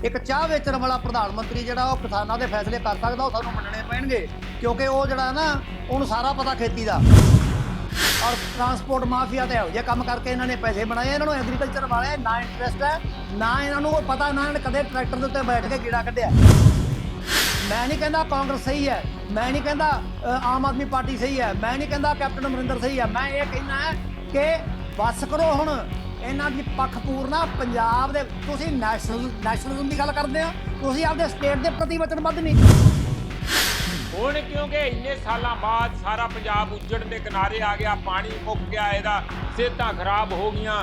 एक चाह वेचण वाला प्रधानमंत्री जिहड़ा वो किसानां दे फैसले कर सकदा, वो सानूं मन्नणे पैणगे क्योंकि वो जिहड़ा ना ਉਹਨੂੰ सारा पता खेती दा। और ट्रांसपोर्ट माफिया तो यहो काम करके इन्होंने पैसे बनाए, इन्होंने एग्रीकल्चर वाले ना इंटरस्ट है, ना इन्होंने पता, ना इन्होंने कदे ट्रैक्टर के उत्ते बैठ के कीड़ा कढ़िया। मैं नहीं कहता कांग्रेस सही है, मैं नहीं कहता आम आदमी पार्टी सही है, मैं नहीं कहता कैप्टन अमरिंदर सही है, मैं ये कहना है कि बस करो हुण इन्हां दी पक्षपूर्ण पंजाब दे तुसीं नैशनलिज्म की गल करदे हो, तुसीं आपदे स्टेट दे प्रति वचनबद्ध नहीं। ਹੁਣ ਕਿਉਂਕਿ ਇੰਨੇ ਸਾਲਾਂ ਬਾਅਦ ਸਾਰਾ ਪੰਜਾਬ ਉੱਜੜ ਦੇ ਕਿਨਾਰੇ ਆ ਗਿਆ, ਪਾਣੀ ਮੁੱਕ ਗਿਆ, ਇਹਦਾ ਸਿਹਤਾਂ ਖਰਾਬ ਹੋ ਗਈਆਂ,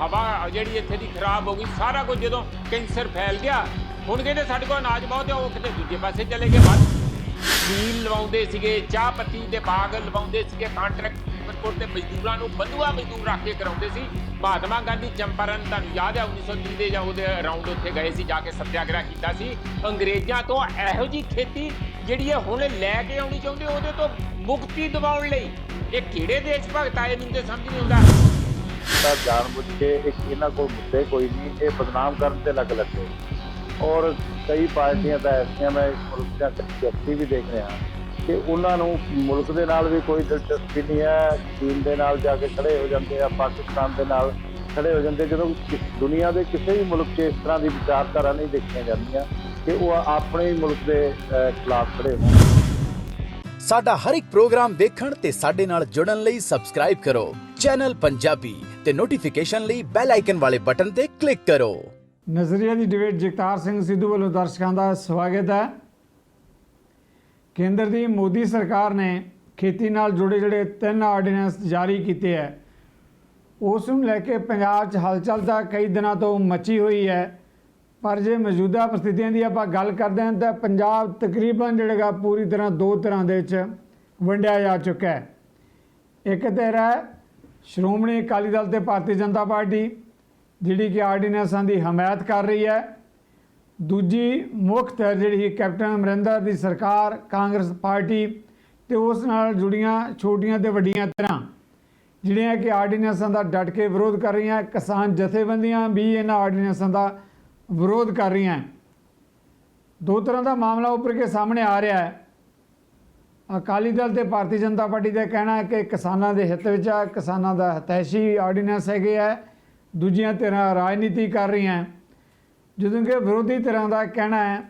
ਹਵਾ ਜਿਹੜੀ ਇੱਥੇ ਦੀ ਖਰਾਬ ਹੋ ਗਈ, ਸਾਰਾ ਕੁਝ ਜਦੋਂ ਕੈਂਸਰ ਫੈਲ ਗਿਆ, ਹੁਣ ਕਹਿੰਦੇ ਸਾਡੇ ਕੋਲ ਅਨਾਜ ਬਹੁਤ ਹੈ, ਉਹ ਕਿਤੇ ਦੂਜੇ ਪਾਸੇ ਚਲੇ ਗਏ। ਬਸ ਨੀਲ ਲਵਾਉਂਦੇ ਸੀਗੇ, ਚਾਹ ਪੱਤੀ ਦੇ ਬਾਗ ਲਵਾਉਂਦੇ ਸੀਗੇ, ਕਾਂਟਰੈਕਟ ਤੇ ਮਜ਼ਦੂਰਾਂ ਨੂੰ ਬੰਧੂਆ ਮਜ਼ਦੂਰ ਰੱਖ ਕੇ ਕਰਾਉਂਦੇ ਸੀ। ਮਹਾਤਮਾ ਗਾਂਧੀ ਚੰਪਾਰਨ ਤੁਹਾਨੂੰ ਯਾਦ ਹੈ 1930 ਦੇ ਜਾਂ ਉਹਦੇ ਅਰਾਊਂਡ ਉੱਥੇ ਗਏ ਸੀ, ਜਾ ਕੇ ਸੱਤਿਆਗ੍ਰਹਿ ਕੀਤਾ ਸੀ ਅੰਗਰੇਜ਼ਾਂ ਤੋਂ। ਇਹੋ ਜਿਹੀ ਖੇਤੀ ਜਿਹੜੀ ਇਹ ਹੁਣ ਲੈ ਕੇ ਆਉਣੀ ਚਾਹੁੰਦੇ, ਉਹਦੇ ਤੋਂ ਮੁਕਤੀ ਦਿਵਾਉਣ ਲਈ ਇਹ ਕਿਹੜੇ ਦੇਸ਼ ਭਗਤ ਆਏ, ਮੈਨੂੰ ਤੇ ਸਮਝ ਨਹੀਂ ਆਉਂਦਾ। ਤਾਂ ਜਾਣਬੁੱਝ ਕੇ ਇਹਨਾਂ ਕੋਲ ਮੁੱਦੇ ਕੋਈ ਨਹੀਂ, ਇਹ ਬਦਨਾਮ ਕਰਨ ਤੇ ਲੱਗ ਲੱਗੇ। ਔਰ ਕਈ ਪਾਰਟੀਆਂ ਤਾਂ ਐਸੀਆਂ ਮੈਂ ਮੁਲਕ ਦੀਆਂ ਵਿਅਕਤੀ ਵੀ ਦੇਖ ਰਿਹਾ ਕਿ ਉਹਨਾਂ ਨੂੰ ਮੁਲਕ ਦੇ ਨਾਲ ਵੀ ਕੋਈ ਦਿਲਚਸਪੀ ਨਹੀਂ ਹੈ, ਚੀਨ ਦੇ ਨਾਲ ਜਾ ਕੇ ਖੜੇ ਹੋ ਜਾਂਦੇ ਆ, ਪਾਕਿਸਤਾਨ ਦੇ ਨਾਲ ਖੜੇ ਹੋ ਜਾਂਦੇ, ਜਦੋਂ ਦੁਨੀਆ ਦੇ ਕਿਸੇ ਵੀ ਮੁਲਕ 'ਚ ਇਸ ਤਰ੍ਹਾਂ ਦੀ ਵਿਚਾਰਧਾਰਾ ਨਹੀਂ ਦੇਖੀਆਂ ਜਾਂਦੀਆਂ ਕਿ ਉਹ ਆਪਣੇ ਹੀ ਮੁਲਕ ਦੇ ਖਿਲਾਫ ਖੜੇ ਹੋਣ। ਸਾਡਾ ਹਰ ਇੱਕ ਪ੍ਰੋਗਰਾਮ ਵੇਖਣ ਤੇ ਸਾਡੇ ਨਾਲ ਜੁੜਨ ਲਈ ਸਬਸਕ੍ਰਾਈਬ ਕਰੋ ਚੈਨਲ ਪੰਜਾਬੀ ਤੇ ਨੋਟੀਫਿਕੇਸ਼ਨ ਲਈ ਬੈਲ ਆਈਕਨ ਵਾਲੇ ਬਟਨ ਤੇ ਕਲਿੱਕ ਕਰੋ। ਨਜ਼ਰੀਆ ਦੀ ਡਿਬੇਟ ਜਗਤਾਰ ਸਿੰਘ ਸਿੱਧੂ ਵੱਲੋਂ ਦਰਸ਼ਕਾਂ ਦਾ ਸਵਾਗਤ ਹੈ। ਕੇਂਦਰ ਦੀ ਮੋਦੀ ਸਰਕਾਰ ਨੇ ਖੇਤੀ ਨਾਲ ਜੁੜੇ ਜਿਹੜੇ 3 ਆਰਡੀਨੈਂਸ ਜਾਰੀ ਕੀਤੇ ਹੈ, ਉਸ ਨੂੰ ਲੈ ਕੇ ਪੰਜਾਬ 'ਚ ਹਲਚਲ ਤਾਂ ਕਈ ਦਿਨਾਂ ਤੋਂ ਮਚੀ ਹੋਈ ਹੈ। ਪਰ ਜੇ ਮੌਜੂਦਾ ਪ੍ਰਸਥਿਤੀਆਂ ਦੀ ਆਪਾਂ ਗੱਲ ਕਰਦੇ ਹਾਂ ਤਾਂ ਪੰਜਾਬ ਤਕਰੀਬਨ ਜਿਹੜੇਗਾ ਪੂਰੀ ਤਰ੍ਹਾਂ 2 ਤਰ੍ਹਾਂ ਦੇ ਵਿੱਚ ਵੰਡਿਆ ਜਾ ਚੁੱਕਾ ਹੈ। ਇੱਕ ਧਿਰ ਹੈ ਸ਼੍ਰੋਮਣੀ ਅਕਾਲੀ ਦਲ ਤੇ ਭਾਰਤੀ ਜਨਤਾ ਪਾਰਟੀ, ਜਿਹੜੀ ਕਿ ਆਰਡੀਨੈਂਸਾਂ ਦੀ ਹਮਾਇਤ ਕਰ ਰਹੀ ਹੈ। ਦੂਜੀ ਮੁੱਖ ਧਿਰ ਜਿਹੜੀ ਕੈਪਟਨ ਅਮਰਿੰਦਰ ਦੀ ਸਰਕਾਰ, ਕਾਂਗਰਸ ਪਾਰਟੀ ਤੇ ਉਸ ਨਾਲ ਜੁੜੀਆਂ ਛੋਟੀਆਂ ਤੇ ਵੱਡੀਆਂ ਧਿਰਾਂ ਜਿਹੜੀਆਂ ਕਿ ਆਰਡੀਨੈਂਸਾਂ ਦਾ ਡਟ ਕੇ ਵਿਰੋਧ ਕਰ ਰਹੀਆਂ। ਕਿਸਾਨ ਜਥੇਬੰਦੀਆਂ ਵੀ ਇਹਨਾਂ ਆਰਡੀਨੈਂਸਾਂ ਦਾ ਵਿਰੋਧ ਕਰ ਰਹੀਆਂ। 2 ਤਰ੍ਹਾਂ ਦਾ ਮਾਮਲਾ ਉੱਪਰ ਕੇ ਸਾਹਮਣੇ ਆ ਰਿਹਾ ਹੈ। ਅਕਾਲੀ ਦਲ ਤੇ ਭਾਰਤੀ ਜਨਤਾ ਪਾਰਟੀ ਦਾ ਕਹਿਣਾ ਹੈ ਕਿ ਕਿਸਾਨਾਂ ਦੇ ਹਿੱਤ ਵਿੱਚ ਹੈ, ਕਿਸਾਨਾਂ ਦਾ ਹਿਤੈਸ਼ੀ ਆਰਡੀਨੈਂਸ ਹੈਗੇ ਹੈ। ਦੂਜੀਆਂ ਧਿਰਾਂ ਰਾਜਨੀਤੀ ਕਰ ਰਹੀਆਂ, ਜਦੋਂ ਕਿ ਵਿਰੋਧੀ ਧਿਰਾਂ ਦਾ ਕਹਿਣਾ ਹੈ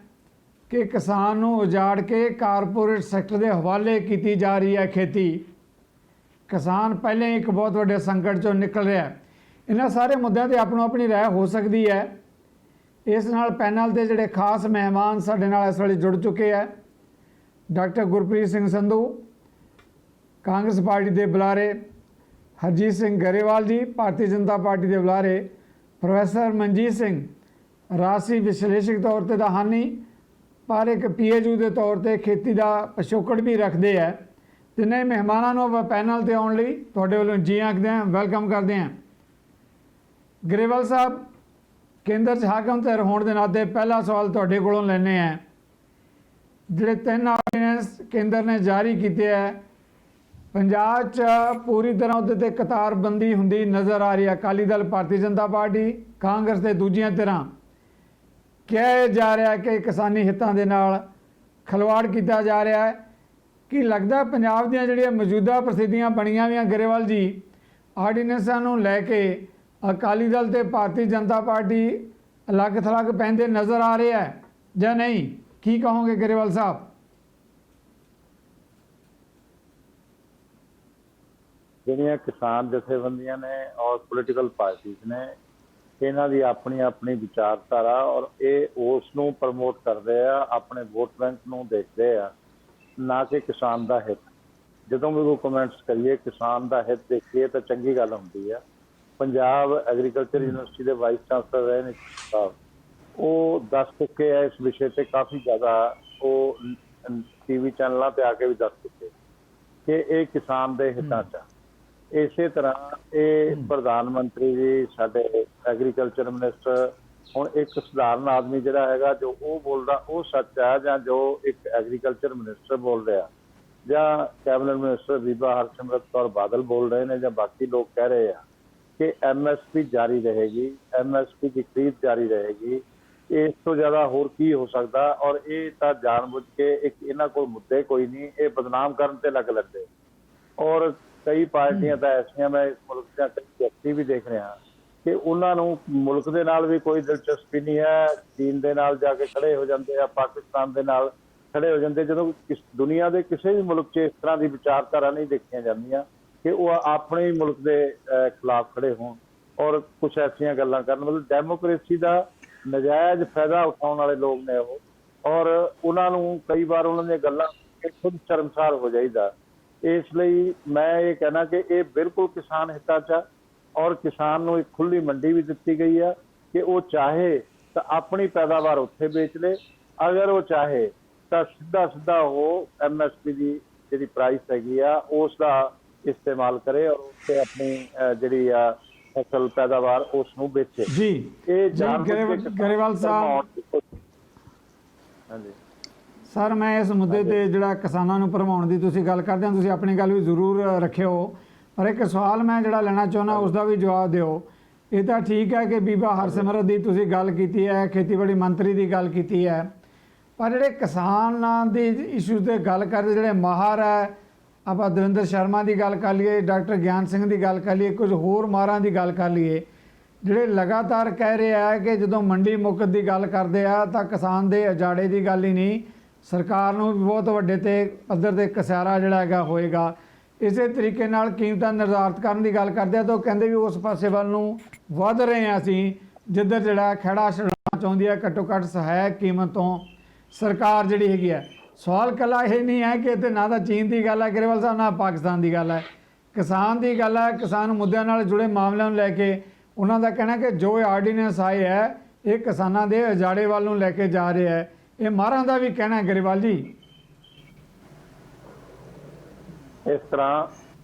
ਕਿ ਕਿਸਾਨ ਨੂੰ ਉਜਾੜ ਕੇ ਕਾਰਪੋਰੇਟ ਸੈਕਟਰ ਦੇ ਹਵਾਲੇ ਕੀਤੀ ਜਾ ਰਹੀ ਹੈ ਖੇਤੀ। ਕਿਸਾਨ ਪਹਿਲਾਂ ਇੱਕ ਬਹੁਤ ਵੱਡੇ ਸੰਕਟ 'ਚੋਂ ਨਿਕਲ ਰਿਹਾ। ਇਹਨਾਂ ਸਾਰੇ ਮੁੱਦਿਆਂ 'ਤੇ ਆਪਣੀ ਆਪਣੀ ਰਾਏ ਹੋ ਸਕਦੀ ਹੈ। ਇਸ ਨਾਲ ਪੈਨਲ ਦੇ ਜਿਹੜੇ ਖਾਸ ਮਹਿਮਾਨ ਸਾਡੇ ਨਾਲ ਇਸ ਵੇਲੇ ਜੁੜ ਚੁੱਕੇ ਹੈ। ਡਾਕਟਰ ਗੁਰਪ੍ਰੀਤ ਸਿੰਘ ਸੰਧੂ, ਕਾਂਗਰਸ ਪਾਰਟੀ ਦੇ ਬੁਲਾਰੇ, ਹਰਜੀਤ ਸਿੰਘ ਗਰੇਵਾਲ ਜੀ, ਭਾਰਤੀ ਜਨਤਾ ਪਾਰਟੀ ਦੇ ਬੁਲਾਰੇ, ਪ੍ਰੋਫੈਸਰ ਮਨਜੀਤ ਸਿੰਘ, ਰਾਜਸੀ ਵਿਸ਼ਲੇਸ਼ਕ ਤੌਰ 'ਤੇ ਤਾਂ ਹਾਨੀ, ਪਰ ਇੱਕ PHU ਦੇ ਤੌਰ 'ਤੇ ਖੇਤੀ ਦਾ ਪਿਛੋਕੜ ਵੀ ਰੱਖਦੇ ਹੈ। ਤਿੰਨੇ ਮਹਿਮਾਨਾਂ ਨੂੰ ਆਪਾਂ ਪੈਨਲ 'ਤੇ ਆਉਣ ਲਈ ਤੁਹਾਡੇ ਵੱਲੋਂ ਜੀ ਆਖਦੇ ਹਾਂ, ਵੈਲਕਮ ਕਰਦੇ ਹਾਂ। ਗਰੇਵਾਲ ਸਾਹਿਬ, ਕੇਂਦਰ 'ਚ ਹਾਕਮ ਧਿਰ ਹੋਣ ਦੇ ਨਾਤੇ ਪਹਿਲਾ ਸਵਾਲ ਤੁਹਾਡੇ ਕੋਲੋਂ ਲੈਂਦੇ ਹਾਂ। ਜਿਹੜੇ 3 ਆਰਡੀਨੈਂਸ ਕੇਂਦਰ ਨੇ ਜਾਰੀ ਕੀਤੇ ਹੈ, ਪੰਜਾਬ 'ਚ ਪੂਰੀ ਤਰ੍ਹਾਂ ਉਹਦੇ 'ਤੇ ਕਤਾਰਬੰਦੀ ਹੁੰਦੀ ਨਜ਼ਰ ਆ ਰਹੀ ਹੈ। ਅਕਾਲੀ ਦਲ, ਭਾਰਤੀ ਜਨਤਾ ਪਾਰਟੀ, ਕਾਂਗਰਸ ਦੇ ਦੂਜੀਆਂ ਧਿਰਾਂ ਕਿਹਾ ਜਾ ਰਿਹਾ ਕਿ ਕਿਸਾਨੀ ਹਿੱਤਾਂ ਦੇ ਨਾਲ ਖਿਲਵਾੜ ਕੀਤਾ ਜਾ ਰਿਹਾ ਹੈ। ਕੀ ਲੱਗਦਾ ਪੰਜਾਬ ਦੀਆਂ ਜਿਹੜੀਆਂ ਮੌਜੂਦਾ ਪ੍ਰਸਥਿਤੀਆਂ ਬਣੀਆਂ ਹੋਈਆਂ ਗਰੇਵਾਲ ਜੀ, ਆਰਡੀਨੈਂਸਾਂ ਨੂੰ ਲੈ ਕੇ ਅਕਾਲੀ ਦਲ ਤੇ ਭਾਰਤੀ ਜਨਤਾ ਪਾਰਟੀ ਅਲੱਗ ਥਲੱਗ ਪੈਂਦੇ ਨਜ਼ਰ ਆ ਰਹੇ ਹੈ ਜਾਂ ਨਹੀਂ? ਕੀ ਕਹੋਗੇ ਗਰੇਵਾਲ ਸਾਹਿਬ? ਜਿਹੜੀਆਂ ਕਿਸਾਨ ਜਥੇਬੰਦੀਆਂ ਨੇ ਔਰ ਪੋਲੀਟੀਕਲ ਪਾਰਟੀਆਂ ਨੇ, ਇਹਨਾਂ ਦੀ ਆਪਣੀ ਆਪਣੀ ਵਿਚਾਰਧਾਰਾ ਔਰ ਇਹ ਉਸ ਨੂੰ ਪ੍ਰਮੋਟ ਕਰਦੇ ਆ, ਆਪਣੇ ਵੋਟ ਬੈਂਕ ਨੂੰ ਦੇਖਦੇ ਆ, ਨਾ ਕਿ ਕਿਸਾਨ ਦਾ ਹਿੱਤ। ਜਦੋਂ ਵੀ ਕੋਈ ਕਮੈਂਟਸ ਕਰੀਏ ਕਿਸਾਨ ਦਾ ਹਿੱਤ ਦੇਖੀਏ ਤਾਂ ਚੰਗੀ ਗੱਲ ਹੁੰਦੀ ਆ। ਪੰਜਾਬ ਐਗਰੀਕਲਚਰ ਯੂਨੀਵਰਸਿਟੀ ਦੇ ਵਾਈਸ ਚਾਂਸਲਰ ਰਹੇ ਨੇ ਸਾਹਿਬ, ਉਹ ਦੱਸ ਚੁੱਕੇ ਆ ਇਸ ਵਿਸ਼ੇ 'ਤੇ ਕਾਫੀ ਜ਼ਿਆਦਾ। ਉਹ TV ਚੈਨਲਾਂ 'ਤੇ ਆ ਕੇ ਵੀ ਦੱਸ ਚੁੱਕੇ ਕਿ ਇਹ ਕਿਸਾਨ ਦੇ ਹਿੱਤਾਂ 'ਚ। ਇਸੇ ਤਰ੍ਹਾਂ ਇਹ ਪ੍ਰਧਾਨ ਮੰਤਰੀ ਜੀ, ਸਾਡੇ ਐਗਰੀਕਲਚਰ ਮਿਨਿਸਟਰ, ਹੁਣ ਇੱਕ ਸਧਾਰਨ ਆਦਮੀ ਜਿਹੜਾ ਹੈਗਾ ਜੋ ਉਹ ਬੋਲਦਾ ਉਹ ਸੱਚ ਹੈ, ਜਾਂ ਜੋ ਇੱਕ ਐਗਰੀਕਲਚਰ ਮਿਨਿਸਟਰ ਬੋਲ ਰਿਹਾ, ਜਾਂ ਕੈਬਨਿਟ ਮਿਨਿਸਟਰ ਬੀਬਾ ਹਰਸਿਮਰਤ ਕੌਰ ਬਾਦਲ ਬੋਲ ਰਹੇ ਨੇ, ਜਾਂ ਬਾਕੀ ਲੋਕ ਕਹਿ ਰਹੇ ਆ ਕਿ MSP ਜਾਰੀ ਰਹੇਗੀ, MSP ਦੀ ਖਰੀਦ ਜਾਰੀ ਰਹੇਗੀ, ਇਸ ਤੋਂ ਜ਼ਿਆਦਾ ਹੋਰ ਕੀ ਹੋ ਸਕਦਾ। ਔਰ ਇਹ ਤਾਂ ਜਾਣਬੁੱਝ ਕੇ ਇੱਕ ਇਹਨਾਂ ਕੋਲ ਮੁੱਦੇ ਕੋਈ ਨਹੀਂ, ਇਹ ਬਦਨਾਮ ਕਰਨ ਤੇ ਲੱਗ ਲੈਂਦੇ। ਔਰ ਕਈ ਪਾਰਟੀਆਂ ਤਾਂ ਐਸੀਆਂ, ਮੈਂ ਇਸ ਮੁਲਕ ਦੀਆਂ ਕਈ ਵਿਅਕਤੀ ਵੀ ਦੇਖ ਰਿਹਾ ਕਿ ਉਹਨਾਂ ਨੂੰ ਮੁਲਕ ਦੇ ਨਾਲ ਵੀ ਕੋਈ ਦਿਲਚਸਪੀ ਨਹੀਂ ਹੈ, ਚੀਨ ਦੇ ਨਾਲ ਜਾ ਕੇ ਖੜੇ ਹੋ ਜਾਂਦੇ ਆ, ਪਾਕਿਸਤਾਨ ਦੇ ਨਾਲ ਖੜੇ ਹੋ ਜਾਂਦੇ, ਜਦੋਂ ਦੁਨੀਆ ਦੇ ਕਿਸੇ ਵੀ ਮੁਲਕ 'ਚ ਇਸ ਤਰ੍ਹਾਂ ਦੀ ਵਿਚਾਰਧਾਰਾ ਨਹੀਂ ਦੇਖੀਆਂ ਜਾਂਦੀਆਂ ਕਿ ਉਹ ਆਪਣੇ ਹੀ ਮੁਲਕ ਦੇ ਖਿਲਾਫ ਖੜੇ ਹੋਣ ਔਰ ਕੁਛ ਐਸੀਆਂ ਗੱਲਾਂ ਕਰਨ। ਮਤਲਬ ਡੈਮੋਕ੍ਰੇਸੀ ਦਾ ਨਜਾਇਜ਼ ਫਾਇਦਾ ਉਠਾਉਣ ਵਾਲੇ ਲੋਕ ਨੇ ਉਹ, ਔਰ ਉਹਨਾਂ ਨੂੰ ਕਈ ਵਾਰ ਉਹਨਾਂ ਦੀਆਂ ਗੱਲਾਂ ਖੁਦ ਸ਼ਰਮਸਾਰ ਹੋ ਜਾਈਦਾ। ਇਸ ਲਈ ਮੈਂ ਇਹ ਕਹਿਣਾ ਕਿ ਇਹ ਬਿਲਕੁਲ ਕਿਸਾਨ ਹਿੱਤਾਂ 'ਚ, ਔਰ ਕਿਸਾਨ ਨੂੰ ਇੱਕ ਖੁੱਲੀ ਮੰਡੀ ਵੀ ਦਿੱਤੀ ਗਈ ਆ ਕਿ ਉਹ ਚਾਹੇ ਤਾਂ ਆਪਣੀ ਪੈਦਾਵਾਰ ਉੱਥੇ ਵੇਚ ਲੇ, ਅਗਰ ਉਹ ਚਾਹੇ ਤਾਂ ਸਿੱਧਾ ਉਹ MSP ਦੀ ਜਿਹੜੀ ਪ੍ਰਾਈਸ ਹੈਗੀ ਆ ਉਸ ਦਾ ਇਸਤੇਮਾਲ ਕਰੇ ਔਰ ਉੱਥੇ ਆਪਣੀ ਜਿਹੜੀ ਆ ਫਸਲ ਪੈਦਾਵਾਰ ਉਸ ਨੂੰ ਵੇਚੇ। ਜੀ ਇਹ ਗਰੇਵਾਲ ਸਾਹਿਬ, ਹਾਂਜੀ ਸਰ ਮੈਂ ਇਸ ਮੁੱਦੇ ਤੇ ਜਿਹੜਾ ਕਿਸਾਨਾਂ ਨੂੰ ਭਰਮਾਉਣ ਦੀ ਤੁਸੀਂ ਗੱਲ ਕਰਦੇ ਹੋ, ਤੁਸੀਂ ਆਪਣੀ ਗੱਲ ਵੀ ਜ਼ਰੂਰ ਰੱਖਿਓ, ਪਰ ਇੱਕ ਸਵਾਲ ਮੈਂ ਜਿਹੜਾ ਲੈਣਾ ਚਾਹੁੰਦਾ ਉਸ ਦਾ ਵੀ ਜਵਾਬ ਦਿਓ। ਇਹ ਤਾਂ ਠੀਕ ਹੈ ਕਿ ਬੀਬਾ ਹਰਸਿਮਰਤ ਦੀ ਤੁਸੀਂ ਗੱਲ ਕੀਤੀ ਹੈ, ਖੇਤੀਬਾੜੀ ਮੰਤਰੀ ਦੀ ਗੱਲ ਕੀਤੀ ਹੈ, ਪਰ ਜਿਹੜੇ ਕਿਸਾਨਾਂ ਦੇ ਇਸ਼ੂ ਤੇ ਗੱਲ ਕਰਦੇ ਜਿਹੜੇ ਮਾਹਰ ਹੈ, ਆਪਾਂ ਦਵਿੰਦਰ ਸ਼ਰਮਾ ਦੀ ਗੱਲ ਕਰ ਲਈਏ, ਡਾਕਟਰ ਗਿਆਨ ਸਿੰਘ ਦੀ ਗੱਲ ਕਰ ਲਈਏ, ਕੁਝ ਹੋਰ ਮਾਹਰਾਂ ਦੀ ਗੱਲ ਕਰ ਲਈਏ, ਜਿਹੜੇ ਲਗਾਤਾਰ ਕਹਿ ਰਹੇ ਆ ਕਿ ਜਦੋਂ ਮੰਡੀ ਮੁਕਤ ਦੀ ਗੱਲ ਕਰਦੇ ਆ ਤਾਂ ਕਿਸਾਨ ਦੇ ਉਜਾੜੇ ਦੀ ਗੱਲ ਹੀ ਨਹੀਂ, ਸਰਕਾਰ ਨੂੰ ਵੀ ਬਹੁਤ ਵੱਡੇ ਤੇ ਪੱਧਰ ਤੇ ਕਸਾਰਾ ਜਿਹੜਾ ਹੈਗਾ ਹੋਏਗਾ। ਇਸੇ ਤਰੀਕੇ ਨਾਲ ਕੀਮਤਾਂ ਨਿਰਧਾਰਿਤ ਕਰਨ ਦੀ ਗੱਲ ਕਰਦੇ ਆ ਤਾਂ ਉਹ ਕਹਿੰਦੇ ਵੀ ਉਸ ਪਾਸੇ ਵੱਲ ਨੂੰ ਵੱਧ ਰਹੇ ਹਾਂ ਅਸੀਂ ਜਿੱਧਰ ਜਿਹੜਾ ਖਹਿੜਾ ਛਡਾਉਣਾ ਚਾਹੁੰਦੀ ਹੈ ਘੱਟੋ ਘੱਟ ਸਹਾਇਕ ਕੀਮਤ ਤੋਂ ਸਰਕਾਰ ਜਿਹੜੀ ਹੈਗੀ ਹੈ। ਸਵਾਲ ਇਕੱਲਾ ਇਹ ਨਹੀਂ ਹੈ ਕਿ ਇੱਥੇ ਨਾ ਤਾਂ ਚੀਨ ਦੀ ਗੱਲ ਹੈ ਗਰੇਵਾਲ ਸਾਹਿਬ, ਨਾ ਪਾਕਿਸਤਾਨ ਦੀ ਗੱਲ ਹੈ, ਕਿਸਾਨ ਦੀ ਗੱਲ ਹੈ। ਕਿਸਾਨ ਮੁੱਦਿਆਂ ਨਾਲ ਜੁੜੇ ਮਾਮਲਿਆਂ ਨੂੰ ਲੈ ਕੇ ਉਹਨਾਂ ਦਾ ਕਹਿਣਾ ਕਿ ਜੋ ਆਰਡੀਨੈਂਸ ਆਏ ਹੈ ਇਹ ਕਿਸਾਨਾਂ ਦੇ ਉਜਾੜੇ ਵੱਲ ਨੂੰ ਲੈ ਕੇ ਜਾ ਰਿਹਾ ਹੈ, ਇਹ ਮਾਹਰਾਂ ਦਾ ਵੀ ਕਹਿਣਾ ਹੈ ਗਰੇਵਾਲ ਜੀ। ਇਸ ਤਰ੍ਹਾਂ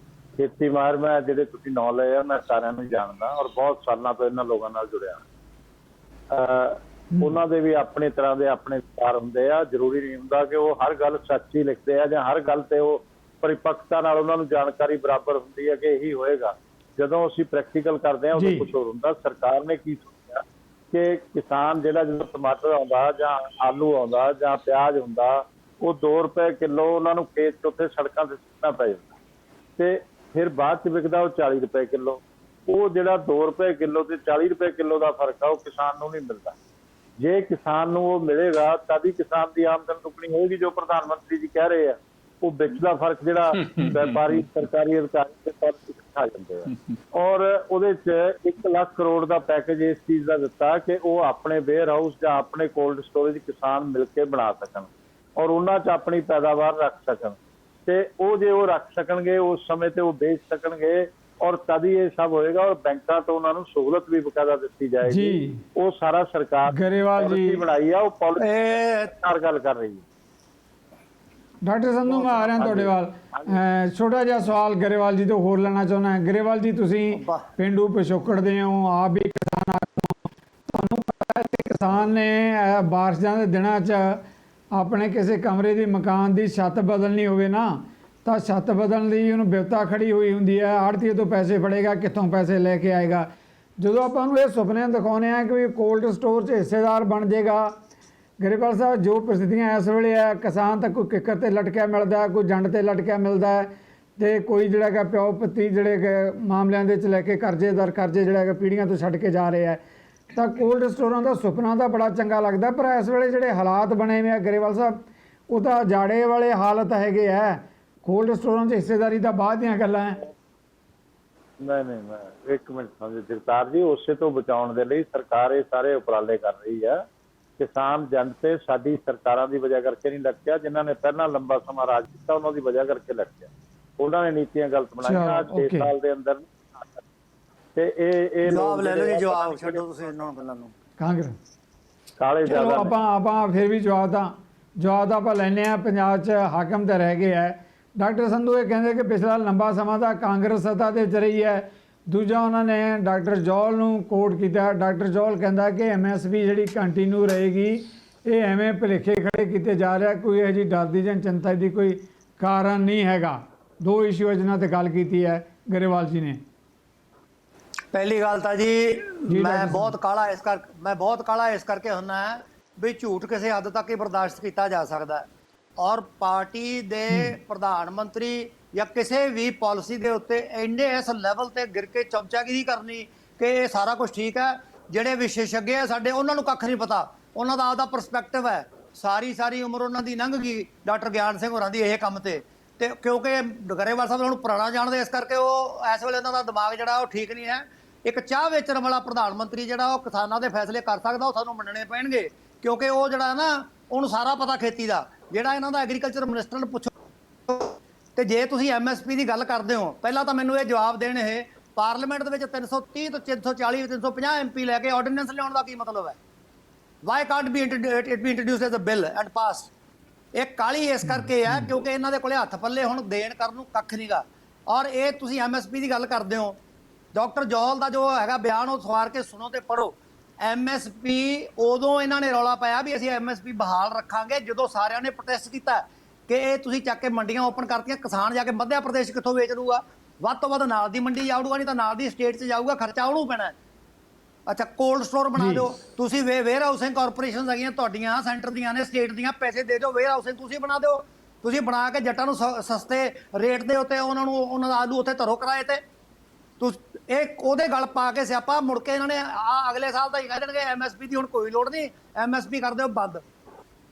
ਖੇਤੀ ਮਾਹਰ ਮੈਂ ਜਿਹੜੇ ਤੁਸੀਂ ਨਾਂ ਲਏ ਆ ਮੈਂ ਸਾਰਿਆਂ ਨੂੰ ਜਾਣਦਾ ਔਰ ਬਹੁਤ ਸਾਲਾਂ ਤੋਂ ਇਹਨਾਂ ਲੋਕਾਂ ਨਾਲ ਜੁੜਿਆ। ਉਹਨਾਂ ਦੇ ਵੀ ਆਪਣੇ ਤਰ੍ਹਾਂ ਦੇ ਆਪਣੇ ਵਿਚਾਰ ਹੁੰਦੇ ਆ। ਜ਼ਰੂਰੀ ਨਹੀਂ ਹੁੰਦਾ ਕਿ ਉਹ ਹਰ ਗੱਲ ਸੱਚ ਹੀ ਲਿਖਦੇ ਆ ਜਾਂ ਹਰ ਗੱਲ ਤੇ ਉਹ ਪਰਿਪੱਕਤਾ ਨਾਲ ਉਹਨਾਂ ਨੂੰ ਜਾਣਕਾਰੀ ਬਰਾਬਰ ਹੁੰਦੀ ਹੈ ਕਿ ਇਹੀ ਹੋਏਗਾ। ਜਦੋਂ ਅਸੀਂ ਪ੍ਰੈਕਟੀਕਲ ਕਰਦੇ ਹਾਂ ਉਦੋਂ ਕੁਝ ਹੋਰ ਹੁੰਦਾ। ਸਰਕਾਰ ਨੇ ਕੀ ਸੋਚਿਆ ਕਿ ਕਿਸਾਨ ਜਿਹੜਾ ਜਦੋਂ ਟਮਾਟਰ ਆਉਂਦਾ ਜਾਂ ਆਲੂ ਆਉਂਦਾ ਜਾਂ ਪਿਆਜ਼ ਹੁੰਦਾ ਉਹ 2 ਰੁਪਏ ਕਿਲੋ ਉਹਨਾਂ ਨੂੰ ਖੇਤ 'ਚ ਉੱਥੇ ਸੜਕਾਂ 'ਤੇ ਸੁੱਟਣਾ ਪੈ ਜਾਂਦਾ ਤੇ ਫਿਰ ਬਾਅਦ 'ਚ ਵਿਕਦਾ ਉਹ 40 ਰੁਪਏ ਕਿਲੋ। ਉਹ ਜਿਹੜਾ 2 ਰੁਪਏ ਕਿਲੋ ਤੇ 40 ਰੁਪਏ ਕਿਲੋ ਦਾ ਫਰਕ ਆ ਉਹ ਕਿਸਾਨ ਨੂੰ ਨਹੀਂ ਮਿਲਦਾ। ਜੇ ਕਿਸਾਨ ਨੂੰ ਉਹ ਮਿਲੇਗਾ ਤਦ ਹੀ ਕਿਸਾਨ ਦੀ ਆਮਦਨ ਦੁੱਗਣੀ ਹੋਏਗੀ, ਜੋ ਪ੍ਰਧਾਨ ਮੰਤਰੀ ਜੀ ਕਹਿ ਰਹੇ ਆ। ਉਹ ਵਿੱਚ ਦਾ ਫਰਕ ਜਿਹੜਾ ਵਪਾਰੀ ਸਰਕਾਰੀ ਅਧਿਕਾਰੀ ਦੇ ਤੌਰ ਤੇ ਖਾ ਜਾਂਦੇ ਆ। ਔਰ ਉਹਦੇ 'ਚ 1 ਲੱਖ ਕਰੋੜ ਦਾ ਪੈਕੇਜ ਇਸ ਚੀਜ਼ ਦਾ ਦਿੱਤਾ ਕਿ ਉਹ ਆਪਣੇ ਵੇਅਰ ਹਾਊਸ ਜਾਂ ਆਪਣੇ ਕੋਲਡ ਸਟੋਰੇਜ ਕਿਸਾਨ ਮਿਲ ਕੇ ਬਣਾ ਸਕਣ ਔਰ ਉਹਨਾਂ 'ਚ ਆਪਣੀ ਪੈਦਾਵਾਰ ਰੱਖ ਸਕਣ ਤੇ ਉਹ ਜੇ ਉਹ ਰੱਖ ਸਕਣਗੇ ਉਸ ਸਮੇਂ ਤੇ ਉਹ ਵੇਚ ਸਕਣਗੇ ਔਰ ਤਦ ਹੀ ਇਹ ਸਭ ਹੋਏਗਾ। ਔਰ ਬੈਂਕਾਂ ਤੋਂ ਉਹਨਾਂ ਨੂੰ ਸਹੂਲਤ ਵੀ ਬਕਾਇਦਾ ਦਿੱਤੀ ਜਾਏਗੀ। ਉਹ ਸਾਰਾ ਸਰਕਾਰ ਗਰੇਵਾਲ ਜੀ ਬਣਾਈ ਆ, ਉਹ ਪਾਲਿਸੀ ਗੱਲ ਕਰ ਰਹੀ ਹੈ। ਡਾਕਟਰ ਸੰਧੂ ਮੈਂ ਆ ਰਿਹਾ ਤੁਹਾਡੇ ਵੱਲ, ਛੋਟਾ ਜਿਹਾ ਸਵਾਲ ਗਰੇਵਾਲ ਜੀ ਤੋਂ ਹੋਰ ਲੈਣਾ ਚਾਹੁੰਦਾ। ਗਰੇਵਾਲ ਜੀ ਤੁਸੀਂ ਪਿੰਡੂ ਪਿਛੋਕੜ ਦੇ ਹੋ, ਆਪ ਵੀ ਕਿਸਾਨ ਆਗੂ, ਤੁਹਾਨੂੰ ਪਤਾ ਹੈ ਕਿ ਕਿਸਾਨ ਨੇ ਬਾਰਿਸ਼ਾਂ ਦੇ ਦਿਨਾਂ 'ਚ ਆਪਣੇ ਕਿਸੇ ਕਮਰੇ ਦੀ ਮਕਾਨ ਦੀ ਛੱਤ ਬਦਲਣੀ ਹੋਵੇ ਨਾ ਤਾਂ ਛੱਤ ਬਦਲਣ ਲਈ ਉਹਨੂੰ ਬਿਪਤਾ ਖੜੀ ਹੋਈ ਹੁੰਦੀ ਹੈ। ਆੜ੍ਹਤੀਏ ਤੋਂ ਪੈਸੇ ਫੜੇਗਾ, ਕਿੱਥੋਂ ਪੈਸੇ ਲੈ ਕੇ ਆਏਗਾ। ਜਦੋਂ ਆਪਾਂ ਨੂੰ ਇਹ ਸੁਪਨੇ ਦਿਖਾਉਂਦੇ ਆ ਕਿ ਵੀ ਕੋਲਡ ਸਟੋਰ 'ਚ ਹਿੱਸੇਦਾਰ ਬਣ ਜਾਏਗਾ, ਗਰੇਵਾਲ ਸਾਹਿਬ ਜੋ ਪ੍ਰਸਥਿਤੀਆਂ ਇਸ ਵੇਲੇ ਹੈ, ਕਿਸਾਨ ਤਾਂ ਕੋਈ ਕਿੱਕਰ 'ਤੇ ਲਟਕਿਆ ਮਿਲਦਾ, ਕੋਈ ਜੰਡ 'ਤੇ ਲਟਕਿਆ ਮਿਲਦਾ ਅਤੇ ਕੋਈ ਜਿਹੜਾ ਹੈਗਾ ਪਿਓ ਪੁੱਤੀ ਜਿਹੜੇ ਮਾਮਲਿਆਂ ਦੇ ਵਿੱਚ ਲੈ ਕੇ ਕਰਜ਼ੇ ਦਰ ਕਰਜ਼ੇ ਜਿਹੜਾ ਹੈਗਾ ਪੀੜ੍ਹੀਆਂ ਤੋਂ ਛੱਡ ਕੇ ਜਾ ਰਹੇ ਹੈ। ਤਾਂ ਕੋਲਡ ਸਟੋਰਾਂ ਦਾ ਸੁਪਨਾ ਤਾਂ ਬੜਾ ਚੰਗਾ ਲੱਗਦਾ, ਪਰ ਇਸ ਵੇਲੇ ਜਿਹੜੇ ਹਾਲਾਤ ਬਣੇ ਹੋਏ ਆ ਗਰੇਵਾਲ ਸਾਹਿਬ ਉਹ ਤਾਂ ਜਾੜੇ ਵਾਲੇ ਹਾਲਤ ਹੈਗੇ ਹੈ। ਕੋਲਡ ਸਟੋਰਾਂ 'ਚ ਹਿੱਸੇਦਾਰੀ ਤਾਂ ਬਾਅਦ ਦੀਆਂ ਗੱਲਾਂ ਹੈ। ਨਹੀਂ ਮੈਂ 1 ਮਿੰਟ ਸਮਝ ਜਗਤਾਰ ਜੀ, ਉਸੇ ਤੋਂ ਬਚਾਉਣ ਦੇ ਲਈ ਸਰਕਾਰ ਇਹ ਸਾਰੇ ਉਪਰਾਲੇ ਕਰ ਰਹੀ ਆ। ਕਿਸਾਨ ਜਨ ਤੇ ਸਾਡੀ ਸਰਕਾਰਾਂ ਦੀ ਵਜ੍ਹਾ ਕਰਕੇ ਨਹੀਂ ਲਟਕਿਆ, ਜਿਨ੍ਹਾਂ ਨੇ ਪਹਿਲਾਂ ਲੰਬਾ ਸਮਾਂ ਰਾਜ ਕੀਤਾ ਉਹਨਾਂ ਦੀ ਵਜ੍ਹਾ ਕਰਕੇ ਲਟਕਿਆ। ਉਹਨਾਂ ਨੇ ਨੀਤੀਆਂ ਗਲਤ ਬਣਾਈਆਂ 6 ਸਾਲ ਦੇ ਅੰਦਰ ਤੇ ਇਹ ਜਵਾਬ ਲੈ ਲਓ ਜੀ, ਜਵਾਬ ਛੱਡੋ ਤੁਸੀਂ ਇਹਨਾਂ ਗੱਲਾਂ ਨੂੰ। ਕਾਂਗਰਸ ਕਾਲੇ ਜ਼ਿਆਦਾ ਆਪਾਂ ਫਿਰ ਵੀ ਜਵਾਬ ਤਾਂ ਆਪਾਂ ਲੈਂਦੇ ਹਾਂ। ਪੰਜਾਬ 'ਚ ਹਾਕਮ ਤਾਂ ਰਹਿ ਗਏ ਹੈ। ਡਾਕਟਰ ਸੰਧੂ ਇਹ ਕਹਿੰਦੇ ਕਿ ਪਿਛਲਾ ਲੰਬਾ ਸਮਾਂ ਤਾਂ ਕਾਂਗਰਸ ਸੱਤਾ 'ਤੇ ਚ ਰਹੀ ਹੈ। ਦੂਜਾ ਉਹਨਾਂ ਨੇ ਡਾਕਟਰ ਜੌਲ ਨੂੰ ਕੋਟ ਕੀਤਾ। ਡਾਕਟਰ ਜੌਲ ਕਹਿੰਦਾ ਕਿ MSP ਜਿਹੜੀ ਕੰਟੀਨਿਊ ਰਹੇਗੀ, ਇਹ ਐਵੇਂ ਭੁਲੇਖੇ ਖੜੇ ਕੀਤੇ ਜਾ ਰਿਹਾ, ਕੋਈ ਇਹੋ ਜਿਹੀ ਡਰ ਦੀ ਜਾਂ ਚਿੰਤਾ ਦੀ ਕੋਈ ਕਾਰਨ ਨਹੀਂ ਹੈਗਾ। 2 ਇਸ਼ੂ ਜਿਨ੍ਹਾਂ 'ਤੇ ਗੱਲ ਕੀਤੀ ਹੈ ਗਰੇਵਾਲ ਜੀ ਨੇ। ਪਹਿਲੀ ਗੱਲ ਤਾਂ ਜੀ ਡਾਕਟਰ ਮੈਂ ਸਾਹਿਬ। ਬਹੁਤ ਕਾਲਾ ਇਸ ਕਰਕੇ ਹੁੰਨਾ ਹੈ ਵੀ ਝੂਠ ਕਿਸੇ ਹੱਦ ਤੱਕ ਹੀ ਬਰਦਾਸ਼ਤ ਕੀਤਾ ਜਾ ਸਕਦਾ ਹੈ ਔਰ ਪਾਰਟੀ ਦੇ ਪ੍ਰਧਾਨ ਮੰਤਰੀ ਜਾਂ ਕਿਸੇ ਵੀ ਪਾਲਿਸੀ ਦੇ ਉੱਤੇ ਇੰਨੇ ਇਸ ਲੈਵਲ ਤੇ ਗਿਰ ਕੇ ਚਮਚਾਗਿਰੀ ਕਰਨੀ ਕਿ ਇਹ ਸਾਰਾ ਕੁਝ ਠੀਕ ਹੈ। ਜਿਹੜੇ ਵਿਸ਼ੇਸ਼ੱਗ ਆ ਸਾਡੇ ਉਹਨਾਂ ਨੂੰ ਕੱਖ ਨਹੀਂ ਪਤਾ, ਉਹਨਾਂ ਦਾ ਆਪਦਾ ਪਰਸਪੈਕਟਿਵ ਹੈ। ਸਾਰੀ ਉਮਰ ਉਹਨਾਂ ਦੀ ਲੰਘ ਗਈ ਡਾਕਟਰ ਗਿਆਨ ਸਿੰਘ ਹੋਰਾਂ ਦੀ ਇਹ ਕੰਮ ਤੇ ਕਿਉਂਕਿ ਗਰੇਵਾਲ ਸਾਹਿਬ ਨੂੰ ਪੁਰਾਣਾ ਜਾਣਦੇ ਇਸ ਕਰਕੇ ਉਹ ਇਸ ਵੇਲੇ ਉਹਨਾਂ ਦਾ ਦਿਮਾਗ ਜਿਹੜਾ ਉਹ ਠੀਕ ਨਹੀਂ ਹੈ। ਇੱਕ ਚਾਹ ਵੇਚਣ ਵਾਲਾ ਪ੍ਰਧਾਨ ਮੰਤਰੀ ਜਿਹੜਾ ਉਹ ਕਿਸਾਨਾਂ ਦੇ ਫੈਸਲੇ ਕਰ ਸਕਦਾ ਉਹ ਸਾਨੂੰ ਮੰਨਣੇ ਪੈਣਗੇ ਕਿਉਂਕਿ ਉਹ ਜਿਹੜਾ ਨਾ ਉਹਨੂੰ ਸਾਰਾ ਪਤਾ ਖੇਤੀ ਦਾ। ਜਿਹੜਾ ਇਹਨਾਂ ਦਾ ਐਗਰੀਕਲਚਰ ਮਿਨਿਸਟਰ ਨੂੰ ਪੁੱਛੋ ਤੇ ਜੇ ਤੁਸੀਂ ਐਮਐਸਪੀ ਦੀ ਗੱਲ ਕਰਦੇ ਹੋ ਪਹਿਲਾਂ ਤਾਂ ਮੈਨੂੰ ਇਹ ਜਵਾਬ ਦੇਣ ਇਹ ਪਾਰਲੀਮੈਂਟ ਦੇ ਵਿੱਚ 330 ਤੋਂ 340 350 ਐਮਪੀ ਲੈ ਕੇ ਆਰਡੀਨੈਂਸ ਲਿਆਉਣ ਦਾ ਕੀ ਮਤਲਬ ਹੈ? Why can't be introduced as a bill and pass? ਇਹ ਕਾਲੀ ਇਸ ਕਰਕੇ ਹੈ ਕਿਉਂਕਿ ਇਹਨਾਂ ਦੇ ਕੋਲੇ ਹੱਥ ਪੱਲੇ ਹੁਣ ਦੇਣ ਕਰਨ ਨੂੰ ਕੱਖ ਨਹੀਂਗਾ। ਔਰ ਇਹ ਤੁਸੀਂ ਐਮਐਸਪੀ ਦੀ ਗੱਲ ਕਰਦੇ ਹੋ, ਡਾਕਟਰ ਜੋਹਲ ਦਾ ਜੋ ਹੈਗਾ ਬਿਆਨ ਉਹ ਸਵਾਰ ਕੇ ਸੁਣੋ ਤੇ ਪੜੋ। ਐਮਐਸਪੀ ਉਦੋਂ ਇਹਨਾਂ ਨੇ ਰੌਲਾ ਪਾਇਆ ਵੀ ਅਸੀਂ ਐਮਐਸਪੀ ਬਹਾਲ ਰੱਖਾਂਗੇ ਜਦੋਂ ਸਾਰਿਆਂ ਨੇ ਪ੍ਰੋਟੈਸਟ ਕੀਤਾ ਕਿ ਇਹ ਤੁਸੀਂ ਚੱਕ ਕੇ ਮੰਡੀਆਂ ਓਪਨ ਕਰਤੀਆਂ, ਕਿਸਾਨ ਜਾ ਕੇ ਮੱਧ ਪ੍ਰਦੇਸ਼ ਕਿੱਥੋਂ ਵੇਚ ਲੂਗਾ? ਵੱਧ ਤੋਂ ਵੱਧ ਨਾਲ ਦੀ ਮੰਡੀ ਜਾਊਗਾ, ਨਹੀਂ ਤਾਂ ਨਾਲ ਦੀ ਸਟੇਟ 'ਚ ਜਾਊਗਾ, ਖਰਚਾ ਉਹਨੂੰ ਪੈਣਾ। ਅੱਛਾ ਕੋਲਡ ਸਟੋਰ ਬਣਾ ਦਿਓ ਤੁਸੀਂ, ਵੇਅਰ ਹਾਊਸਿੰਗ ਕਾਰਪੋਰੇਸ਼ਨਸ ਹੈਗੀਆਂ ਤੁਹਾਡੀਆਂ, ਸੈਂਟਰ ਦੀਆਂ ਨੇ, ਸਟੇਟ ਦੀਆਂ, ਪੈਸੇ ਦੇ ਦਿਓ, ਵੇਅਰ ਹਾਊਸਿੰਗ ਤੁਸੀਂ ਬਣਾ ਦਿਓ। ਤੁਸੀਂ ਬਣਾ ਕੇ ਜੱਟਾਂ ਨੂੰ ਸਸਤੇ ਰੇਟ ਦੇ ਉੱਤੇ ਉਹਨਾਂ ਦਾ ਆਲੂ ਉੱਥੇ ਧਰੋ ਕਿਰਾਏ ਤੇ। ਇਹ ਉਹਦੇ ਗਲ ਪਾ ਕੇ ਸਿਆਪਾ ਮੁੜ ਕੇ ਇਹਨਾਂ ਨੇ ਅਗਲੇ ਸਾਲ ਤਾਂ ਹੀ ਕਹਿ ਦੇਣਗੇ ਐਮਐਸਪੀ ਦੀ ਹੁਣ ਕੋਈ ਲੋੜ ਨਹੀਂ, ਐਮਐਸਪੀ ਕਰ ਦਿਓ ਬੰਦ।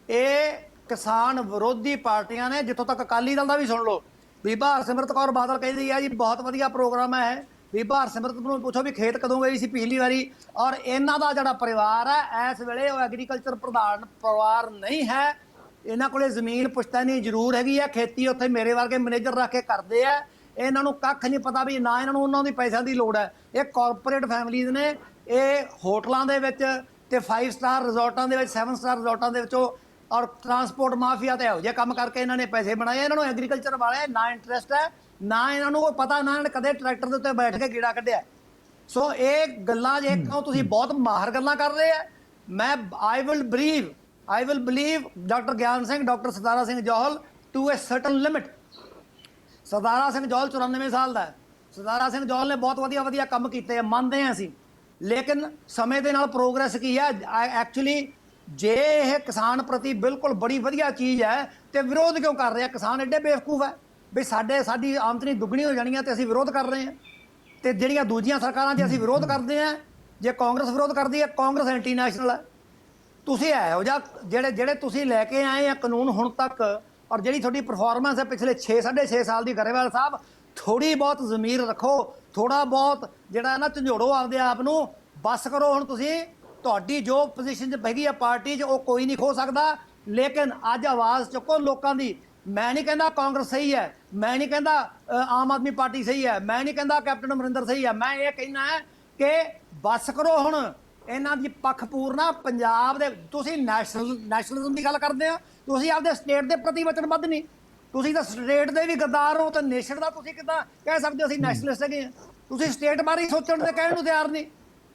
ਇਹ ਕਿਸਾਨ ਵਿਰੋਧੀ ਪਾਰਟੀਆਂ ਨੇ, ਜਿੱਥੋਂ ਤੱਕ ਅਕਾਲੀ ਦਲ ਦਾ ਵੀ ਸੁਣ ਲਓ। ਬੀਬਾ ਹਰਸਿਮਰਤ ਕੌਰ ਬਾਦਲ ਕਹਿੰਦੀ ਆ ਜੀ ਬਹੁਤ ਵਧੀਆ ਪ੍ਰੋਗਰਾਮ ਹੈ। ਬੀਬਾ ਹਰਸਿਮਰਤ ਨੂੰ ਪੁੱਛੋ ਵੀ ਖੇਤ ਕਦੋਂ ਗਈ ਸੀ ਪਿਛਲੀ ਵਾਰੀ? ਔਰ ਇਹਨਾਂ ਦਾ ਜਿਹੜਾ ਪਰਿਵਾਰ ਹੈ ਇਸ ਵੇਲੇ ਉਹ ਐਗਰੀਕਲਚਰ ਪ੍ਰਧਾਨ ਪਰਿਵਾਰ ਨਹੀਂ ਹੈ। ਇਹਨਾਂ ਕੋਲੇ ਜ਼ਮੀਨ ਪੁਸ਼ਤੈਨੀ ਜ਼ਰੂਰ ਹੈਗੀ ਹੈ, ਖੇਤੀ ਉੱਥੇ ਮੇਰੇ ਵਰਗੇ ਮੈਨੇਜਰ ਰੱਖ ਕੇ ਕਰਦੇ ਆ। ਇਹਨਾਂ ਨੂੰ ਕੱਖ ਨਹੀਂ ਪਤਾ ਵੀ ਨਾ ਇਹਨਾਂ ਨੂੰ ਉਹਨਾਂ ਦੀ ਪੈਸਿਆਂ ਦੀ ਲੋੜ ਹੈ। ਇਹ ਕਾਰਪੋਰੇਟ ਫੈਮਲੀਜ਼ ਨੇ, ਇਹ ਹੋਟਲਾਂ ਦੇ ਵਿੱਚ ਤੇ 5 ਸਟਾਰ ਰਿਜ਼ੋਰਟਾਂ ਦੇ ਵਿੱਚ, 7 ਸਟਾਰ ਰਿਜ਼ੋਰਟਾਂ ਦੇ ਵਿੱਚੋਂ ਔਰ ਟਰਾਂਸਪੋਰਟ ਮਾਫੀਆ ਤੇ ਇਹੋ ਜਿਹੇ ਕੰਮ ਕਰਕੇ ਇਹਨਾਂ ਨੇ ਪੈਸੇ ਬਣਾਏ। ਇਹਨਾਂ ਨੂੰ ਐਗਰੀਕਲਚਰ ਵਾਲੇ ਨਾ ਇੰਟਰਸਟ ਹੈ, ਨਾ ਇਹਨਾਂ ਨੂੰ ਪਤਾ, ਨਾ ਇਹਨਾਂ ਨੇ ਕਦੇ ਟਰੈਕਟਰ ਦੇ ਉੱਤੇ ਬੈਠ ਕੇ ਗੇੜਾ ਕੱਢਿਆ। ਸੋ ਇਹ ਗੱਲਾਂ ਜੇ ਤੁਸੀਂ ਬਹੁਤ ਮਾਹਰ ਗੱਲਾਂ ਕਰ ਰਹੇ ਆ। ਮੈਂ ਆਈ ਵਿਲ ਬਲੀਵ ਡਾਕਟਰ ਗਿਆਨ Singh, doctor Satara Singh Johal to a certain limit. Satara Singh Johal 94 ਸਾਲ ਦਾ ਹੈ। ਸਤਾਰਾ ਸਿੰਘ ਜੌਹਲ ਨੇ ਬਹੁਤ ਵਧੀਆ ਕੰਮ ਕੀਤੇ ਆ, ਮੰਨਦੇ ਹਾਂ ਅਸੀਂ, ਲੇਕਿਨ ਸਮੇਂ ਦੇ ਨਾਲ ਪ੍ਰੋਗਰੈਸ ਕੀ ਹੈ ਐਕਚੁਅਲੀ ਜੇ ਇਹ ਕਿਸਾਨ ਪ੍ਰਤੀ ਬਿਲਕੁਲ ਬੜੀ ਵਧੀਆ ਚੀਜ਼ ਹੈ ਤੇ ਵਿਰੋਧ ਕਿਉਂ ਕਰ ਰਿਹਾ? ਕਿਸਾਨ ਐਡੇ ਬੇਵਕੂਫ ਹੈ ਵੀ ਸਾਡੀ ਆਮਦਨੀ ਦੁੱਗਣੀ ਹੋ ਜਾਣੀ ਹੈ ਤੇ ਅਸੀਂ ਵਿਰੋਧ ਕਰ ਰਹੇ ਹਾਂ। ਤੇ ਜਿਹੜੀਆਂ ਦੂਜੀਆਂ ਸਰਕਾਰਾਂ 'ਚ ਅਸੀਂ ਵਿਰੋਧ ਕਰਦੇ ਹਾਂ, ਜੇ ਕਾਂਗਰਸ ਵਿਰੋਧ ਕਰਦੀ ਹੈ, ਕਾਂਗਰਸ ਐਂਟੀ ਨੈਸ਼ਨਲ ਹੈ। ਤੁਸੀਂ ਇਹੋ ਜਿਹਾ ਜਿਹੜੇ ਤੁਸੀਂ ਲੈ ਕੇ ਆਏ ਆ ਕਾਨੂੰਨ ਹੁਣ ਤੱਕ, ਔਰ ਜਿਹੜੀ ਤੁਹਾਡੀ ਪਰਫਾਰਮੈਂਸ ਹੈ ਪਿਛਲੇ 6.5 ਸਾਲ ਦੀ, ਗਰੇਵਾਲ ਸਾਹਿਬ ਥੋੜੀ ਬਹੁਤ ਜ਼ਮੀਰ ਰੱਖੋ, ਥੋੜਾ ਬਹੁਤ ਜਿਹੜਾ ਨਾ ਝੰਜੋੜੋ ਆਪਦੇ ਆਪ ਨੂੰ, ਬਸ ਕਰੋ ਹੁਣ। ਤੁਸੀਂ ਤੁਹਾਡੀ ਜੋ ਪੋਜੀਸ਼ਨ 'ਚ ਹੈਗੀ ਆ ਪਾਰਟੀ 'ਚ ਉਹ ਕੋਈ ਨਹੀਂ ਖੋ ਸਕਦਾ, ਲੇਕਿਨ ਅੱਜ ਆਵਾਜ਼ ਚੁੱਕੋ ਲੋਕਾਂ ਦੀ। ਮੈਂ ਨਹੀਂ ਕਹਿੰਦਾ ਕਾਂਗਰਸ ਸਹੀ ਹੈ, ਮੈਂ ਨਹੀਂ ਕਹਿੰਦਾ ਆਮ ਆਦਮੀ ਪਾਰਟੀ ਸਹੀ ਹੈ, ਮੈਂ ਨਹੀਂ ਕਹਿੰਦਾ ਕੈਪਟਨ ਅਮਰਿੰਦਰ ਸਹੀ ਹੈ। ਮੈਂ ਇਹ ਕਹਿਣਾ ਹੈ ਕਿ ਬਸ ਕਰੋ ਹੁਣ ਇਹਨਾਂ ਦੀ ਪੱਖਪੂਰਨਾ। ਪੰਜਾਬ ਦੇ ਤੁਸੀਂ ਨੈਸ਼ਨਲਿਜ਼ਮ ਦੀ ਗੱਲ ਕਰਦੇ ਆ, ਤੁਸੀਂ ਆਪਦੇ ਸਟੇਟ ਦੇ ਪ੍ਰਤੀ ਵਚਨਬੱਧ ਨਹੀਂ। ਤੁਸੀਂ ਤਾਂ ਸਟੇਟ ਦੇ ਵੀ ਗੱਦਾਰ ਹੋ, ਤਾਂ ਨੇਸ਼ਨ ਦਾ ਤੁਸੀਂ ਕਿੱਦਾਂ ਕਹਿ ਸਕਦੇ ਹੋ ਅਸੀਂ ਨੈਸ਼ਨਲਿਸਟ ਹੈਗੇ ਆ? ਤੁਸੀਂ ਸਟੇਟ ਬਾਰੇ ਸੋਚਣ ਦੇ ਕਹਿਣ ਨੂੰ ਤਿਆਰ ਨਹੀਂ।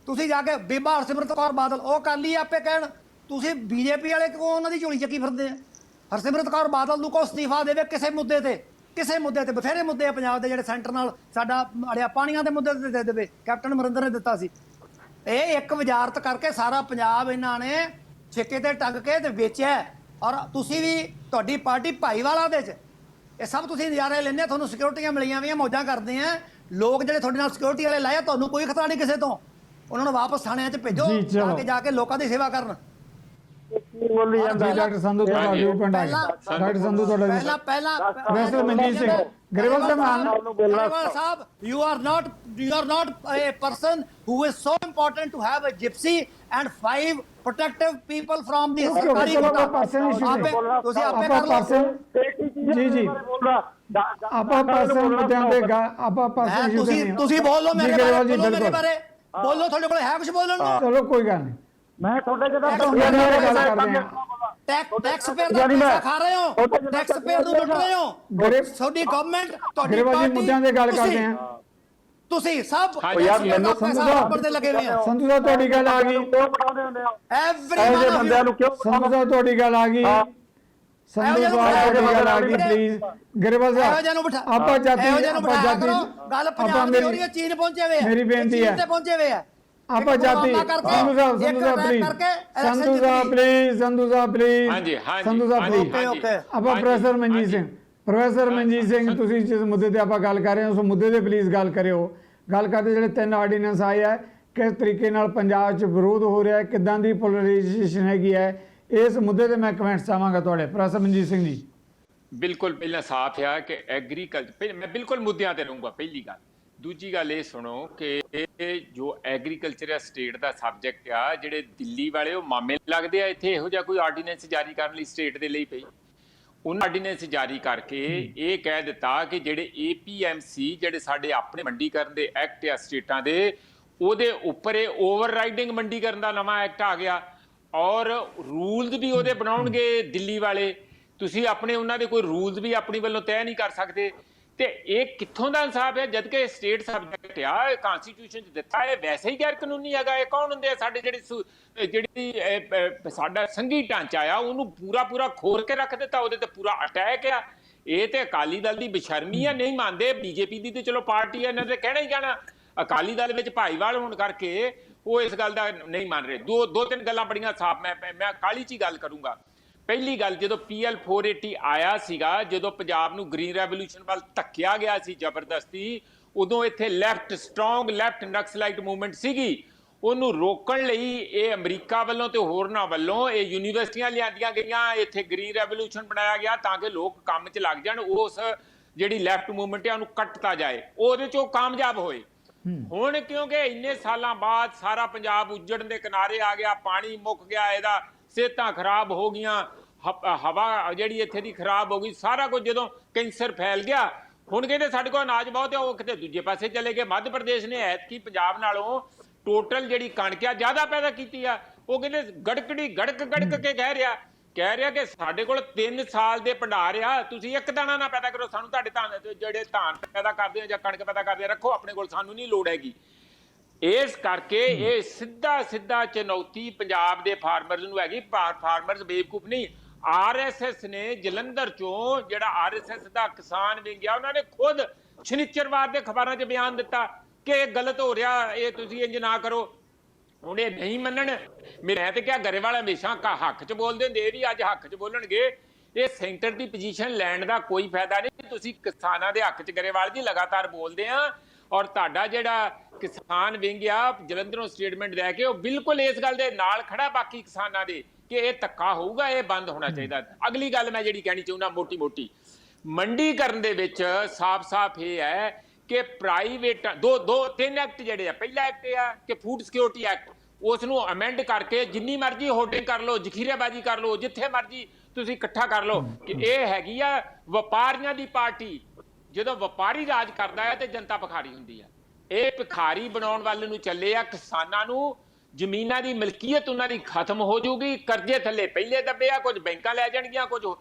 ਤੁਸੀਂ ਜਾ ਕੇ ਬੀਬਾ ਹਰਸਿਮਰਤ ਕੌਰ ਬਾਦਲ ਉਹ ਕਰ ਲਈ ਆਪੇ ਕਹਿਣ, ਤੁਸੀਂ ਬੀਜੇਪੀ ਵਾਲੇ ਕਿਉਂ ਉਹਨਾਂ ਦੀ ਝੋਲੀ ਚੱਕੀ ਫਿਰਦੇ ਆ? ਹਰਸਿਮਰਤ ਕੌਰ ਬਾਦਲ ਨੂੰ ਕੋ ਅਸਤੀਫਾ ਦੇਵੇ ਕਿਸੇ ਮੁੱਦੇ ਤੇ ਬਥੇਰੇ ਮੁੱਦੇ ਆ ਪੰਜਾਬ ਦੇ ਜਿਹੜੇ ਸੈਂਟਰ ਨਾਲ ਸਾਡਾ ਅੜਿਆ, ਪਾਣੀਆਂ ਦੇ ਮੁੱਦੇ ਤੇ ਦੇ ਦੇਵੇ। ਕੈਪਟਨ ਅਮਰਿੰਦਰ ਨੇ ਦਿੱਤਾ ਸੀ। ਇਹ ਇੱਕ ਵਜ਼ਾਰਤ ਕਰਕੇ ਸਾਰਾ ਪੰਜਾਬ ਇਹਨਾਂ ਨੇ ਠੇਕੇ ਤੇ ਟੰਗ ਕੇ ਤੇ ਵੇਚਿਆ। ਔਰ ਤੁਸੀਂ ਵੀ, ਤੁਹਾਡੀ ਪਾਰਟੀ ਭਾਈਵਾਲਾ ਦੇ 'ਚ ਇਹ ਸਭ ਤੁਸੀਂ ਨਜ਼ਾਰੇ ਲੈਂਦੇ। ਤੁਹਾਨੂੰ ਸਿਕਿਉਰਟੀਆਂ ਮਿਲੀਆਂ ਵੀਆਂ, ਮੌਜਾਂ ਕਰਦੇ ਆ। ਲੋਕ ਜਿਹੜੇ ਤੁਹਾਡੇ ਨਾਲ ਸਿਕਿਉਰਟੀ ਵਾਲੇ ਲਾਇਆ, ਤੁਹਾਨੂੰ ਕੋਈ ਖਤਰਾ ਨਹੀਂ ਕਿਸੇ ਤੋਂ। ਉਹਨਾਂ ਨੂੰ ਵਾਪਸ ਥਾਣਿਆਂ 'ਚ ਭੇਜੋ, ਜਾ ਕੇ ਲੋਕਾਂ ਦੀ ਸੇਵਾ ਕਰਨ। ਡਾਕਟਰ ਸੰਧੂ ਤੁਹਾਡਾ ਵੀ ਪਿੰਡ ਆ ਗਿਆ। ਡਾਕਟਰ ਸੰਧੂ ਤੁਹਾਡਾ ਪਹਿਲਾਂ ਵੈਸੇ ਮਨਜੀਤ ਸਿੰਘ ਗਰੇਵਾਲ ਸਾਹਿਬ, you are not a person who is so important to have a gypsy and 5 protective people from the ਸਰਕਾਰੀ ਤੁਸੀਂ ਆਪੇ ਕਰ ਲਓ ਜੀ ਆਪਾਂ ਪਰਸਨ ਮੁੱਦਿਆਂ ਤੇ ਆਪਾਂ ਪਰਸਨ ਤੁਸੀਂ ਬੋਲੋ ਮੇਰੇ ਬਾਰੇ, ਬੋਲੋ। ਤੁਹਾਡੇ ਕੋਲ ਹੈ ਕੁਝ ਬੋਲਣ ਨੂੰ? ਚਲੋ ਕੋਈ ਗੱਲ ਨਹੀਂ, ਮੈਂ ਤੁਹਾਡੇ ਗੱਲ ਕਰਦੇ ਆ। ਟੈਕਸ ਪੇਅਰ ਦਾ ਪੈਸਾ ਖਾ ਰਹੇ ਹੋ, ਟੈਕਸ ਪੇਅਰ ਨੂੰ ਲੁੱਟ ਰਹੇ ਹੋ। ਤੁਹਾਡੀ ਗਵਰਨਮੈਂਟ, ਤੁਹਾਡੀ ਪਾਰਟੀ, ਮੁੱਦਿਆਂ ਤੇ ਗੱਲ ਕਰਦੇ ਆ। ਤੁਸੀਂ ਸਭ ਯਾਰ ਮੈਨੂੰ ਉੱਪਰ ਤੇ ਲੱਗੇ ਹੋਏ ਆ। ਸੰਧੂ ਸਾਹਿਬ ਤੁਹਾਡੀ ਗੱਲ ਆ ਗਈ। ਐਵਰੀ ਬੰਦਿਆਂ ਨੂੰ ਸੰਧੂ ਸਾਹਿਬ ਤੁਹਾਡੀ ਗੱਲ ਆ ਗਈ। ਸੰਧੂ ਇਹੋ ਸਾਹਿਬ ਜਿਹੇ ਤੁਹਾਡੀ ਗੱਲ ਆ ਗਈ ਬਿਠਾ- ਪਲੀਜ਼ ਗਰੇਵਾਲ ਇਹੋ ਜਿਹੇ ਨੂੰ ਸਾਹਿਬ ਬਿਠਾ ਆਪਾਂ ਜਾਤੀ ਇਹੋ ਜਿਹੇ ਨੂੰ ਆਪਾਂ ਬਿਠਾਇਆ ਜਾਤੀ ਕਰੋ। ਗੱਲ ਪੰਜਾਬ ਦੀ ਹੋ ਰਹੀ ਹੈ, ਚੀਨ ਪਹੁੰਚੇ ਹੋਏ ਆ, ਮੇਰੀ ਬੇਨਤੀ ਚੀਨ ਹੈ। ਤੇ ਪਹੁੰਚੇ ਹੋਏ ਆ। ਆਪਾਂ ਜਾਤੀ ਸੰਧੂ ਸਾਹਿਬ please Sandhu Sahib please Sandhu Sahib please ਹਾਂਜੀ, ਹਾਂਜੀ, ਸੰਧੂ ਸਾਹਿਬ ਹਾਂਜੀ, ਪਲੀਜ਼ ਓਕੇ ਓਕੇ ਆਪਾਂ ਪ੍ਰੋਫੈਸਰ ਮਨਜੀਤ ਸਿੰਘ ਪ੍ਰੋਫੈਸਰ ਮਨਜੀਤ ਸਿੰਘ ਤੁਸੀਂ ਜਿਸ ਮੁੱਦੇ ਤੇ ਆਪਾਂ ਗੱਲ ਕਰ ਰਹੇ ਹਾਂ ਉਸ ਮੁੱਦੇ ਤੇ ਪਲੀਜ਼ ਗੱਲ ਕਰਿਓ। ਗੱਲ ਕਰਦੇ ਜਿਹੜੇ 3 ਆਰਡੀਨੈਂਸ ਆਏ ਹੈ ਕਿਸ ਤਰੀਕੇ ਨਾਲ ਪੰਜਾਬ 'ਚ ਵਿਰੋਧ ਹੋ ਰਿਹਾ ਹੈ, ਕਿੱਦਾਂ ਦੀ ਪੋਲਰਾਈਜੇਸ਼ਨ ਹੈਗੀ ਹੈ, ਇਸ ਮੁੱਦੇ ਤੇ ਮੈਂ ਕਮੈਂਟਸ ਚਾਹਾਂਗਾ ਤੁਹਾਡੇ। ਪ੍ਰੋਫੈਸਰ ਮਨਜੀਤ ਸਿੰਘ ਜੀ। ਬਿਲਕੁਲ ਪਹਿਲਾਂ ਸਾਫ਼ ਆ ਕਿ ਐਗਰੀਕਲਚਰ ਮੈਂ ਬਿਲਕੁਲ ਮੁੱਦਿਆਂ ਤੇ ਰਹੂੰਗਾ। ਪਹਿਲੀ ਗੱਲ। ਦੂਜੀ ਗੱਲ ਇਹ ਸੁਣੋ ਕਿ ਇਹ ਜੋ ਐਗਰੀਕਲਚਰ ਆ ਸਟੇਟ ਦਾ ਸਬਜੈਕਟ ਆ, ਜਿਹੜੇ ਦਿੱਲੀ ਵਾਲੇ ਉਹ ਮਾਮੇ ਲੱਗਦੇ ਆ ਇੱਥੇ ਇਹੋ ਜਿਹਾ ਕੋਈ ਆਰਡੀਨੈਂਸ ਜਾਰੀ ਕਰਨ ਲਈ ਸਟੇਟ ਦੇ ਲਈ ਪਈ। ਉਹਨਾਂ ਆਰਡੀਨੈਂਸ ਜਾਰੀ ਕਰਕੇ ਇਹ ਕਹਿ ਦਿੱਤਾ ਕਿ ਜਿਹੜੇ APMC ਜਿਹੜੇ ਸਾਡੇ ਆਪਣੇ ਮੰਡੀਕਰਨ ਦੇ ਐਕਟ ਆ ਸਟੇਟਾਂ ਦੇ, ਉਹਦੇ ਉੱਪਰ ਇਹ ਓਵਰਰਾਈਡਿੰਗ ਮੰਡੀਕਰਨ ਦਾ ਨਵਾਂ ਐਕਟ ਆ ਗਿਆ ਔਰ ਰੂਲਸ ਵੀ ਉਹਦੇ ਬਣਾਉਣਗੇ ਦਿੱਲੀ ਵਾਲੇ। ਤੁਸੀਂ ਆਪਣੇ ਉਹਨਾਂ ਦੇ ਕੋਈ ਰੂਲਸ ਵੀ ਆਪਣੀ ਵੱਲੋਂ ਤੈਅ ਨਹੀਂ ਕਰ ਸਕਦੇ। ਤੇ ਇਹ ਕਿੱਥੋਂ ਦਾ ਇਨਸਾਫ ਹੈ ਜਦ ਕਿ ਸਟੇਟ ਸਬਜੈਕਟ ਆ, ਇਹ ਕਨਸਟੀਟਿਊਸ਼ਨ 'ਚ ਦਿੱਤਾ, ਇਹ ਵੈਸੇ ਹੀ ਗੈਰ ਕਾਨੂੰਨੀ ਹੈਗਾ। ਇਹ ਕੌਣ ਹੁੰਦੇ ਆ? ਸਾਡੇ ਜਿਹੜੀ ਸਾਡਾ ਸੰਘੀ ਢਾਂਚਾ ਆ ਉਹਨੂੰ ਪੂਰਾ ਖੋਰ ਕੇ ਰੱਖ ਦਿੱਤਾ, ਉਹਦੇ ਤੇ ਪੂਰਾ ਅਟੈਕ ਆ। ਇਹ ਤੇ ਅਕਾਲੀ ਦਲ ਦੀ ਬੇਸ਼ਰਮੀ ਆ, ਨਹੀਂ ਮੰਨਦੇ। BJP ਦੀ ਤੇ ਚਲੋ ਪਾਰਟੀ ਆ, ਇਹਨਾਂ ਦੇ ਕਹਿਣਾ ਹੀ ਕਹਿਣਾ। ਅਕਾਲੀ ਦਲ ਵਿੱਚ ਭਾਈਵਾਲ ਹੋਣ ਕਰਕੇ ਉਹ ਇਸ ਗੱਲ ਦਾ ਨਹੀਂ ਮੰਨ ਰਹੇ। ਦੋ ਤਿੰਨ ਗੱਲਾਂ ਬੜੀਆਂ ਸਾਫ਼ ਮੈਂ ਕਾਲੀ 'ਚ ਹੀ ਗੱਲ ਕਰੂੰਗਾ। ਪਹਿਲੀ ਗੱਲ, ਜਦੋਂ PL 480 ਆਇਆ ਸੀਗਾ, ਜਦੋਂ ਪੰਜਾਬ ਨੂੰ ਗ੍ਰੀਨ ਰੈਵੋਲੂਸ਼ਨ ਵੱਲ ਧੱਕਿਆ ਗਿਆ ਸੀ ਜ਼ਬਰਦਸਤੀ, ਉਦੋਂ ਇੱਥੇ ਸਟਰੋਂਗ ਲੈਫਟ ਨਕਸਲਾਈਟ ਮੂਵਮੈਂਟ ਸੀਗੀ। ਉਹਨੂੰ ਰੋਕਣ ਲਈ ਇਹ ਅਮਰੀਕਾ ਵੱਲੋਂ ਤੇ ਹੋਰਨਾਂ ਵੱਲੋਂ ਇਹ ਯੂਨੀਵਰਸਿਟੀਆਂ ਲਿਆਂਦੀਆਂ ਗਈਆਂ, ਇੱਥੇ ਗ੍ਰੀਨ ਰੈਵੋਲੂਸ਼ਨ ਬਣਾਇਆ ਗਿਆ ਤਾਂ ਕਿ ਲੋਕ ਕੰਮ 'ਚ ਲੱਗ ਜਾਣ, ਉਸ ਜਿਹੜੀ ਲੈਫਟ ਮੂਵਮੈਂਟ ਹੈ ਉਹਨੂੰ ਕੱਟਤਾ ਜਾਏ। ਉਹਦੇ 'ਚ ਉਹ ਕਾਮਯਾਬ ਹੋਏ। ਹੁਣ ਕਿਉਂਕਿ ਇੰਨੇ ਸਾਲਾਂ ਬਾਅਦ ਸਾਰਾ ਪੰਜਾਬ ਉੱਜੜਨ ਦੇ ਕਿਨਾਰੇ ਆ ਗਿਆ, ਪਾਣੀ ਮੁੱਕ ਗਿਆ, ਇਹਦਾ ਸਿਹਤਾਂ ਖਰਾਬ ਹੋ ਗਈਆਂ, ਹਵਾ ਜਿਹੜੀ ਇੱਥੇ ਦੀ ਖਰਾਬ ਹੋ ਗਈ, ਸਾਰਾ ਕੁਝ ਜਦੋਂ ਕੈਂਸਰ ਫੈਲ ਗਿਆ, ਹੁਣ ਕਹਿੰਦੇ ਸਾਡੇ ਕੋਲ ਅਨਾਜ ਬਹੁਤ ਹੈ, ਉਹ ਕਿਤੇ ਦੂਜੇ ਪਾਸੇ ਚਲੇ ਗਏ। ਮੱਧ ਪ੍ਰਦੇਸ਼ ਨੇ ਐਤਕੀ ਪੰਜਾਬ ਨਾਲੋਂ ਟੋਟਲ ਜਿਹੜੀ ਕਣਕ ਆ ਜ਼ਿਆਦਾ ਪੈਦਾ ਕੀਤੀ ਆ। ਉਹ ਕਹਿੰਦੇ ਗੜਕ ਕੇ ਕਹਿ ਰਿਹਾ ਕਿ ਸਾਡੇ ਕੋਲ 3 ਸਾਲ ਦੇ ਭੰਡਾਰ ਆ, ਤੁਸੀਂ ਇੱਕ ਦਾਣਾ ਨਾ ਪੈਦਾ ਕਰੋ, ਸਾਨੂੰ ਤੁਹਾਡੇ ਜਿਹੜੇ ਧਾਨ ਪੈਦਾ ਕਰਦੇ ਆ ਜਾਂ ਕਣਕ ਪੈਦਾ ਕਰਦੇ ਆ ਰੱਖੋ ਆਪਣੇ ਕੋਲ, ਸਾਨੂੰ ਨਹੀਂ ਲੋੜ ਹੈਗੀ। ਇਸ ਕਰਕੇ ਇਹ ਸਿੱਧਾ ਚੁਣੌਤੀ ਪੰਜਾਬ ਦੇ ਫਾਰਮਰਸ ਨੂੰ ਹੈਗੀ। ਫਾਰਮਰਸ ਬੇਵਕੂਫ ਨਹੀਂ। RSS ਨੇ ਜਲੰਧਰ ਚੋਂ ਜਿਹੜਾ RSS ਦਾ ਕਿਸਾਨ ਵਿੰਗ ਆ, ਉਹਨਾਂ ਨੇ ਖੁਦ ਸ਼ਨੀਚਰਵਾਰ ਦੇ ਅਖਬਾਰਾਂ 'ਚ ਬਿਆਨ ਦਿੱਤਾ ਕਿ ਇਹ ਗਲਤ ਹੋ ਰਿਹਾ, ਇਹ ਤੁਸੀਂ ਇੰਜ ਨਾ ਕਰੋ। ਹੁਣ ਇਹ ਨਹੀਂ ਮੰਨਣ। ਮੈਂ ਤੇ ਕਿਹਾ ਗਰੇਵਾਲ ਹਮੇਸ਼ਾ ਹੱਕ 'ਚ ਬੋਲਦੇ ਹੁੰਦੇ, ਇਹ ਵੀ ਅੱਜ ਹੱਕ 'ਚ ਬੋਲਣਗੇ। ਇਹ ਸੈਂਟਰ ਦੀ ਪੋਜੀਸ਼ਨ ਲੈਣ ਦਾ ਕੋਈ ਫਾਇਦਾ ਨਹੀਂ। ਤੁਸੀਂ ਕਿਸਾਨਾਂ ਦੇ ਹੱਕ 'ਚ ਗਰੇਵਾਲ ਜੀ ਲਗਾਤਾਰ ਬੋਲਦੇ ਆ ਔਰ ਤੁਹਾਡਾ ਜਿਹੜਾ ਕਿਸਾਨ ਵਿੰਗ ਆ ਜਲੰਧਰੋਂ ਸਟੇਟਮੈਂਟ ਲੈ ਕੇ ਉਹ ਬਿਲਕੁਲ ਇਸ ਗੱਲ ਦੇ ਨਾਲ ਖੜਾ ਬਾਕੀ ਕਿਸਾਨਾਂ ਦੇ ਕਿ ਇਹ ਧੱਕਾ ਹੋਊਗਾ, ਇਹ ਬੰਦ ਹੋਣਾ ਚਾਹੀਦਾ। ਅਗਲੀ ਗੱਲ ਮੈਂ ਜਿਹੜੀ ਕਹਿਣੀ ਚਾਹੁੰਦਾ ਮੋਟੀ ਮੰਡੀਕਰਨ ਦੇ ਵਿੱਚ ਸਾਫ਼ ਇਹ ਹੈ ਕਿ ਪ੍ਰਾਈਵੇਟ ਤਿੰਨ ਐਕਟ ਜਿਹੜੇ ਆ। ਪਹਿਲਾ ਐਕਟ ਇਹ ਆ ਕਿ ਫੂਡ ਸਿਕਿਉਰਿਟੀ ਐਕਟ, ਉਸ ਨੂੰ ਅਮੈਂਡ ਕਰਕੇ ਜਿੰਨੀ ਮਰਜ਼ੀ ਹੋਰਡਿੰਗ ਕਰ ਲਓ, ਜ਼ਖੀਰੇਬਾਜ਼ੀ ਕਰ ਲਓ, ਜਿੱਥੇ ਮਰਜ਼ੀ ਤੁਸੀਂ ਇਕੱਠਾ ਕਰ ਲਓ ਕਿ ਇਹ ਹੈਗੀ ਆ ਵਪਾਰੀਆਂ ਦੀ ਪਾਰਟੀ। ਜਦੋਂ ਵਪਾਰੀ ਰਾਜ ਕਰਦਾ ਹੈ ਤੇ ਜਨਤਾ ਭਿਖਾਰੀ ਹੁੰਦੀ ਆ। ਇਹ ਭਿਖਾਰੀ ਬਣਾਉਣ ਵੱਲ ਨੂੰ ਚੱਲੇ ਆ। ਕਿਸਾਨਾਂ ਨੂੰ ਜ਼ਮੀਨਾਂ ਦੀ ਮਲਕੀਅਤ ਉਹਨਾਂ ਦੀ ਖਤਮ ਹੋ ਜਾਊਗੀ। ਕਰਜ਼ੇ ਥੱਲੇ ਪਹਿਲੇ ਦੱਬੇ ਆ, ਕੁਝ ਬੈਂਕਾਂ ਲੈ ਜਾਣਗੀਆਂ,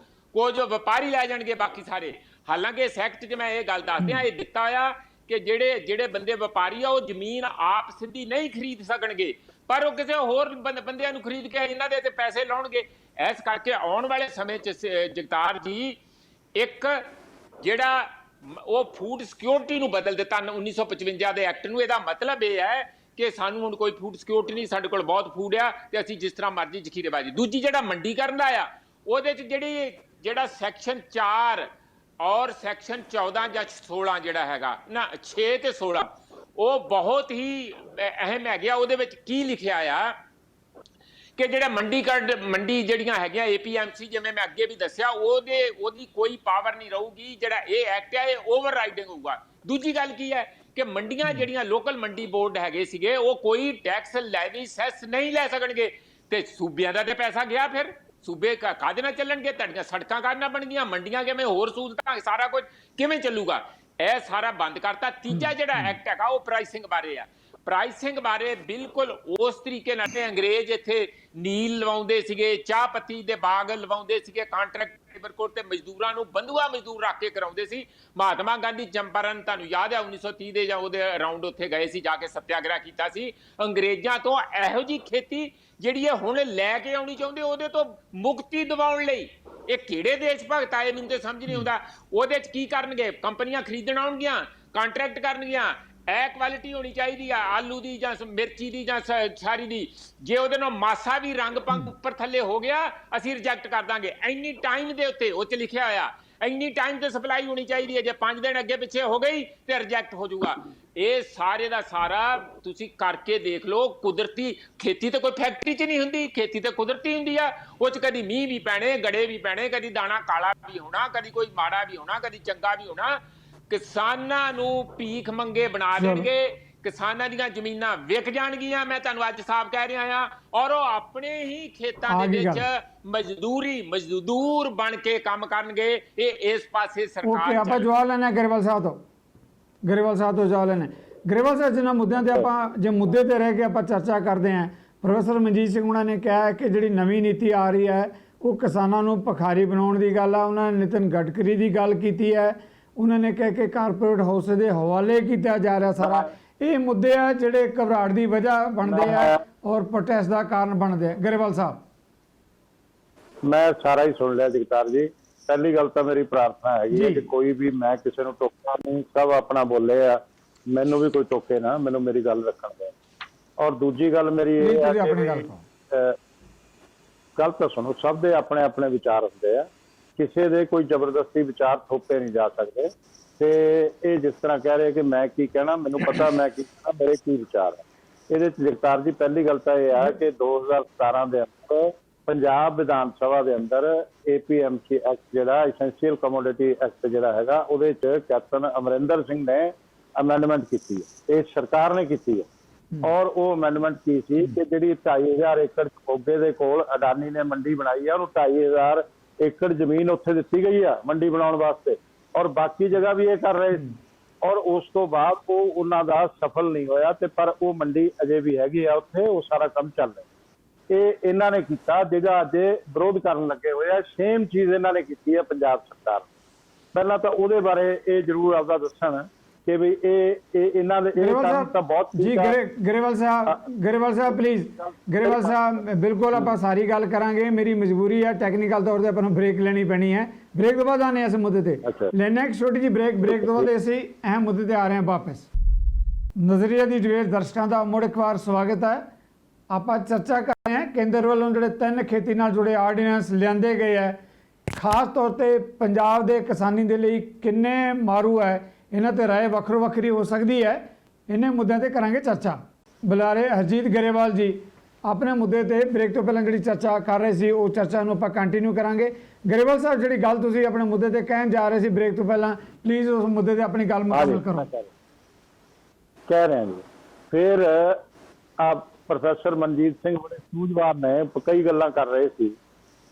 ਕੁਝ ਵਪਾਰੀ ਲੈ ਜਾਣਗੇ, ਬਾਕੀ ਸਾਰੇ। ਹਾਲਾਂਕਿ ਇਸ ਐਕਟ 'ਚ ਮੈਂ ਇਹ ਗੱਲ ਦੱਸਦੇ ਆ, ਇਹ ਦਿੱਤਾ ਆ ਕਿ ਜਿਹੜੇ ਬੰਦੇ ਵਪਾਰੀ ਆ ਉਹ ਜ਼ਮੀਨ ਆਪ ਸਿੱਧੀ ਨਹੀਂ ਖਰੀਦ ਸਕਣਗੇ, ਪਰ ਉਹ ਕਿਸੇ ਹੋਰ ਬੰਦਿਆਂ ਨੂੰ ਖਰੀਦ ਕੇ ਇਹਨਾਂ ਦੇ ਤੇ ਪੈਸੇ ਲਾਉਣਗੇ। ਇਸ ਕਰਕੇ ਆਉਣ ਵਾਲੇ ਸਮੇਂ 'ਚ ਜਗਤਾਰ ਜੀ ਇੱਕ ਜਿਹੜਾ ਉਹ ਫੂਡ ਸਿਕਿਉਰਿਟੀ ਨੂੰ ਬਦਲ ਦਿੱਤਾ 1955 ਦੇ ਐਕਟ ਨੂੰ। ਇਹਦਾ ਮਤਲਬ ਇਹ ਹੈ ਕਿ ਸਾਨੂੰ ਹੁਣ ਕੋਈ ਫੂਡ ਸਿਕਿਉਰਿਟੀ ਨਹੀਂ, ਸਾਡੇ ਕੋਲ ਬਹੁਤ ਫੂਡ ਆ ਤੇ ਅਸੀਂ ਜਿਸ ਤਰ੍ਹਾਂ ਮਰਜ਼ੀ ਜ਼ਖੀਰੇਬਾਜ਼ੀ। ਦੂਜੀ ਜਿਹੜਾ ਮੰਡੀਕਰਨ ਦਾ ਆ, ਉਹਦੇ 'ਚ ਜਿਹੜਾ ਸੈਕਸ਼ਨ 4 ਔਰ ਸੈਕਸ਼ਨ 14 ਜਾਂ 16 ਜਿਹੜਾ ਹੈਗਾ ਨਾ 6 ਤੇ 16 ਉਹ ਬਹੁਤ ਹੀ ਅਹਿਮ ਹੈਗੇ ਆ। ਉਹਦੇ ਵਿੱਚ ਕੀ ਲਿਖਿਆ ਆ ਕਿ ਜਿਹੜਾ ਮੰਡੀ ਜਿਹੜੀਆਂ ਹੈਗੀਆਂ APMC, ਜਿਵੇਂ ਮੈਂ ਅੱਗੇ ਵੀ ਦੱਸਿਆ, ਉਹਦੀ ਕੋਈ ਪਾਵਰ ਨਹੀਂ ਰਹੂਗੀ। ਜਿਹੜਾ ਇਹ ਐਕਟ ਹੈ ਇਹ ਓਵਰਰਾਈਡਿੰਗ ਹੋਊਗਾ। ਦੂਜੀ ਗੱਲ ਕੀ ਹੈ ਕਿ ਮੰਡੀਆਂ ਜਿਹੜੀਆਂ ਲੋਕਲ ਮੰਡੀ ਬੋਰਡ ਹੈਗੇ ਸੀਗੇ ਉਹ ਕੋਈ ਟੈਕਸ ਲੈਵੀ ਸੈਸ ਨਹੀਂ ਲੈ ਸਕਣਗੇ ਤੇ ਸੂਬਿਆਂ ਦਾ ਤੇ ਪੈਸਾ ਗਿਆ। ਫਿਰ ਸੂਬੇ ਕਾਹਦੇ ਨਾਲ ਚੱਲਣਗੇ? ਤੁਹਾਡੀਆਂ ਸੜਕਾਂ ਕਾਹਦੇ ਨਾਲ ਬਣਗੀਆਂ? ਮੰਡੀਆਂ ਕਿਵੇਂ? ਹੋਰ ਸਹੂਲਤਾਂ, ਸਾਰਾ ਕੁਝ ਕਿਵੇਂ ਚੱਲੂਗਾ? ਇਹ ਸਾਰਾ ਬੰਦ ਕਰਤਾ। ਤੀਜਾ ਜਿਹੜਾ ਐਕਟ ਹੈਗਾ ਉਹ ਪ੍ਰਾਈਸਿੰਗ ਬਾਰੇ ਆ। ਪ੍ਰਾਈਸਿੰਗ ਬਾਰੇ ਬਿਲਕੁਲ ਉਸ ਤਰੀਕੇ ਨਾਲ ਅੰਗਰੇਜ਼ ਇੱਥੇ ਨੀਲ ਲਵਾਉਂਦੇ ਸੀਗੇ, ਚਾਹ ਪੱਤੀ ਦੇ ਬਾਗ ਲਵਾਉਂਦੇ ਸੀਗੇ, ਕਾਂਟਰੈਕਟ ਲੇਬਰ ਕੋਡ ਤੇ ਮਜ਼ਦੂਰਾਂ ਨੂੰ ਬੰਧੂਆ ਮਜ਼ਦੂਰ ਰੱਖ ਕੇ ਕਰਾਉਂਦੇ ਸੀ। ਮਹਾਤਮਾ ਗਾਂਧੀ ਚੰਪਾਰਨ, ਤੁਹਾਨੂੰ ਯਾਦ ਹੈ 1930 ਦੇ ਜਾਂ ਉਹਦੇ ਅਰਾਊਂਡ ਉੱਥੇ ਗਏ ਸੀ, ਜਾ ਕੇ ਸੱਤਿਆਗ੍ਰਹਿ ਕੀਤਾ ਸੀ ਅੰਗਰੇਜ਼ਾਂ ਤੋਂ। ਇਹੋ ਜੀ ਖੇਤੀ ਜਿਹੜੀ ਹੈ ਹੁਣ ਲੈ ਕੇ ਆਉਣੀ ਚਾਹੁੰਦੇ, ਉਹਦੇ ਤੋਂ ਮੁਕਤੀ ਦਿਵਾਉਣ ਲਈ ਇਹ ਕਿਹੜੇ ਦੇਸ਼ ਭਗਤ ਆਏ, ਮੈਨੂੰ ਤੇ ਸਮਝ ਨਹੀਂ ਆਉਂਦਾ। ਉਹਦੇ ਚ ਕੀ ਕਰਨਗੇ? ਕੰਪਨੀਆਂ ਖਰੀਦਣ ਆਉਣਗੀਆਂ, ਕੰਟਰੈਕਟ ਕਰਨਗੀਆਂ। ਇਹ ਕੁਆਲਿਟੀ ਹੋਣੀ ਚਾਹੀਦੀ ਆ ਆਲੂ ਦੀ ਜਾਂ ਮਿਰਚੀ ਦੀ ਜਾਂ ਸਾਰੀ ਦੀ। ਜੇ ਉਹਦੇ ਨਾਲ ਮਾਸਾ ਵੀ ਰੰਗ ਪੰਗ ਉੱਪਰ ਥੱਲੇ ਹੋ ਗਿਆ ਅਸੀਂ ਰਿਜੈਕਟ ਕਰ ਦਾਂਗੇ। ਇੰਨੀ ਟਾਈਮ ਦੇ ਉੱਤੇ ਉਹ ਚ ਲਿਖਿਆ ਹੋਇਆ, ਇੰਨੀ ਟਾਈਮ ਤੇ ਸਪਲਾਈ ਹੋਣੀ ਚਾਹੀਦੀ ਹੈ। ਜੇ 5 ਦਿਨ ਅੱਗੇ ਪਿੱਛੇ ਹੋ ਗਈ ਤੇ ਰਿਜੈਕਟ ਹੋ ਜਾਊਗਾ। ਇਹ ਸਾਰੇ ਦਾ ਸਾਰਾ ਤੁਸੀਂ ਕਰਕੇ ਦੇਖ ਲਓ। ਕੁਦਰਤੀ ਖੇਤੀ ਤਾਂ ਕੋਈ ਫੈਕਟਰੀ 'ਚ ਨਹੀਂ ਹੁੰਦੀ, ਖੇਤੀ ਤਾਂ ਕੁਦਰਤੀ ਹੁੰਦੀ ਆ। ਉਹ 'ਚ ਕਦੀ ਮੀਂਹ ਵੀ ਪੈਣੇ, ਗੜੇ ਵੀ ਪੈਣੇ, ਕਦੀ ਦਾਣਾ ਕਾਲਾ ਵੀ ਹੋਣਾ, ਕਦੀ ਕੋਈ ਮਾੜਾ ਵੀ ਹੋਣਾ, ਕਦੀ ਚੰਗਾ ਵੀ ਹੋਣਾ। ਕਿਸਾਨਾਂ ਨੂੰ ਭੀਖ ਮੰਗੇ ਬਣਾ ਦੇਣਗੇ, ਕਿਸਾਨਾਂ ਦੀਆਂ ਜ਼ਮੀਨਾਂ ਵਿਕ ਜਾਣਗੀਆਂ। ਮੈਂ ਤੁਹਾਨੂੰ ਅੱਜ ਸਾਫ਼ ਕਹਿ ਰਿਹਾ ਹਾਂ। ਔਰ ਉਹ ਆਪਣੇ ਹੀ ਖੇਤਾਂ ਦੇ ਵਿੱਚ ਮਜ਼ਦੂਰ ਬਣ ਕੇ ਕੰਮ ਕਰਨਗੇ। ਇਹ ਇਸ ਪਾਸੇ ਸਰਕਾਰ ਓਕੇ, ਆਪਾਂ ਜਵਾਬ ਲੈਣਾ ਗਰੇਵਾਲ ਸਾਹਿਬ ਤੋਂ ਜਵਾਬ ਲੈਣਾ। ਗਰੇਵਾਲ ਸਾਹਿਬ, ਜਿਨ੍ਹਾਂ ਮੁੱਦਿਆਂ ਤੇ ਆਪਾਂ ਜੇ ਮੁੱਦੇ ਤੇ ਰਹਿ ਕੇ ਆਪਾਂ ਚਰਚਾ ਕਰਦੇ ਹਾਂ, ਪ੍ਰੋਫੈਸਰ ਮਨਜੀਤ ਸਿੰਘ ਉਹਨਾਂ ਨੇ ਕਿਹਾ ਕਿ ਜਿਹੜੀ ਨਵੀਂ ਨੀਤੀ ਆ ਰਹੀ ਹੈ ਉਹ ਕਿਸਾਨਾਂ ਨੂੰ ਭਿਖਾਰੀ ਬਣਾਉਣ ਦੀ ਗੱਲ ਆ। ਉਹਨਾਂ ਨੇ ਨਿਤਿਨ ਗਡਕਰੀ ਦੀ ਗੱਲ ਕੀਤੀ ਹੈ। ਉਹਨਾਂ ਨੇ ਕਿਹਾ ਕਿ ਕਾਰਪੋਰੇਟ ਹਾਊਸ ਦੇ ਹਵਾਲੇ ਕੀਤਾ ਜਾ ਰਿਹਾ ਸਾਰਾ। ਇਹ ਮੁੱਦੇ ਆ ਜਿਹੜੇ ਘਬਰਾਹਟ ਦੀ ਵਜ੍ਹਾ ਬਣਦੇ ਆ ਔਰ ਪ੍ਰੋਟੈਸਟ ਦਾ ਕਾਰਨ ਬਣਦੇ ਆ। ਗਰੇਵਾਲ ਸਾਹਿਬ, ਮੈਂ ਸਾਰਾ ਹੀ ਸੁਣ ਲਿਆ ਜਗਤਾਰ ਜੀ। ਪਹਿਲੀ ਗੱਲ ਤਾਂ ਮੇਰੀ ਪ੍ਰਾਰਥਨਾ ਹੈਗੀ ਹੈ ਕਿ ਕੋਈ ਵੀ, ਮੈਂ ਕਿਸੇ ਨੂੰ ਟੋਕਦਾ ਨਹੀਂ, ਸਭ ਆਪਣਾ ਬੋਲੇ ਆ, ਮੈਨੂੰ ਵੀ ਕੋਈ ਟੋਕੇ ਨਾ, ਮੈਨੂੰ ਮੇਰੀ ਗੱਲ ਰੱਖਣ ਦੇ। ਔਰ ਦੂਜੀ ਗੱਲ ਮੇਰੀ ਇਹ ਹੈ ਕਿ ਗੱਲ ਤਾਂ ਸੁਣੋ, ਸਭ ਦੇ ਆਪਣੇ ਆਪਣੇ ਵਿਚਾਰ ਹੁੰਦੇ ਆ, ਕਿਸੇ ਦੇ ਕੋਈ ਜ਼ਬਰਦਸਤੀ ਵਿਚਾਰ ਥੋਪੇ ਨਹੀਂ ਜਾ ਸਕਦੇ। ਤੇ ਇਹ ਜਿਸ ਤਰ੍ਹਾਂ ਕਹਿ ਰਹੇ ਕਿ ਮੈਂ ਕੀ ਕਹਿਣਾ, ਮੈਨੂੰ ਪਤਾ ਮੈਂ ਕੀ ਕਹਿਣਾ, ਮੇਰੇ ਕੀ ਵਿਚਾਰ ਹੈ ਇਹਦੇ ਚ। ਜਗਤਾਰ ਜੀ, ਪਹਿਲੀ ਗੱਲ ਤਾਂ ਇਹ ਹੈ ਕਿ 2017 ਦੇ ਅੰਦਰ ਪੰਜਾਬ ਵਿਧਾਨ ਸਭਾ ਦੇ ਅੰਦਰ APMC ਐਕਟ, ਜਿਹੜਾ ਐਸੈਂਸ਼ੀਅਲ ਕਮੋਡਿਟੀ ਐਕਟ ਜਿਹੜਾ ਹੈਗਾ, ਉਹਦੇ ਚ ਕੈਪਟਨ ਅਮਰਿੰਦਰ ਸਿੰਘ ਨੇ ਅਮੈਂਡਮੈਂਟ ਕੀਤੀ ਹੈ, ਇਹ ਸਰਕਾਰ ਨੇ ਕੀਤੀ ਹੈ। ਔਰ ਉਹ ਅਮੈਂਡਮੈਂਟ ਕੀ ਸੀ ਕਿ ਜਿਹੜੀ 2500 ਏਕੜ ਮੋਗੇ ਦੇ ਕੋਲ ਅਡਾਨੀ ਨੇ ਮੰਡੀ ਬਣਾਈ ਆ, ਉਹਨੂੰ 2500 ਏਕੜ ਜ਼ਮੀਨ ਉੱਥੇ ਦਿੱਤੀ ਗਈ ਆ ਮੰਡੀ ਬਣਾਉਣ ਵਾਸਤੇ, ਔਰ ਬਾਕੀ ਜਗ੍ਹਾ ਵੀ ਇਹ ਕਰ ਰਹੇ ਸੀ। ਔਰ ਉਸ ਤੋਂ ਬਾਅਦ ਉਹ ਉਹਨਾਂ ਦਾ ਸਫਲ ਨਹੀਂ ਹੋਇਆ, ਤੇ ਪਰ ਉਹ ਮੰਡੀ ਅਜੇ ਵੀ ਹੈਗੀ ਆ ਉੱਥੇ, ਉਹ ਸਾਰਾ ਕੰਮ ਚੱਲ ਰਿਹਾ। ਇਹ ਇਹਨਾਂ ਨੇ ਕੀਤਾ ਜਿਹੜਾ ਅੱਜ ਵਿਰੋਧ ਕਰਨ ਲੱਗੇ ਹੋਏ ਆ। ਸੇਮ ਚੀਜ਼ ਇਹਨਾਂ ਨੇ ਕੀਤੀ ਹੈ ਪੰਜਾਬ ਸਰਕਾਰ। ਪਹਿਲਾਂ ਤਾਂ ਉਹਦੇ ਬਾਰੇ ਇਹ ਜ਼ਰੂਰ ਆਪਦਾ ਦੱਸਣ ਕਿ ਵੀ ਇਹ ਇਹਨਾਂ ਦੇ ਇਹ ਕੰਮ ਤਾਂ ਬਹੁਤ ਜੀ। ਗਰੇਵਾਲ ਸਾਹਿਬ ਪਲੀਜ਼, ਗਰੇਵਾਲ ਸਾਹਿਬ ਬਿਲਕੁਲ ਆਪਾਂ ਸਾਰੀ ਗੱਲ ਕਰਾਂਗੇ। ਮੇਰੀ ਮਜਬੂਰੀ ਹੈ, ਟੈਕਨੀਕਲ ਤੌਰ ਤੇ ਆਪਾਂ ਨੂੰ ਬ੍ਰੇਕ ਲੈਣੀ ਪੈਣੀ ਹੈ। ਬ੍ਰੇਕ ਤੋਂ ਬਾਅਦ ਆਨੇ ਇਸ ਮੁੱਦੇ ਤੇ ਲੈਣਾ ਇੱਕ ਛੋਟੀ ਜਿਹੀ ਬ੍ਰੇਕ ਤੋਂ ਬਾਅਦ ਅਸੀਂ ਅਹਿਮ ਮੁੱਦੇ ਤੇ ਆ ਰਹੇ ਹਾਂ ਵਾਪਸ। ਨਜ਼ਰੀਆ ਦੀ ਡਿਬੇਟ ਦਰਸ਼ਕਾਂ ਦਾ ਮੁੜ ਇੱਕ ਵਾਰ ਸਵਾਗਤ ਹੈ। ਆਪਾਂ ਚਰਚਾ ਕਰ ਰਹੇ ਹਾਂ ਕੇਂਦਰ ਵੱਲੋਂ ਜਿਹੜੇ 3 ਖੇਤੀ ਨਾਲ ਜੁੜੇ ਆਰਡੀਨੈਂਸ ਲਿਆਂਦੇ ਗਏ ਹੈ, ਖਾਸ ਤੌਰ ਤੇ ਪੰਜਾਬ ਦੇ ਕਿਸਾਨੀ ਦੇ ਲਈ ਕਿੰਨੇ ਮਾਰੂ ਹੈ, ਇਹਨਾਂ ਤੇ ਰਾਏ ਵੱਖਰੋ ਵੱਖਰੀ ਹੋ ਸਕਦੀ ਹੈ। ਇਹਨਾਂ ਮੁੱਦਿਆਂ ਤੇ ਕਰਾਂਗੇ ਚਰਚਾ। ਬੁਲਾਰੇ ਹਰਜੀਤ ਗਰੇਵਾਲ ਜੀ ਆਪਣੇ ਮੁੱਦੇ ਤੇ ਬ੍ਰੇਕ ਤੋਂ ਪਹਿਲਾਂ ਜਿਹੜੀ ਚਰਚਾ ਕਰ ਰਹੇ ਸੀ ਉਹ ਚਰਚਾ ਨੂੰ ਆਪਾਂ ਕੰਟੀਨਿਊ ਕਰਾਂਗੇ। ਗਰੇਵਾਲ ਸਾਹਿਬ, ਜਿਹੜੀ ਗੱਲ ਤੁਸੀਂ ਆਪਣੇ ਮੁੱਦੇ ਤੇ ਕਹਿਣ ਜਾ ਰਹੇ ਸੀ ਬ੍ਰੇਕ ਤੋਂ ਪਹਿਲਾਂ, ਪਲੀਜ਼ ਉਸ ਮੁੱਦੇ ਤੇ ਆਪਣੀ ਗੱਲ ਮੁਕੰਮਲ ਕਰੋ। ਕਹਿ ਰਹੇ ਹਾਂ ਜੀ, ਫਿਰ ਆਪ ਪ੍ਰੋਫੈਸਰ ਮਨਜੀਤ ਸਿੰਘ ਬੜੇ ਸੂਝਵਾਨ ਨੇ, ਕਈ ਗੱਲਾਂ ਕਰ ਰਹੇ ਸੀ।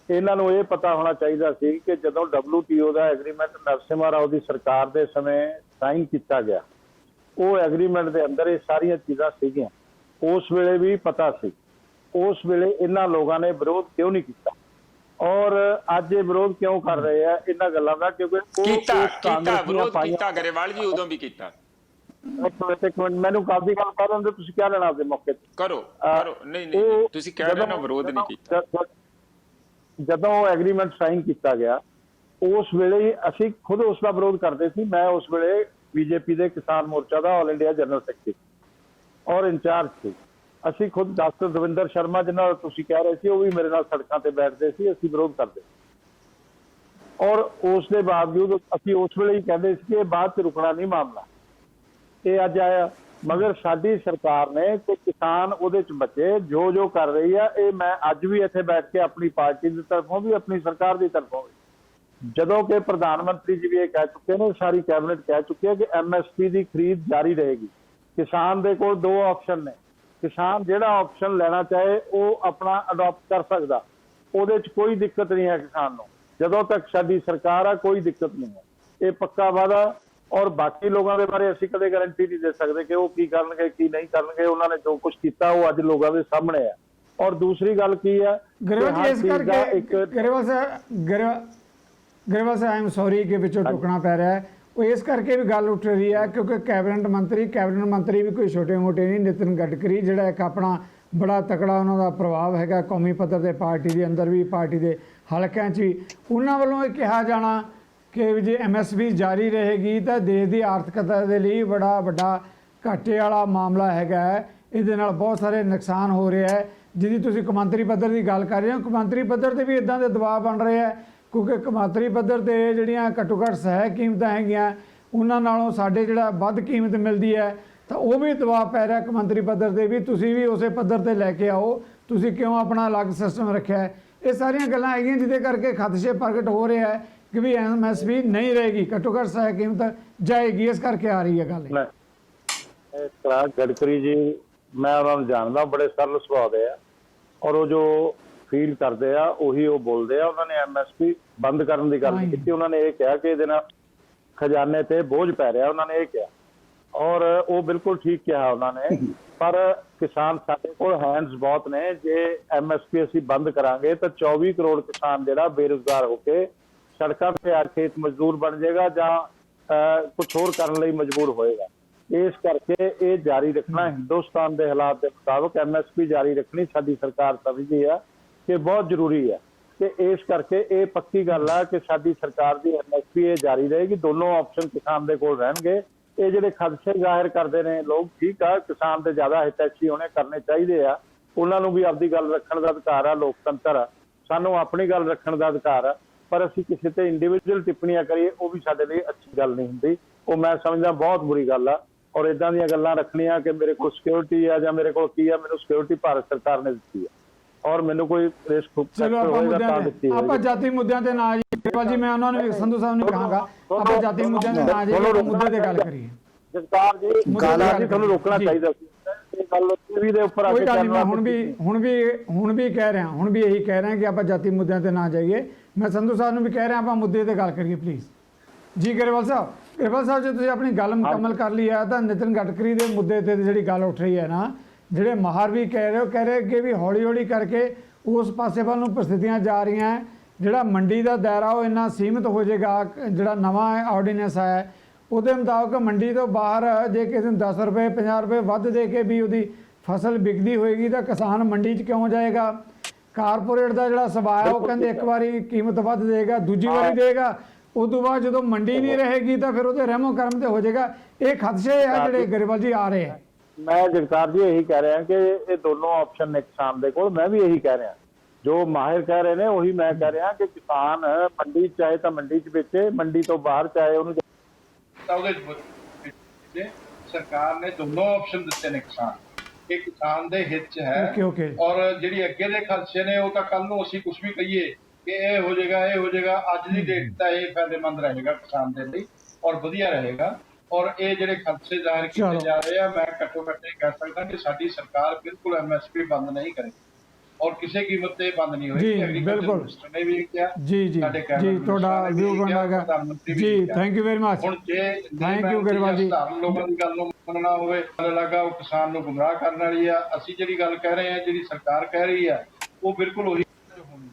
ਇਹਨਾਂ ਨੂੰ ਇਹ ਪਤਾ ਹੋਣਾ ਚਾਹੀਦਾ ਸੀ ਕਿ ਜਦੋਂ WTO ਦਾ ਐਗਰੀਮੈਂਟ ਨਰਸਿਮਹਾ ਰਾਓ ਦੀ ਸਰਕਾਰ ਦੇ ਸਮੇਂ ਸਾਈਨ ਕੀਤਾ ਗਿਆ, ਉਹ ਐਗਰੀਮੈਂਟ ਦੇ ਅੰਦਰ ਇਹ ਸਾਰੀਆਂ ਚੀਜ਼ਾਂ ਸੀਗੀਆਂ। ਉਸ ਵੇਲੇ ਵੀ ਪਤਾ ਸੀ। ਉਸ ਵੇਲੇ ਇਹਨਾਂ ਲੋਕਾਂ ਨੇ ਵਿਰੋਧ ਕਿਉਂ ਨਹੀਂ ਕੀਤਾ, ਔਰ ਅੱਜ ਇਹ ਵਿਰੋਧ ਕਿਉਂ ਕਰ ਰਹੇ ਆ ਇਹਨਾਂ ਗੱਲਾਂ ਦਾ? ਕਿਉਂਕਿ ਵਿਰੋਧ ਕੀਤਾ ਗਰੇਵਾਲ ਜੀ, ਉਦੋਂ ਵੀ ਕੀਤਾ। ਇੱਕ ਮਿੰਟ, ਮੈਨੂੰ ਕਾਫੀ ਗੱਲ ਕਰ ਰਹੇ, ਤੁਸੀਂ ਕਹਿ ਲੈਣਾ ਆਪਦੇ ਮੌਕੇ ਤੇ ਕਰੋ। ਨਹੀਂ ਤੁਸੀਂ ਕਹਿ ਰਹੇ ਹੋ ਵਿਰੋਧ ਨਹੀਂ ਕੀਤਾ। ਜਦੋਂ ਉਹ ਐਗਰੀਮੈਂਟ ਸਾਈਨ ਕੀਤਾ ਗਿਆ, ਉਸ ਵੇਲੇ ਹੀ ਅਸੀਂ ਖੁਦ ਉਸ ਦਾ ਵਿਰੋਧ ਕਰਦੇ ਸੀ। ਮੈਂ ਉਸ ਵੇਲੇ BJP ਦੇ ਕਿਸਾਨ ਮੋਰਚਾ ਦਾ ਆਲ ਇੰਡੀਆ ਜਨਰਲ ਸੈਕਟਰੀ ਔਰ ਇੰਚਾਰਜ ਸੀ। ਅਸੀਂ ਖੁਦ ਡਾਕਟਰ ਦਵਿੰਦਰ ਸ਼ਰਮਾ ਜਿਹਨਾਂ ਨਾਲ ਤੁਸੀਂ ਕਹਿ ਰਹੇ ਸੀ, ਉਹ ਵੀ ਮੇਰੇ ਨਾਲ ਸੜਕਾਂ ਤੇ ਬੈਠਦੇ ਸੀ, ਅਸੀਂ ਵਿਰੋਧ ਕਰਦੇ। ਔਰ ਉਸ ਦੇ ਬਾਵਜੂਦ ਅਸੀਂ ਉਸ ਵੇਲੇ ਹੀ ਕਹਿੰਦੇ ਸੀ ਕਿ ਇਹ ਬਾਅਦ 'ਚ ਰੁਕਣਾ ਨਹੀਂ ਮਾਮਲਾ, ਇਹ ਅੱਜ ਆਇਆ। ਮਗਰ ਸਾਡੀ ਸਰਕਾਰ ਨੇ ਤੇ ਕਿਸਾਨ ਉਹਦੇ 'ਚ ਬਚੇ, ਜੋ ਕਰ ਰਹੀ ਆ। ਇਹ ਮੈਂ ਅੱਜ ਵੀ ਇੱਥੇ ਬੈਠ ਕੇ ਆਪਣੀ ਪਾਰਟੀ ਦੀ ਤਰਫੋਂ ਵੀ, ਆਪਣੀ ਸਰਕਾਰ ਦੀ ਤਰਫੋਂ ਵੀ, ਜਦੋਂ ਕਿ ਪ੍ਰਧਾਨ ਮੰਤਰੀ ਜੀ ਵੀ ਇਹ ਕਹਿ ਚੁੱਕੇ ਨੇ, ਸਾਰੀ ਕੈਬਨਿਟ ਕਹਿ ਚੁੱਕੀ ਹੈ ਕਿ MSP ਦੀ ਖਰੀਦ ਜਾਰੀ ਰਹੇਗੀ। ਕਿਸਾਨ ਦੇ ਕੋਲ 2 ਆਪਸ਼ਨ ਨੇ। ਕਿਸਾਨ ਜਿਹੜਾ ਆਪਸ਼ਨ ਲੈਣਾ ਚਾਹੇ ਉਹ ਆਪਣਾ ਅਡਾਪਟ ਕਰ ਸਕਦਾ, ਉਹਦੇ 'ਚ ਕੋਈ ਦਿੱਕਤ ਨਹੀਂ ਹੈ ਕਿਸਾਨ ਨੂੰ। ਜਦੋਂ ਤੱਕ ਸਾਡੀ ਸਰਕਾਰ ਆ, ਕੋਈ ਦਿੱਕਤ ਨਹੀਂ ਹੈ, ਇਹ ਪੱਕਾ ਵਾਅਦਾ। ਔਰ ਬਾਕੀ ਲੋਕਾਂ ਦੇ ਬਾਰੇ ਅਸੀਂ ਕਦੇ ਗਾਰੰਟੀ ਨਹੀਂ ਦੇ ਸਕਦੇ ਕਿ ਉਹ ਕੀ ਕਰਨਗੇ ਕੀ ਨਹੀਂ ਕਰਨਗੇ। ਉਹਨਾਂ ਨੇ ਜੋ ਕੁਝ ਕੀਤਾ ਉਹ ਅੱਜ ਲੋਕਾਂ ਦੇ ਸਾਹਮਣੇ ਹੈ। ਔਰ ਦੂਸਰੀ ਗੱਲ ਕੀ ਹੈ, ਗਰੇਵਾਲ ਸਾਹਿਬ ਆਈ ਐਮ ਸੌਰੀ ਕਿ ਵਿੱਚੋਂ ਟੁਕਣਾ ਪੈ ਰਿਹਾ ਹੈ। ਉਹ ਇਸ ਕਰਕੇ ਵੀ ਗੱਲ ਉੱਠ ਰਹੀ ਹੈ ਕਿਉਂਕਿ ਕੈਬਨਿਟ ਮੰਤਰੀ ਵੀ ਕੋਈ ਛੋਟੇ ਮੋਟੇ ਨਹੀਂ। ਨਿਤਿਨ ਗਡਕਰੀ ਜਿਹੜਾ ਇੱਕ ਆਪਣਾ ਬੜਾ ਤਕੜਾ ਉਹਨਾਂ ਦਾ ਪ੍ਰਭਾਵ ਹੈਗਾ ਕੌਮੀ ਪੱਧਰ ਤੇ, ਪਾਰਟੀ ਦੇ ਅੰਦਰ ਵੀ, ਪਾਰਟੀ ਦੇ ਹਲਕਿਆਂ 'ਚ ਵੀ ਉਹਨਾਂ ਵੱਲੋਂ ਇਹ ਕਿਹਾ ਜਾਣਾ ਕਿ ਜੇ MSP ਜਾਰੀ ਰਹੇਗੀ ਤਾਂ ਦੇਸ਼ ਦੀ ਆਰਥਿਕਤਾ ਦੇ ਲਈ ਬੜਾ ਵੱਡਾ ਘਾਟੇ ਵਾਲਾ ਮਾਮਲਾ ਹੈਗਾ ਹੈ। ਇਹਦੇ ਨਾਲ ਬਹੁਤ ਸਾਰੇ ਨੁਕਸਾਨ ਹੋ ਰਿਹਾ ਹੈ। ਜਿਹਦੀ ਤੁਸੀਂ ਕੌਮਾਂਤਰੀ ਪੱਧਰ ਦੀ ਗੱਲ ਕਰ ਰਹੇ ਹੋ, ਕੌਮਾਂਤਰੀ ਪੱਧਰ ਤੇ ਵੀ ਇਦਾਂ ਦੇ ਦਬਾਅ ਬਣ ਰਹੇ ਹੈ ਕਿਉਂਕਿ ਕੌਮਾਂਤਰੀ ਪੱਧਰ ਤੇ ਜਿਹੜੀਆਂ ਘੱਟੋ ਘੱਟ ਸਹਾਇਕ ਕੀਮਤਾਂ ਹੈਗੀਆਂ ਉਹਨਾਂ ਨਾਲੋਂ ਸਾਡੇ ਜਿਹੜਾ ਵੱਧ ਕੀਮਤ ਮਿਲਦੀ ਹੈ ਤਾਂ ਉਹ ਵੀ ਦਬਾਅ ਪੈ ਰਿਹਾ ਕੌਮਾਂਤਰੀ ਪੱਧਰ ਤੇ ਵੀ ਤੁਸੀਂ ਵੀ ਉਸੇ ਪੱਧਰ ਤੇ ਲੈ ਕੇ ਆਓ, ਤੁਸੀਂ ਕਿਉਂ ਆਪਣਾ ਅਲੱਗ ਸਿਸਟਮ ਰੱਖਿਆ ਹੈ। ਇਹ ਸਾਰੀਆਂ ਗੱਲਾਂ ਹੈਗੀਆਂ ਜਿਹਦੇ ਕਰਕੇ ਖਦਸ਼ੇ ਪ੍ਰਗਟ ਹੋ ਰਹੇ ਹੈ ਕਿ ਵੀ MSP ਨਹੀਂ ਰਹੇਗੀ, ਘੱਟੋ ਘੱਟ ਸਹਾਇਕ ਕੀਮਤ ਜਾਏਗੀ, ਇਸ ਕਰਕੇ ਆ ਰਹੀ ਹੈ ਗੱਲ ਇਹ। ਗਡਕਰੀ ਜੀ ਮੈਂ ਉਹਨਾਂ ਨੂੰ ਜਾਣਦਾ, ਬੜੇ ਸਰਲ ਸੁਭਾਅ ਦੇ ਆ ਔਰ ਉਹ ਜੋ ਫੀਲ ਕਰਦੇ ਆ ਉਹੀ ਉਹ ਬੋਲਦੇ ਆ। ਉਹਨਾਂ ਨੇ MSP ਬੰਦ ਕਰਨ ਦੀ ਗੱਲ ਨਹੀਂ ਕੀਤੀ, ਉਹਨਾਂ ਨੇ ਇਹ ਕਿਹਾ ਕਿ ਇਹਦੇ ਨਾਲ ਖਜ਼ਾਨੇ ਤੇ ਬੋਝ ਪੈ ਰਿਹਾ, ਉਹਨਾਂ ਨੇ ਇਹ ਕਿਹਾ ਔਰ ਉਹ ਬਿਲਕੁਲ ਠੀਕ ਕਿਹਾ ਉਹਨਾਂ ਨੇ। ਪਰ ਕਿਸਾਨ ਸਾਡੇ ਕੋਲ ਹੈਂਡਸ ਬਹੁਤ ਨੇ, ਜੇ MSP ਅਸੀਂ ਬੰਦ ਕਰਾਂਗੇ ਤਾਂ 24 ਕਰੋੜ ਕਿਸਾਨ ਜਿਹੜਾ ਬੇਰੁਜ਼ਗਾਰ ਹੋ ਕੇ ਸੜਕਾਂ ਤੇ ਆ ਖੇਤ ਮਜ਼ਦੂਰ ਬਣ ਜਾਏਗਾ ਜਾਂ ਕੁਛ ਹੋਰ ਕਰਨ ਲਈ ਮਜਬੂਰ ਹੋਏਗਾ। ਇਸ ਕਰਕੇ ਇਹ ਜਾਰੀ ਰੱਖਣਾ ਹਿੰਦੁਸਤਾਨ ਦੇ ਹਾਲਾਤ ਦੇ ਮੁਤਾਬਕ MSP ਜਾਰੀ ਰੱਖਣੀ ਸਾਡੀ ਸਰਕਾਰ ਸਮਝਦੀ ਆ ਕਿ ਬਹੁਤ ਜ਼ਰੂਰੀ ਹੈ ਤੇ ਇਸ ਕਰਕੇ ਇਹ ਪੱਕੀ ਗੱਲ ਆ ਕਿ ਸਾਡੀ ਸਰਕਾਰ ਦੀ MSP ਇਹ ਜਾਰੀ ਰਹੇਗੀ। ਦੋਨੋਂ ਆਪਸ਼ਨ ਕਿਸਾਨ ਦੇ ਕੋਲ ਰਹਿਣਗੇ। ਇਹ ਜਿਹੜੇ ਖਦਸ਼ੇ ਜ਼ਾਹਿਰ ਕਰਦੇ ਨੇ ਲੋਕ, ਠੀਕ ਆ, ਕਿਸਾਨ ਦੇ ਜ਼ਿਆਦਾ ਹਿਤੈਸ਼ੀ ਹੋਣੇ ਕਰਨੇ ਚਾਹੀਦੇ ਆ, ਉਹਨਾਂ ਨੂੰ ਵੀ ਆਪਦੀ ਗੱਲ ਰੱਖਣ ਦਾ ਅਧਿਕਾਰ ਆ, ਲੋਕਤੰਤਰ ਆ, ਸਾਨੂੰ ਆਪਣੀ ਗੱਲ ਰੱਖਣ ਦਾ ਅਧਿਕਾਰ ਆ, ਪਰ ਅਸੀਂ ਕਿਸੇ ਤੇ ਇੰਡੀਵਿਜੂਅਲ ਟਿੱਪਣੀਆਂ ਕਰੀਏ ਉਹ ਵੀ ਸਾਡੇ ਲਈ ਅੱਛੀ ਗੱਲ ਨਹੀਂ ਹੁੰਦੀ। ਉਹ ਮੈਂ ਸਮਝਦਾ ਬਹੁਤ ਬੁਰੀ ਗੱਲ ਆ ਔਰ ਇਦਾਂ ਦੀਆਂ ਗੱਲਾਂ ਰੱਖਣੀਆਂ ਕਿ ਮੇਰੇ ਕੋਲ ਸਿਕਿਉਰਿਟੀ ਆ ਜਾਂ ਮੇਰੇ ਕੋਲ ਕੀ ਆ, ਮੈਨੂੰ ਸਿਕਿਉਰਿਟੀ ਭਾਰਤ ਸਰਕਾਰ ਨੇ ਦਿੱਤੀ ਆ ਔਰ ਮੈਨੂੰ ਕੋਈ ਰਿਸਕ ਆਪਾਂ ਜਾਤੀ ਮੁੱਦਿਆਂ ਤੇ ਨਾ ਜੀ, ਮੈਂ ਉਹਨਾਂ ਨੂੰ ਸੰਧੂ ਸਾਹਿਬ ਨੂੰ ਕਹਾਂਗਾ ਆਪਾਂ ਜਾਤੀ ਮੁੱਦਿਆਂ ਤੇ ਨਾ ਜੀ, ਮੁੱਦੇ ਤੇ ਗੱਲ ਕਰੀਏ। ਜਗਤਾਰ ਜੀ ਤੁਹਾਨੂੰ ਰੋਕਣਾ ਚਾਹੀਦਾ ਸੀ ਇਹ ਗੱਲ ਟੀਵੀ ਦੇ ਉੱਪਰ ਆ ਕੇ। ਮੈਂ ਹੁਣ ਵੀ ਕਹਿ ਰਿਹਾ, ਹੁਣ ਵੀ ਇਹੀ ਕਹਿ ਰਿਹਾ ਕਿ ਆਪਾਂ ਜਾਤੀ ਮੁੱਦਿਆਂ ਤੇ ਨਾ ਜਾਈਏ। ਮੈਂ ਸੰਧੂ ਸਾਹਿਬ ਨੂੰ ਵੀ ਕਹਿ ਰਿਹਾ ਆਪਾਂ ਮੁੱਦੇ ਤੇ ਗੱਲ ਕਰੀਏ ਪਲੀਜ਼। ਜੀ ਗਰੇਵਾਲ ਸਾਹਿਬ ਜੇ ਤੁਸੀਂ ਆਪਣੀ ਗੱਲ ਮੁਕੰਮਲ ਕਰ ਲਈ ਹੈ ਤਾਂ ਨਿਤਿਨ ਗਡਕਰੀ ਦੇ ਮੁੱਦੇ ਤੇ ਜਿਹੜੀ ਗੱਲ ਉੱਠ ਰਹੀ ਹੈ ਨਾ, ਜਿਹੜੇ ਮਾਹਰ ਵੀ ਕਹਿ ਰਹੇ ਕਿ ਵੀ ਹੌਲੀ ਹੌਲੀ ਕਰਕੇ ਉਸ ਪਾਸੇ ਵੱਲ ਨੂੰ ਪ੍ਰਸਥਿਤੀਆਂ ਜਾ ਰਹੀਆਂ। ਜਿਹੜਾ ਮੰਡੀ ਦਾ ਦਾਇਰਾ ਉਹ ਇੰਨਾ ਸੀਮਿਤ ਹੋ ਜਾਏਗਾ, ਜਿਹੜਾ ਨਵਾਂ ਆਰਡੀਨੈਂਸ ਆਇਆ ਉਹਦੇ ਮੁਤਾਬਕ ਮੰਡੀ ਤੋਂ ਬਾਹਰ ਜੇ ਕਿਸੇ ਨੂੰ 10 ਰੁਪਏ 50 ਰੁਪਏ ਵੱਧ ਦੇ ਕੇ ਵੀ ਉਹਦੀ ਫਸਲ ਵਿਕਦੀ ਹੋਏਗੀ ਤਾਂ ਕਿਸਾਨ ਮੰਡੀ 'ਚ ਕਿਉਂ ਜਾਏਗਾ। ਕਾਰਪੋਰੇਟ ਦਾ ਜਿਹੜਾ ਸੁਭਾਅ ਉਹ ਕਹਿੰਦੇ ਇੱਕ ਵਾਰੀ ਕੀਮਤ ਵੱਧ ਦੇਗਾ, ਦੂਜੀ ਵਾਰੀ ਦੇਗਾ, ਉਸ ਤੋਂ ਬਾਅਦ ਜਦੋਂ ਮੰਡੀ ਨਹੀਂ ਰਹੇਗੀ ਤਾਂ ਫਿਰ ਉਹਦੇ ਰਹਿਮੋ ਕਰਮ ਤੇ ਹੋ ਜਾਏਗਾ। ਇਹ ਖਦਸ਼ੇ ਆ ਜਿਹੜੇ ਗਰੇਵਾਲ ਜੀ ਆ ਰਹੇ ਆ। ਮੈਂ ਜਗਤਾਰ ਜੀ ਇਹੀ ਕਹਿ ਰਿਹਾ ਕਿ ਇਹ ਦੋਨੋਂ ਆਪਸ਼ਨ ਨੇ ਕਿਸਾਨ ਦੇ ਕੋਲ। ਮੈਂ ਵੀ ਇਹੀ ਕਹਿ ਰਿਹਾ, ਜੋ ਮਾਹਿਰ ਕਹਿ ਰਹੇ ਨੇ ਉਹੀ ਮੈਂ ਕਹਿ ਰਿਹਾ ਕਿ ਕਿਸਾਨ ਮੰਡੀ ਚਾਹੇ ਤਾਂ ਮੰਡੀ 'ਚ ਵੇਚੇ, ਮੰਡੀ ਤੋਂ ਬਾਹਰ ਚਾਹੇ ਉਹਨੂੰ ਸਰਕਾਰ ਨੇ ਦੋਨੋਂ ਆਪਸ਼ਨ ਦਿੱਤੇ ਨੇ ਕਿਸਾਨ, ਇਹ ਕਿਸਾਨ ਦੇ ਹਿੱਤ 'ਚ ਹੈ। ਔਰ ਜਿਹੜੀ ਅੱਗੇ ਦੇ ਖਦਸ਼ੇ ਨੇ ਉਹ ਤਾਂ ਕੱਲ ਨੂੰ ਅਸੀਂ ਕੁਝ ਵੀ ਕਹੀਏ ਕਿ ਇਹ ਹੋ ਜਾਏਗਾ, ਅੱਜ ਦੀ ਡੇਟ ਤਾਂ ਇਹ ਫਾਇਦੇਮੰਦ ਰਹੇਗਾ ਕਿਸਾਨ ਦੇ ਲਈ ਔਰ ਵਧੀਆ ਰਹੇਗਾ। ਔਰ ਇਹ ਜਿਹੜੇ ਖਦਸ਼ੇ ਜ਼ਾਹਿਰ ਕੀਤੇ ਜਾ ਰਹੇ ਆ, ਮੈਂ ਘੱਟੋ ਘੱਟ ਇਹ ਕਹਿ ਸਕਦਾ ਕਿ ਸਾਡੀ ਸਰਕਾਰ ਬਿਲਕੁਲ MSP ਬੰਦ ਨਹੀਂ ਕਰੇਗੀ ਔਰ ਕਿਸੇ ਕੀਮਤ ਤੇ ਬੰਦ ਨਹੀਂ ਹੋਏਗੀ। ਬਿਲਕੁਲ ਨੇ ਵੀ ਕਿਹਾ ਜੀ ਤੁਹਾਡਾ ਵਿਊ ਬਣਾਗਾ ਜੀ। Thank you very much. ਹੁਣ ਜੇ ਥੈਂਕ ਯੂ ਗਰੇਵਾਲ ਜੀ। ਲੋਕਾਂ ਦੀ ਗੱਲ ਨੂੰ ਮੰਨਣਾ ਹੋਵੇ ਲੱਗਾ ਉਹ ਕਿਸਾਨ ਨੂੰ ਗੁੰਮਰਾਹ ਕਰਨ ਵਾਲੀ ਆ। ਅਸੀਂ ਜਿਹੜੀ ਗੱਲ ਕਹਿ ਰਹੇ ਆ, ਜਿਹੜੀ ਸਰਕਾਰ ਕਹਿ ਰਹੀ ਆ, ਉਹ ਬਿਲਕੁਲ ਉਹੀ ਹੋਣੀ।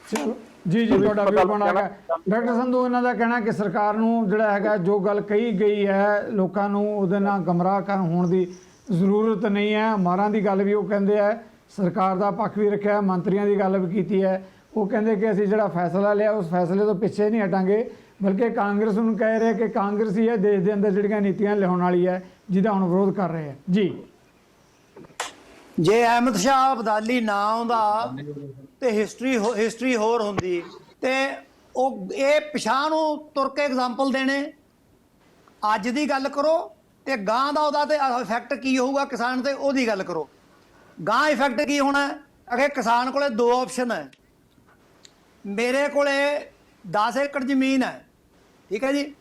ਚਲੋ ਜੀ ਤੁਹਾਡਾ ਵਿਊ ਬਣਾਗਾ। ਡਾਕਟਰ ਸੰਧੂ ਇਹਨਾਂ ਦਾ ਕਹਿਣਾ ਕਿ ਸਰਕਾਰ ਨੂੰ ਜਿਹੜਾ ਹੈਗਾ ਜੋ ਗੱਲ ਕਹੀ ਗਈ ਹੈ ਲੋਕਾਂ ਨੂੰ ਉਹਦੇ ਨਾਲ ਗੁੰਮਰਾਹ ਹੋਣ ਦੀ ਜ਼ਰੂਰਤ ਨਹੀਂ ਹੈ। ਮਾਰਾਂ ਦੀ ਗੱਲ ਵੀ ਉਹ ਕਹਿੰਦੇ ਆ, ਸਰਕਾਰ ਦਾ ਪੱਖ ਵੀ ਰੱਖਿਆ, ਮੰਤਰੀਆਂ ਦੀ ਗੱਲ ਵੀ ਕੀਤੀ ਹੈ। ਉਹ ਕਹਿੰਦੇ ਕਿ ਅਸੀਂ ਜਿਹੜਾ ਫੈਸਲਾ ਲਿਆ ਉਸ ਫੈਸਲੇ ਤੋਂ ਪਿੱਛੇ ਨਹੀਂ ਹਟਾਂਗੇ, ਬਲਕਿ ਕਾਂਗਰਸ ਨੂੰ ਕਹਿ ਰਹੇ ਕਿ ਕਾਂਗਰਸ ਹੀ ਹੈ ਦੇਸ਼ ਦੇ ਅੰਦਰ ਜਿਹੜੀਆਂ ਨੀਤੀਆਂ ਲਿਆਉਣ ਵਾਲੀ ਹੈ ਜਿਹਦਾ ਹੁਣ ਵਿਰੋਧ ਕਰ ਰਹੇ ਆ ਜੀ। ਜੇ ਅਹਿਮਦ ਸ਼ਾਹ ਅਬਦਾਲੀ ਨਾ ਆਉਂਦਾ ਤੇ ਹਿਸਟਰੀ ਹੋਰ ਹੁੰਦੀ ਤੇ ਉਹ ਇਹ ਪਿਛਾਂ ਨੂੰ ਤੁਰ ਕੇ ਐਗਜ਼ਾਮਪਲ ਦੇਣੇ। ਅੱਜ ਦੀ ਗੱਲ ਕਰੋ ਤੇ ਗਾਂ ਦਾ ਉਹਦਾ ਤੇ ਇਫੈਕਟ ਕੀ ਹੋਊਗਾ ਕਿਸਾਨ ਤੇ ਉਹਦੀ ਗੱਲ ਕਰੋ। ਗਾਂ ਇਫੈਕਟ ਕੀ ਹੋਣਾ? ਅਗੇ ਕਿਸਾਨ ਕੋਲੇ ਦੋ ਆਪਸ਼ਨ ਹੈ। ਮੇਰੇ ਕੋਲੇ 10 ਏਕੜ ਜ਼ਮੀਨ ਹੈ, ਠੀਕ ਹੈ ਜੀ।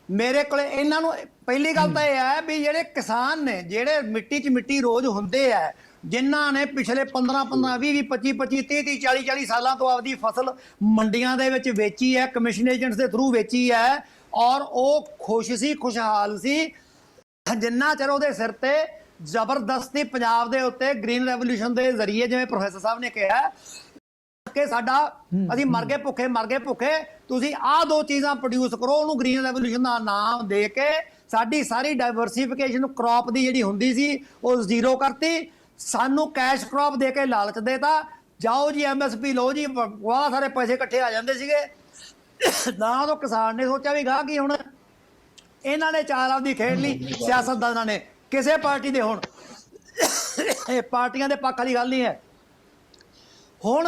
ਮੇਰੇ ਕੋਲੇ ਇਹਨਾਂ ਨੂੰ ਪਹਿਲੀ ਗੱਲ ਤਾਂ ਇਹ ਹੈ ਵੀ ਜਿਹੜੇ ਕਿਸਾਨ ਨੇ ਜਿਹੜੇ ਮਿੱਟੀ 'ਚ ਮਿੱਟੀ ਰੋਜ਼ ਹੁੰਦੇ ਆ, ਜਿਨ੍ਹਾਂ ਨੇ ਪਿਛਲੇ 15 20 25 25 30 40 ਸਾਲਾਂ ਤੋਂ ਆਪਦੀ ਫਸਲ ਮੰਡੀਆਂ ਦੇ ਵਿੱਚ ਵੇਚੀ ਹੈ, ਕਮਿਸ਼ਨ ਏਜੰਟਸ ਦੇ ਥਰੂ ਵੇਚੀ ਹੈ ਔਰ ਉਹ ਖੁਸ਼ ਸੀ, ਖੁਸ਼ਹਾਲ ਸੀ। ਜਿੰਨਾ ਚਿਰ ਉਹਦੇ ਸਿਰ ਤੇ ਜ਼ਬਰਦਸਤੀ ਪੰਜਾਬ ਦੇ ਉੱਤੇ ਗ੍ਰੀਨ ਰੈਵੋਲੂਸ਼ਨ ਦੇ ਜ਼ਰੀਏ, ਜਿਵੇਂ ਪ੍ਰੋਫੈਸਰ ਸਾਹਿਬ ਨੇ ਕਿਹਾ ਕਿ ਸਾਡਾ ਅਸੀਂ ਮਰ ਗਏ ਭੁੱਖੇ, ਤੁਸੀਂ ਆਹ ਦੋ ਚੀਜ਼ਾਂ ਪ੍ਰੋਡਿਊਸ ਕਰੋ, ਉਹਨੂੰ ਗ੍ਰੀਨ ਰੈਵੋਲੂਸ਼ਨ ਦਾ ਨਾਮ ਦੇ ਕੇ ਸਾਡੀ ਸਾਰੀ ਡਾਇਵਰਸੀਫਿਕੇਸ਼ਨ ਕ੍ਰੌਪ ਦੀ ਜਿਹੜੀ ਹੁੰਦੀ ਸੀ ਉਹ ਜ਼ੀਰੋ ਕਰਤੀ। ਸਾਨੂੰ ਕੈਸ਼ ਕ੍ਰੌਪ ਦੇ ਕੇ ਲਾਲਚ ਦੇਤਾ ਜਾਓ ਜੀ MSP ਲਓ ਜੀ, ਬਹੁਤ ਸਾਰੇ ਪੈਸੇ ਇਕੱਠੇ ਆ ਜਾਂਦੇ ਸੀਗੇ। ਨਾ ਉਦੋਂ ਕਿਸਾਨ ਨੇ ਸੋਚਿਆ ਵੀ ਗਾਹ ਕੀ ਹੁਣ ਇਹਨਾਂ ਨੇ ਚਾਰ ਆਪਦੀ ਖੇਡ ਲਈ ਸਿਆਸਤਦਾਨਾਂ ਨੇ, ਕਿਸੇ ਪਾਰਟੀ ਦੇ ਹੋਣ, ਇਹ ਪਾਰਟੀਆਂ ਦੇ ਪੱਖ ਵਾਲੀ ਗੱਲ ਨਹੀਂ ਹੈ। ਹੁਣ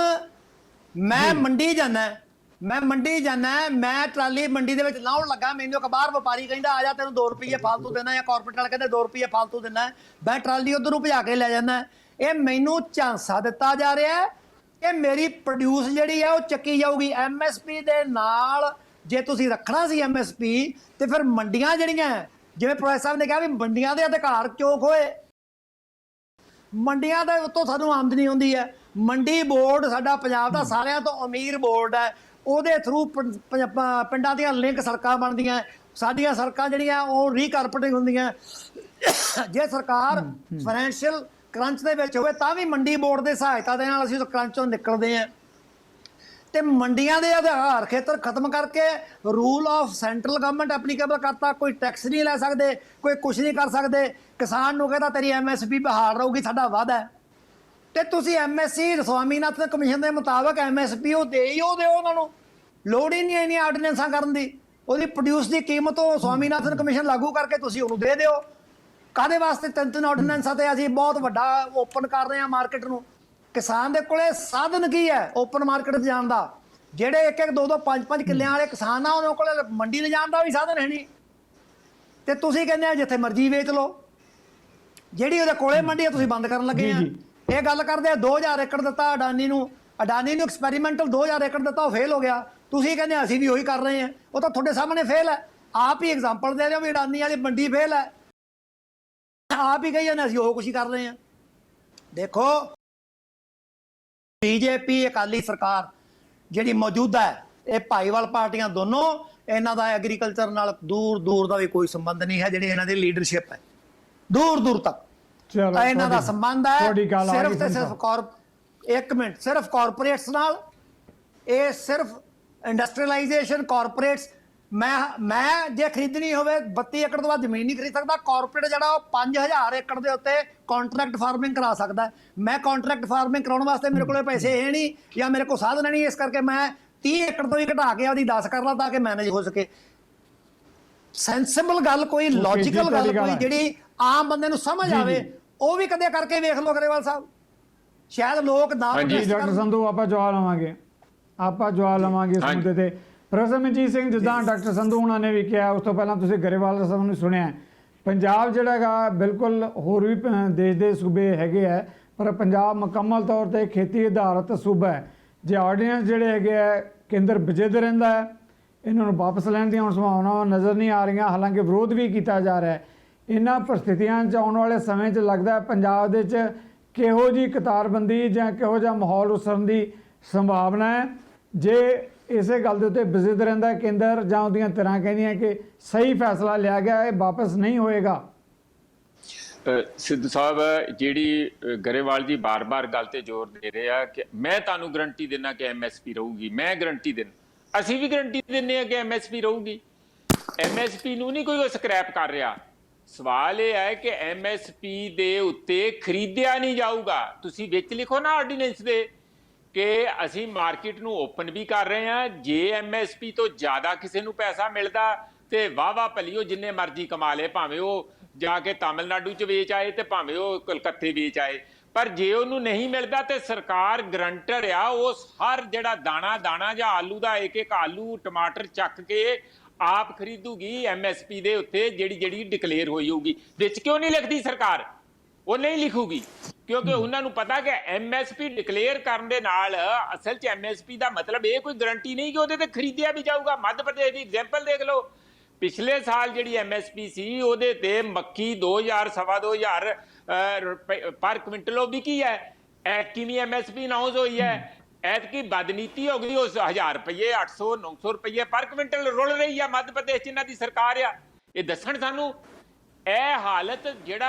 ਮੈਂ ਮੰਡੀ ਜਾਣਾ, ਮੈਂ ਟਰਾਲੀ ਮੰਡੀ ਦੇ ਵਿੱਚ ਲਾਉਣ ਲੱਗਾ, ਮੈਨੂੰ ਇੱਕ ਬਾਹਰ ਵਪਾਰੀ ਕਹਿੰਦਾ ਆ ਜਾ ਤੈਨੂੰ 2 ਰੁਪਏ ਫਾਲਤੂ ਦੇਣਾ, ਜਾਂ ਕਾਰਪੋਰੇਟ ਵਾਲਾ ਕਹਿੰਦੇ 2 ਰੁਪਏ ਫਾਲਤੂ ਦੇਣਾ, ਮੈਂ ਟਰਾਲੀ ਉੱਧਰ ਨੂੰ ਭਜਾ ਕੇ ਲੈ ਜਾਂਦਾ। ਇਹ ਮੈਨੂੰ ਝਾਂਸਾ ਦਿੱਤਾ ਜਾ ਰਿਹਾ ਕਿ ਮੇਰੀ ਪ੍ਰੋਡਿਊਸ ਜਿਹੜੀ ਹੈ ਉਹ ਚੱਕੀ ਜਾਊਗੀ MSP ਦੇ ਨਾਲ। ਜੇ ਤੁਸੀਂ ਰੱਖਣਾ ਸੀ MSP ਤੇ ਫਿਰ ਮੰਡੀਆਂ ਜਿਹੜੀਆਂ, ਜਿਵੇਂ ਪ੍ਰੋਫੈਸਰ ਸਾਹਿਬ ਨੇ ਕਿਹਾ ਵੀ ਮੰਡੀਆਂ ਦੇ ਅਧਿਕਾਰ ਕਿਉਂ ਖੋਏ, ਮੰਡੀਆਂ ਦੇ ਉੱਤੋਂ ਸਾਨੂੰ ਆਮਦਨੀ ਹੁੰਦੀ ਹੈ। ਮੰਡੀ ਬੋਰਡ ਸਾਡਾ ਪੰਜਾਬ ਦਾ ਸਾਰਿਆਂ ਤੋਂ ਅਮੀਰ ਬੋਰਡ ਹੈ, ਉਹਦੇ ਥਰੂ ਪਿੰਡਾਂ ਦੀਆਂ ਲਿੰਕ ਸੜਕਾਂ ਬਣਦੀਆਂ, ਸਾਡੀਆਂ ਸੜਕਾਂ ਜਿਹੜੀਆਂ ਉਹ ਰੀਕਾਰਪੇਟਿੰਗ ਹੁੰਦੀਆਂ। ਜੇ ਸਰਕਾਰ ਫਾਈਨੈਂਸ਼ੀਅਲ ਕਰੰਚ ਦੇ ਵਿੱਚ ਹੋਵੇ ਤਾਂ ਵੀ ਮੰਡੀ ਬੋਰਡ ਦੇ ਸਹਾਇਤਾ ਦੇ ਨਾਲ ਅਸੀਂ ਉਸ ਕਰੰਚ ਚੋਂ ਨਿਕਲਦੇ ਹਾਂ। ਤੇ ਮੰਡੀਆਂ ਦੇ ਆਧਾਰ ਖੇਤਰ ਖਤਮ ਕਰਕੇ rule of central government applicable ਕਰਤਾ, ਕੋਈ ਟੈਕਸ ਨਹੀਂ ਲੈ ਸਕਦੇ, ਕੋਈ ਕੁਝ ਨਹੀਂ ਕਰ ਸਕਦੇ। ਕਿਸਾਨ ਨੂੰ ਕਹਿੰਦਾ ਤੇਰੀ MSP ਬਹਾਲ ਰਹੂਗੀ, ਸਾਡਾ ਵਾਅਦਾ ਹੈ। ਤੇ ਤੁਸੀਂ MSC ਸਵਾਮੀਨਾਥਨ ਕਮਿਸ਼ਨ ਦੇ ਮੁਤਾਬਕ MSP ਉਹ ਦਿਓ ਉਹਨਾਂ ਨੂੰ, ਲੋੜ ਹੀ ਨਹੀਂ ਇੰਨੀਆਂ ਆਰਡੀਨੈਂਸਾਂ ਕਰਨ ਦੀ। ਉਹਦੀ ਪ੍ਰੋਡਿਊਸ ਦੀ ਕੀਮਤ ਉਹ ਸਵਾਮੀਨਾਥਨ ਕਮਿਸ਼ਨ ਲਾਗੂ ਕਰਕੇ ਤੁਸੀਂ ਉਹਨੂੰ ਦੇ ਦਿਓ। ਕਾਹਦੇ ਵਾਸਤੇ 3 ਆਰਡੀਨੈਂਸਾਂ ਤੇ ਅਸੀਂ ਬਹੁਤ ਵੱਡਾ ਓਪਨ ਕਰ ਰਹੇ ਹਾਂ ਮਾਰਕੀਟ ਨੂੰ। ਕਿਸਾਨ ਦੇ ਕੋਲੇ ਸਾਧਨ ਕੀ ਹੈ ਓਪਨ ਮਾਰਕੀਟ 'ਚ ਜਾਣ ਦਾ? ਜਿਹੜੇ 1-1, 2-2, 5-5 ਕਿੱਲਿਆਂ ਵਾਲੇ ਕਿਸਾਨ ਆ ਉਹਨਾਂ ਕੋਲੇ ਮੰਡੀ ਲਿਜਾਣ ਦਾ ਵੀ ਸਾਧਨ ਹੈ ਨਹੀਂ। ਤੇ ਤੁਸੀਂ ਕਹਿੰਦੇ ਆ ਜਿੱਥੇ ਮਰਜ਼ੀ ਵੇਚ ਲਓ, ਜਿਹੜੀ ਉਹਦੇ ਕੋਲੇ ਮੰਡੀ ਆ ਤੁਸੀਂ ਬੰਦ ਕਰਨ ਲੱਗੇ ਆ। ਇਹ ਗੱਲ ਕਰਦੇ ਆ 2000 ਏਕੜ ਦਿੱਤਾ ਅਡਾਨੀ ਨੂੰ ਐਕਸਪੈਰੀਮੈਂਟਲ 2000 ਏਕੜ ਦਿੱਤਾ, ਉਹ ਫੇਲ ਹੋ ਗਿਆ। ਤੁਸੀਂ ਕਹਿੰਦੇ ਅਸੀਂ ਵੀ ਉਹੀ ਕਰ ਰਹੇ ਹਾਂ, ਉਹ ਤਾਂ ਤੁਹਾਡੇ ਸਾਹਮਣੇ ਫੇਲ ਹੈ। ਆਪ ਹੀ ਐਗਜ਼ਾਮਪਲ ਦੇ ਰਹੇ ਹੋ ਵੀ ਅਡਾਨੀ ਵਾਲੀ ਮੰਡੀ ਫੇਲ ਹੈ, ਆਪ ਹੀ ਕਹੀ ਜਾਂਦੇ ਅਸੀਂ ਉਹ ਕੁਛ ਹੀ ਕਰ ਰਹੇ ਹਾਂ। ਦੇਖੋ BJP ਅਕਾਲੀ ਸਰਕਾਰ ਜਿਹੜੀ ਮੌਜੂਦਾ ਹੈ, ਇਹ ਭਾਈਵਾਲ ਪਾਰਟੀਆਂ ਦੋਨੋਂ, ਇਹਨਾਂ ਦਾ ਐਗਰੀਕਲਚਰ ਨਾਲ ਦੂਰ ਦਾ ਵੀ ਕੋਈ ਸੰਬੰਧ ਨਹੀਂ ਹੈ। ਜਿਹੜੀ ਇਹਨਾਂ ਦੀ ਲੀਡਰਸ਼ਿਪ ਹੈ ਦੂਰ ਤੱਕ ਇਹਨਾਂ ਦਾ ਸੰਬੰਧ ਹੈ ਸਿਰਫ ਤੇ ਸਿਰਫ ਸਿਰਫ ਕਾਰਪੋਰੇਟਸ ਨਾਲ। ਇਹ ਸਿਰਫ ਇੰਡਸਟਰੀਅਲਾਈਜੇਸ਼ਨ ਕਾਰਪੋਰੇਟਸ। ਮੈਂ ਜੇ ਖਰੀਦਣੀ ਹੋਵੇ 32 ਏਕੜ ਤੋਂ ਬਾਅਦ ਜ਼ਮੀਨ ਨਹੀਂ ਖਰੀਦ ਸਕਦਾ। ਕਾਰਪੋਰੇਟ ਜਿਹੜਾ ਉਹ 5000 ਏਕੜ ਦੇ ਉੱਤੇ ਕੰਟਰੈਕਟ ਫਾਰਮਿੰਗ ਕਰਾ ਸਕਦਾ। ਮੈਂ ਕੰਟਰੈਕਟ ਫਾਰਮਿੰਗ ਕਰਾਉਣ ਵਾਸਤੇ ਮੇਰੇ ਕੋਲ ਪੈਸੇ ਹੈ ਨਹੀਂ ਜਾਂ ਮੇਰੇ ਕੋਲ ਸਾਧਨ ਨਹੀਂ, ਇਸ ਕਰਕੇ ਮੈਂ 30 ਏਕੜ ਤੋਂ ਹੀ ਘਟਾ ਕੇ ਉਹਦੀ 10 ਕਰ ਲਾ ਤਾਂ ਕਿ ਮੈਨੇਜ ਹੋ ਸਕੇ। ਸੈਂਸਿਬਲ ਗੱਲ, ਕੋਈ ਲੌਜੀਕਲ ਗੱਲ, ਕੋਈ ਜਿਹੜੀ ਆਮ ਬੰਦੇ ਨੂੰ ਸਮਝ ਆਵੇ, ਉਹ ਵੀ ਕਦੇ ਕਰਕੇ ਵੇਖ ਲਓ ਗਰੇਵਾਲ ਸਾਹਿਬ। ਸ਼ਾਇਦ ਲੋਕ ਨਾ ਡਾਕਟਰ ਸੰਧੂ ਆਪਾਂ ਜਵਾਬ ਲਵਾਂਗੇ ਇਸ ਮੁੱਦੇ ਤੇ। ਪ੍ਰੋਫੈਸਰ ਮਨਜੀਤ ਸਿੰਘ, ਜਿੱਦਾਂ ਡਾਕਟਰ ਸੰਧੂ ਉਹਨਾਂ ਨੇ ਵੀ ਕਿਹਾ, ਉਸ ਤੋਂ ਪਹਿਲਾਂ ਤੁਸੀਂ ਗਰੇਵਾਲ ਸਾਹਿਬ ਨੂੰ ਸੁਣਿਆ, ਪੰਜਾਬ ਜਿਹੜਾ ਹੈਗਾ ਬਿਲਕੁਲ ਹੋਰ ਵੀ ਦੇਸ਼ ਦੇ ਸੂਬੇ ਹੈਗੇ ਹੈ, ਪਰ ਪੰਜਾਬ ਮੁਕੰਮਲ ਤੌਰ ਤੇ ਖੇਤੀ ਆਧਾਰਿਤ ਸੂਬਾ ਹੈ। ਜੇ ਆਰਡੀਨੈਂਸ ਜਿਹੜੇ ਹੈਗੇ ਹੈ ਕੇਂਦਰ ਵਿਜਿਤ ਰਹਿੰਦਾ ਹੈ, ਇਹਨਾਂ ਨੂੰ ਵਾਪਸ ਲੈਣ ਦੀਆਂ ਹੁਣ ਸੰਭਾਵਨਾਵਾਂ ਨਜ਼ਰ ਨਹੀਂ ਆ ਰਹੀਆਂ, ਹਾਲਾਂਕਿ ਵਿਰੋਧ ਵੀ ਕੀਤਾ ਜਾ ਰਿਹਾ ਹੈ। ਇਹਨਾਂ ਪ੍ਰਸਥਿਤੀਆਂ 'ਚ ਆਉਣ ਵਾਲੇ ਸਮੇਂ 'ਚ ਲੱਗਦਾ ਪੰਜਾਬ ਦੇ 'ਚ ਕਿਹੋ ਜਿਹੀ ਕਤਾਰਬੰਦੀ ਜਾਂ ਕਿਹੋ ਜਿਹਾ ਮਾਹੌਲ ਉਸਰਨ ਦੀ ਸੰਭਾਵਨਾ ਹੈ ਜੇ ਇਸੇ ਗੱਲ ਦੇ ਉੱਤੇ ਵਿਜਿਤ ਰਹਿੰਦਾ ਕੇਂਦਰ, ਜਾਂ ਉਹਦੀਆਂ ਧਿਰਾਂ ਕਹਿੰਦੀਆਂ ਕਿ ਸਹੀ ਫੈਸਲਾ ਲਿਆ ਗਿਆ, ਇਹ ਵਾਪਸ ਨਹੀਂ ਹੋਏਗਾ? ਸਿੱਧੂ ਸਾਹਿਬ, ਜਿਹੜੀ ਗਰੇਵਾਲ ਜੀ ਬਾਰ-ਬਾਰ ਗੱਲ ਤੇ ਜ਼ੋਰ ਦੇ ਰਹੇ ਆ ਕਿ ਮੈਂ ਤੁਹਾਨੂੰ ਗਰੰਟੀ ਦਿੰਦਾ ਕਿ MSP ਰਹੂਗੀ, ਮੈਂ ਗਰੰਟੀ ਦਿੰਦਾ, ਅਸੀਂ ਵੀ ਗਰੰਟੀ ਦਿੰਦੇ ਹਾਂ ਕਿ MSP ਰਹੂਗੀ। MSP ਨੂੰ ਨਹੀਂ ਕੋਈ ਸਕ੍ਰੈਪ ਕਰ ਰਿਹਾ। ਸਵਾਲ ਇਹ ਹੈ ਕਿ MSP ਦੇ ਉੱਤੇ ਖਰੀਦਿਆ ਨਹੀਂ ਜਾਊਗਾ। ਤੁਸੀਂ ਵਿੱਚ ਲਿਖੋ ਨਾ ਆਰਡੀਨੈਂਸ ਦੇ ਕਿ ਅਸੀਂ ਮਾਰਕੀਟ ਨੂੰ ਓਪਨ ਵੀ ਕਰ ਰਹੇ ਹਾਂ। ਜੇ MSP ਤੋਂ ਜ਼ਿਆਦਾ ਕਿਸੇ ਨੂੰ ਪੈਸਾ ਮਿਲਦਾ ਤੇ ਵਾਹ ਭਲੀਓ, ਜਿੰਨੇ ਮਰਜ਼ੀ ਕਮਾ ਲੇ, ਭਾਵੇਂ ਉਹ ਜਾ ਕੇ ਤਾਮਿਲਨਾਡੂ 'ਚ ਵੇਚ ਆਏ ਤੇ ਭਾਵੇਂ ਉਹ ਕਲਕੱਤੇ ਵੇਚ ਆਏ। ਪਰ ਜੇ ਉਹਨੂੰ ਨਹੀਂ ਮਿਲਦਾ ਤੇ ਸਰਕਾਰ ਗਰੰਟਰ ਆ, ਉਸ ਹਰ ਜਿਹੜਾ ਦਾਣਾ ਜਾਂ ਆਲੂ ਦਾ ਇੱਕ ਆਲੂ ਟਮਾਟਰ ਚੱਕ ਕੇ ਆਪ ਖਰੀਦੂਗੀ MSP ਦੇ ਉੱਤੇ, ਜਿਹੜੀ ਡਿਕਲੇਅਰ ਹੋਈ ਹੋਊਗੀ। ਵਿੱਚ ਕਿਉਂ ਨਹੀਂ ਲਿਖਦੀ ਸਰਕਾਰ? ਉਹ ਨਹੀਂ ਲਿਖੂਗੀ ਕਿਉਂਕਿ ਉਹਨਾਂ ਨੂੰ ਪਤਾ ਕਿ MSP ਡਿਕਲੇਅਰ ਕਰਨ ਦੇ ਨਾਲ ਅਸਲ 'ਚ MSP ਦਾ ਮਤਲਬ ਇਹ ਕੋਈ ਗਰੰਟੀ ਨਹੀਂ ਕਿ ਉਹਦੇ ਤੇ ਖਰੀਦਿਆ ਵੀ ਜਾਊਗਾ। ਮੱਧ ਪ੍ਰਦੇਸ਼ ਦੀ ਐਗਜ਼ਾਮਪਲ ਦੇਖ ਲਓ, ਪਿਛਲੇ ਸਾਲ ਜਿਹੜੀ MSP ਸੀ ਉਹਦੇ ਤੇ ਮੱਕੀ 2000 ਸਵਾ 2000 ਰੁਪਏ ਪਰ ਕੁਇੰਟਲ ਉਹ ਵਿਕੀ ਹੈ। ਐਤਕੀ ਵੀ MSP ਅਨਾਉਂਸ ਹੋਈ ਹੈ, ਐਤਕੀ ਬਦਨੀਤੀ ਹੋ ਗਈ, ਉਸ 1000 ਰੁਪਏ 800 900 ਰੁਪਏ ਪਰ ਕੁਇੰਟਲ ਰੁਲ ਰਹੀ ਹੈ ਮੱਧ ਪ੍ਰਦੇਸ਼ 'ਚ ਇਹਨਾਂ ਦੀ ਸਰਕਾਰ ਆ। ਇਹ ਦੱਸਣ ਸਾਨੂੰ ਇਹ ਹਾਲਤ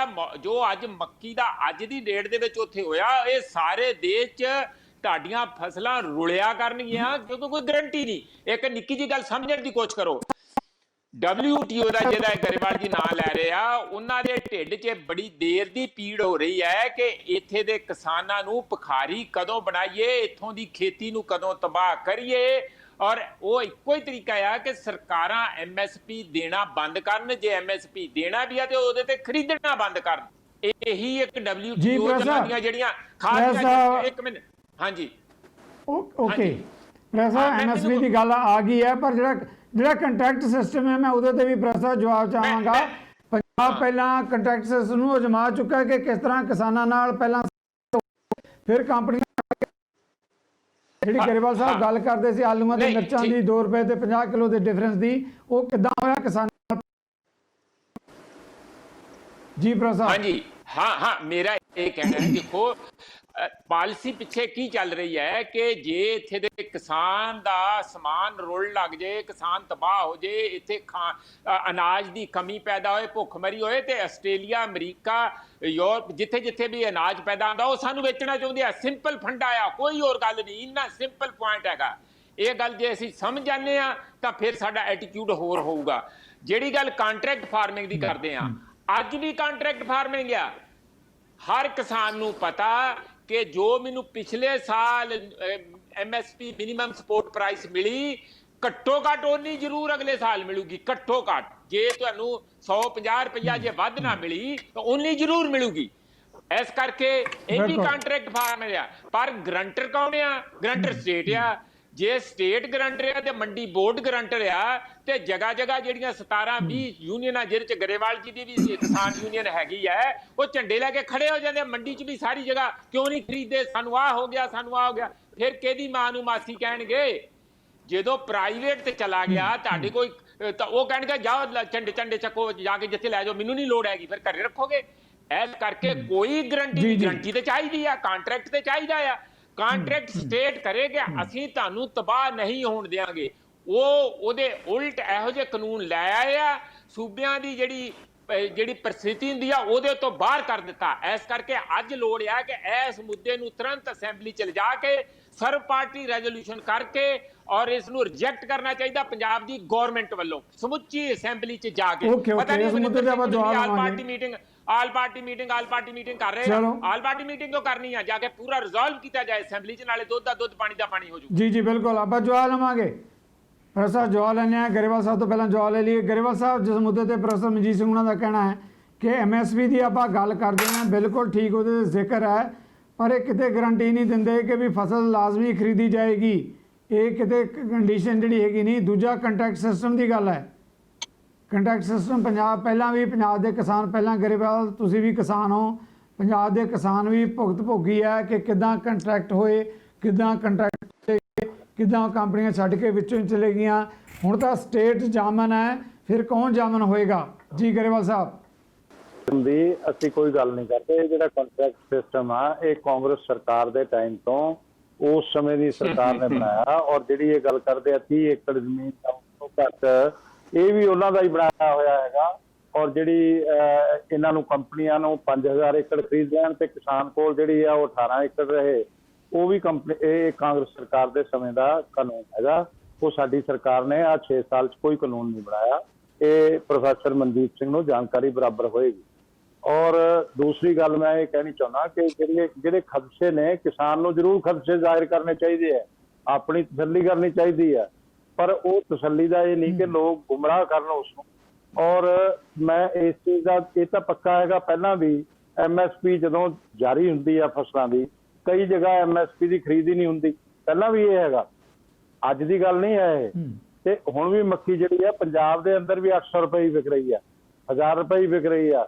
ਜੋ ਅੱਜ ਮੱਕੀ ਦਾ ਅੱਜ ਦੀ ਡੇਟ ਦੇ ਵਿੱਚ ਉੱਥੇ ਹੋਇਆ, ਇਹ ਸਾਰੇ ਦੇਸ਼ 'ਚ ਤੁਹਾਡੀਆਂ ਫਸਲਾਂ ਰੁਲਿਆ ਕਰਨਗੀਆਂ ਕਿਉਂਕਿ ਕੋਈ ਗਰੰਟੀ ਨਹੀਂ। ਇੱਕ ਨਿੱਕੀ ਜਿਹੀ ਗੱਲ ਸਮਝਣ ਦੀ ਕੋਸ਼ਿਸ਼ ਕਰੋ, WTO ਦਾ ਜਿਹੜਾ ਗਰੇਵਾਲ ਜੀ ਨਾਂ ਲੈ ਰਹੇ ਆ, ਉਹਨਾਂ ਦੇ ਢਿੱਡ 'ਚ ਬੜੀ ਦੇਰ ਦੀ ਪੀੜ ਹੋ ਰਹੀ ਹੈ ਕਿ ਇੱਥੇ ਦੇ ਕਿਸਾਨਾਂ ਨੂੰ ਭਿਖਾਰੀ ਕਦੋਂ ਬਣਾਈਏ, ਇੱਥੋਂ ਦੀ ਖੇਤੀ ਨੂੰ ਕਦੋਂ ਤਬਾਹ ਕਰੀਏ। ਔਰ ਉਹ ਇੱਕੋ ਹੀ ਤਰੀਕਾ ਆ ਕਿ ਸਰਕਾਰਾਂ MSP ਦੇਣਾ ਬੰਦ ਕਰਨ, ਜੇ MSP ਦੇਣਾ ਵੀ ਆ ਤੇ ਉਹਦੇ ਤੇ ਖਰੀਦਣਾ ਬੰਦ ਕਰਨ। ਇਹੀ ਇੱਕ WTO ਦੀਆਂ ਜਿਹੜੀਆਂ ਖਾਸ ਇੱਕ ਮਿੰਟ ਹਾਂਜੀ ਓਕੇ ਪ੍ਰੈਸਾ MSP ਦੀ ਗੱਲ ਆ ਗਈ ਹੈ, ਪਰ ਜਿਹੜਾ ਕੰਟਰੈਕਟ ਸਿਸਟਮ ਹੈ ਮੈਂ ਉਹਦੇ ਤੇ ਵੀ ਪ੍ਰੈਸਾ ਜਵਾਬ ਚਾਹਾਂਗਾ। ਪੰਜਾਬ ਪਹਿਲਾਂ ਕੰਟਰੈਕਟ ਸਿਸਟਮ ਨੂੰ ਅਜਮਾ ਚੁੱਕਾ ਹੈ ਕਿ ਕਿਸ ਤਰ੍ਹਾਂ ਕਿਸਾਨਾਂ ਨਾਲ ਪਹਿਲਾਂ ਫਿਰ ਕੰਪਨੀ ਜਿਹੜੀ ਗਰੇਵਾਲ ਸਾਹਿਬ ਗੱਲ ਕਰਦੇ ਸੀ ਆਲੂਆਂ ਤੇ ਮਿਰਚਾਂ ਦੀ 2 ਰੁਪਏ ਤੇ 50 ਕਿਲੋ ਦੇ ਡਿਫਰੈਂਸ ਦੀ, ਉਹ ਕਿੱਦਾਂ ਹੋਇਆ ਕਿਸਾਨਾਂ ਜੀ ਪ੍ਰੈਸਾ? ਹਾਂਜੀ ਹਾਂ ਮੇਰਾ ਇਹ ਕਹਿਣਾ ਹੈ, ਦੇਖੋ ਪਾਲਿਸੀ ਪਿੱਛੇ ਕੀ ਚੱਲ ਰਹੀ ਹੈ ਕਿ ਜੇ ਇੱਥੇ ਦੇ ਕਿਸਾਨ ਦਾ ਸਮਾਨ ਰੁਲ ਲੱਗ ਜੇ, ਕਿਸਾਨ ਤਬਾਹ ਹੋ ਜੇ, ਇੱਥੇ ਅਨਾਜ ਦੀ ਕਮੀ ਪੈਦਾ ਹੋਏ, ਭੁੱਖਮਰੀ ਹੋਏ, ਤੇ ਆਸਟ੍ਰੇਲੀਆ, ਅਮਰੀਕਾ, ਯੂਰਪ ਜਿੱਥੇ ਜਿੱਥੇ ਵੀ ਅਨਾਜ ਪੈਦਾ ਹੁੰਦਾ ਉਹ ਸਾਨੂੰ ਵੇਚਣਾ ਚਾਹੁੰਦੇ ਆ। ਸਿੰਪਲ ਫੰਡਾ ਆ, ਕੋਈ ਹੋਰ ਗੱਲ ਨਹੀਂ, ਇੰਨਾ ਸਿੰਪਲ ਪੁਆਇੰਟ ਹੈਗਾ। ਇਹ ਗੱਲ ਜੇ ਅਸੀਂ ਸਮਝ ਜਾਂਦੇ ਆ ਤਾਂ ਫਿਰ ਸਾਡਾ ਐਟੀਟਿਊਡ ਹੋਰ ਹੋਊਗਾ। ਜਿਹੜੀ ਗੱਲ ਕਾਂਟਰੈਕਟ ਫਾਰਮਿੰਗ ਦੀ ਕਰਦੇ ਆ, ਅੱਜ ਵੀ ਕਾਂਟਰੈਕਟ ਫਾਰਮਿੰਗ ਆ। ਹਰ ਕਿਸਾਨ ਨੂੰ ਪਤਾ ਕਿ ਜੋ ਮੈਨੂੰ ਪਿਛਲੇ ਸਾਲ MSP ਮਿਨੀਮਮ ਸਪੋਰਟ ਪ੍ਰਾਈਸ ਮਿਲੀ, ਘੱਟੋ ਘੱਟ ਉਨੀ ਜ਼ਰੂਰ ਅਗਲੇ ਸਾਲ ਮਿਲੂਗੀ। ਘੱਟੋ ਘੱਟ ਜੇ ਤੁਹਾਨੂੰ 150 ਰੁਪਇਆ ਜੇ ਵੱਧ ਨਾ ਮਿਲੀ ਤਾਂ ਉਨੀ ਜ਼ਰੂਰ ਮਿਲੂਗੀ। ਇਸ ਕਰਕੇ ਇਹ ਵੀ ਕਾਂਟਰੈਕਟ ਫਾਰਮ ਆ। ਪਰ ਗਰੰਟਰ ਕੌਣ ਆ? ਗਰੰਟਰ ਸਟੇਟ ਆ। ਜੇ ਸਟੇਟ ਗਰੰਟਰ ਆ ਤੇ ਮੰਡੀ ਬੋਰਡ ਗਰੰਟਰ ਆ, ਤੇ ਜਗ੍ਹਾ ਜਗ੍ਹਾ ਜਿਹੜੀਆਂ 17-20 ਯੂਨੀਅਨਾਂ ਜਿਹਦੇ ਚ ਗਰੇਵਾਲ ਜੀ ਦੀ ਵੀ ਕਿਸਾਨ ਯੂਨੀਅਨ ਹੈਗੀ ਹੈ, ਉਹ ਝੰਡੇ ਲੈ ਕੇ ਖੜੇ ਹੋ ਜਾਂਦੇ ਮੰਡੀ ਚ ਵੀ। ਸਾਰੀ ਜਗ੍ਹਾ ਕਿਉਂ ਨਹੀਂ ਖਰੀਦਦੇ? ਸਾਨੂੰ ਆਹ ਹੋ ਗਿਆ, ਸਾਨੂੰ ਆਹ ਹੋ ਗਿਆ। ਫਿਰ ਕਿਹਦੀ ਮਾਂ ਨੂੰ ਮਾਸੀ ਕਹਿਣਗੇ? ਜਦੋਂ ਪ੍ਰਾਈਵੇਟ ਤੇ ਚਲਾ ਗਿਆ ਤੁਹਾਡੇ ਕੋਈ ਤਾਂ ਉਹ ਕਹਿਣਗੇ ਜਾਓ ਝੰਡੇ ਚੱਕੋ ਜਾ ਕੇ ਜਿੱਥੇ ਲੈ ਜਾਓ, ਮੈਨੂੰ ਨਹੀਂ ਲੋੜ ਹੈਗੀ, ਫਿਰ ਘਰੇ ਰੱਖੋਗੇ। ਇਸ ਕਰਕੇ ਕੋਈ ਗਰੰਟੀ ਤੇ ਚਾਹੀਦੀ ਆ, ਕਾਂਟਰੈਕਟ ਤੇ ਚਾਹੀਦਾ ਆ। ਕਾਂਟਰੈਕਟ ਸਟੇਟ ਕਰੇਗਾ ਅਸੀਂ ਤੁਹਾਨੂੰ ਤਬਾਹ ਨਹੀਂ ਹੋਣ ਦਿਆਂਗੇ। ਉਹਦੇ ਉਲਟ ਇਹੋ ਜਿਹੇ ਕਾਨੂੰਨ ਲੈ ਆਏ ਆ, ਸੂਬਿਆਂ ਦੀ ਜਿਹੜੀ ਪ੍ਰਸਥਿਤੀ ਹੁੰਦੀ ਆ ਉਹਦੇ ਤੋਂ ਬਾਹਰ ਕਰ ਦਿੱਤਾ। ਇਸ ਕਰਕੇ ਅੱਜ ਲੋੜ ਆ ਕਿ ਇਸ ਮੁੱਦੇ ਨੂੰ ਤੁਰੰਤ ਅਸੈਂਬਲੀ ਚ ਲਿਜਾ ਕੇ ਸਰਵ ਪਾਰਟੀ ਰੈਜ਼ੋਲੂਸ਼ਨ ਕਰਕੇ ਔਰ ਇਸ ਨੂੰ ਰਿਜੈਕਟ ਕਰਨਾ ਚਾਹੀਦਾ ਪੰਜਾਬ ਦੀ ਗਵਰਨਮੈਂਟ ਵੱਲੋਂ ਸਮੁੱਚੀ ਅਸੈਂਬਲੀ ਚ ਜਾ ਕੇ। ਪਤਾ ਨਹੀਂ ਆਲ ਪਾਰਟੀ ਮੀਟਿੰਗ ਕਰ ਰਹੇ ਆ। ਆਲ ਪਾਰਟੀ ਮੀਟਿੰਗ ਤੋਂ ਕਰਨੀ ਆ, ਜਾ ਕੇ ਪੂਰਾ ਰਿਜ਼ੋਲਵ ਕੀਤਾ ਜਾਏ ਅਸੈਂਬਲੀ ਚ, ਨਾਲੇ ਦੁੱਧ ਦਾ ਦੁੱਧ, ਪਾਣੀ ਦਾ ਪਾਣੀ ਹੋ ਜੂ। ਜੀ ਬਿਲਕੁਲ, ਆਪਾਂ ਜਵਾਬ ਲਵਾਂਗੇ। ਪ੍ਰੋਫੈਸਰ ਜਵਾਬ ਲੈਣੇ ਆ ਗਰੇਵਾਲ ਸਾਹਿਬ ਤੋਂ ਪਹਿਲਾਂ ਜਵਾਬ ਲੈ ਲਈਏ। ਗਰੇਵਾਲ ਸਾਹਿਬ, ਜਿਸ ਮੁੱਦੇ ਤੇ ਪ੍ਰੋਫੈਸਰ ਮਨਜੀਤ ਸਿੰਘ ਉਹਨਾਂ ਦਾ ਕਹਿਣਾ ਹੈ ਕਿ MSP ਦੀ ਆਪਾਂ ਗੱਲ ਕਰਦੇ ਹਾਂ, ਬਿਲਕੁਲ ਠੀਕ ਉਹਦੇ ਜ਼ਿਕਰ ਹੈ, ਪਰ ਇਹ ਕਿਤੇ ਗਰੰਟੀ ਨਹੀਂ ਦਿੰਦੇ ਕਿ ਵੀ ਫਸਲ ਲਾਜ਼ਮੀ ਖਰੀਦੀ ਜਾਏਗੀ। ਇਹ ਕਿਤੇ ਕੰਡੀਸ਼ਨ ਜਿਹੜੀ ਹੈਗੀ ਨਹੀਂ। ਦੂਜਾ ਕੰਟਰੈਕਟ ਸਿਸਟਮ ਦੀ ਗੱਲ ਹੈ। ਕੰਟਰੈਕਟ ਸਿਸਟਮ ਪੰਜਾਬ ਪਹਿਲਾਂ ਵੀ, ਪੰਜਾਬ ਦੇ ਕਿਸਾਨ ਪਹਿਲਾਂ, ਗਰੇਵਾਲ ਤੁਸੀਂ ਵੀ ਕਿਸਾਨ ਹੋ, ਪੰਜਾਬ ਦੇ ਕਿਸਾਨ ਵੀ ਭੁਗਤ ਭੋਗੀ ਹੈ ਕਿ ਕਿੱਦਾਂ ਕੰਟਰੈਕਟ ਹੋਏ, ਕਿੱਦਾਂ ਕੰਪਨੀਆਂ ਛੱਡ ਕੇ ਵਿੱਚੋਂ ਹੀ ਚਲੇ ਗਈਆਂ। ਹੁਣ ਤਾਂ ਸਟੇਟ ਜਾਮਨ ਹੈ, ਫਿਰ ਕੌਣ ਜਾਮਨ ਹੋਏਗਾ? ਜੀ ਗਰੇਵਾਲ ਸਾਹਿਬ ਦੀ ਅਸੀਂ ਕੋਈ ਗੱਲ ਨਹੀਂ ਕਰਦੇ। ਜਿਹੜਾ ਕੰਟਰੈਕਟ ਸਿਸਟਮ ਆ ਇਹ ਕਾਂਗਰਸ ਸਰਕਾਰ ਦੇ ਟਾਈਮ ਤੋਂ ਉਸ ਸਮੇਂ ਦੀ ਸਰਕਾਰ ਨੇ ਬਣਾਇਆ। ਔਰ ਜਿਹੜੀ ਇਹ ਗੱਲ ਕਰਦੇ ਆ 30 ਏਕੜ ਜ਼ਮੀਨ ਤੋਂ ਘੱਟ, ਇਹ ਵੀ ਉਹਨਾਂ ਦਾ ਹੀ ਬਣਾਇਆ ਹੋਇਆ ਹੈਗਾ। ਔਰ ਜਿਹੜੀ ਇਹਨਾਂ ਨੂੰ ਕੰਪਨੀਆਂ ਨੂੰ 5000 ਏਕੜ ਖਰੀਦ ਲੈਣ ਤੇ ਕਿਸਾਨ ਕੋਲ ਜਿਹੜੀ ਆ ਉਹ 18 ਏਕੜ ਰਹੇ, ਉਹ ਵੀ ਇਹ ਕਾਂਗਰਸ ਸਰਕਾਰ ਦੇ ਸਮੇਂ ਦਾ ਕਾਨੂੰਨ ਹੈਗਾ। ਉਹ ਸਾਡੀ ਸਰਕਾਰ ਨੇ ਆ 6 ਸਾਲ 'ਚ ਕੋਈ ਕਾਨੂੰਨ ਨਹੀਂ ਬਣਾਇਆ। ਇਹ ਪ੍ਰੋਫੈਸਰ ਮਨਜੀਤ ਸਿੰਘ ਨੂੰ ਜਾਣਕਾਰੀ ਬਰਾਬਰ ਹੋਏਗੀ। ਔਰ ਦੂਸਰੀ ਗੱਲ ਮੈਂ ਇਹ ਕਹਿਣੀ ਚਾਹੁੰਦਾ ਕਿ ਜਿਹੜੇ ਖਦਸ਼ੇ ਨੇ, ਕਿਸਾਨ ਨੂੰ ਜ਼ਰੂਰ ਖਦਸ਼ੇ ਜ਼ਾਹਿਰ ਕਰਨੇ ਚਾਹੀਦੇ ਹੈ, ਆਪਣੀ ਤਸੱਲੀ ਕਰਨੀ ਚਾਹੀਦੀ ਹੈ, ਪਰ ਉਹ ਤਸੱਲੀ ਦਾ ਇਹ ਨਹੀਂ ਕਿ ਲੋਕ ਗੁੰਮਰਾਹ ਕਰਨ ਉਸਨੂੰ। ਔਰ ਮੈਂ ਇਸ ਚੀਜ਼ ਦਾ ਇਹ ਤਾਂ ਪੱਕਾ ਹੈਗਾ, ਪਹਿਲਾਂ ਵੀ MSP ਜਦੋਂ ਜਾਰੀ ਹੁੰਦੀ ਆ ਫਸਲਾਂ ਦੀ, ਕਈ ਜਗ੍ਹਾ MSP ਦੀ ਖਰੀਦ ਹੀ ਨਹੀਂ ਹੁੰਦੀ। ਪਹਿਲਾਂ ਵੀ ਇਹ ਹੈਗਾ, ਅੱਜ ਦੀ ਗੱਲ ਨਹੀਂ ਹੈ ਇਹ। ਤੇ ਹੁਣ ਵੀ ਮੱਕੀ ਜਿਹੜੀ ਆ ਪੰਜਾਬ ਦੇ ਅੰਦਰ ਵੀ 800 ਰੁਪਏ ਹੀ ਵਿਕ ਰਹੀ ਆ, 1000 ਰੁਪਏ ਹੀ ਵਿਕ ਰਹੀ ਆ,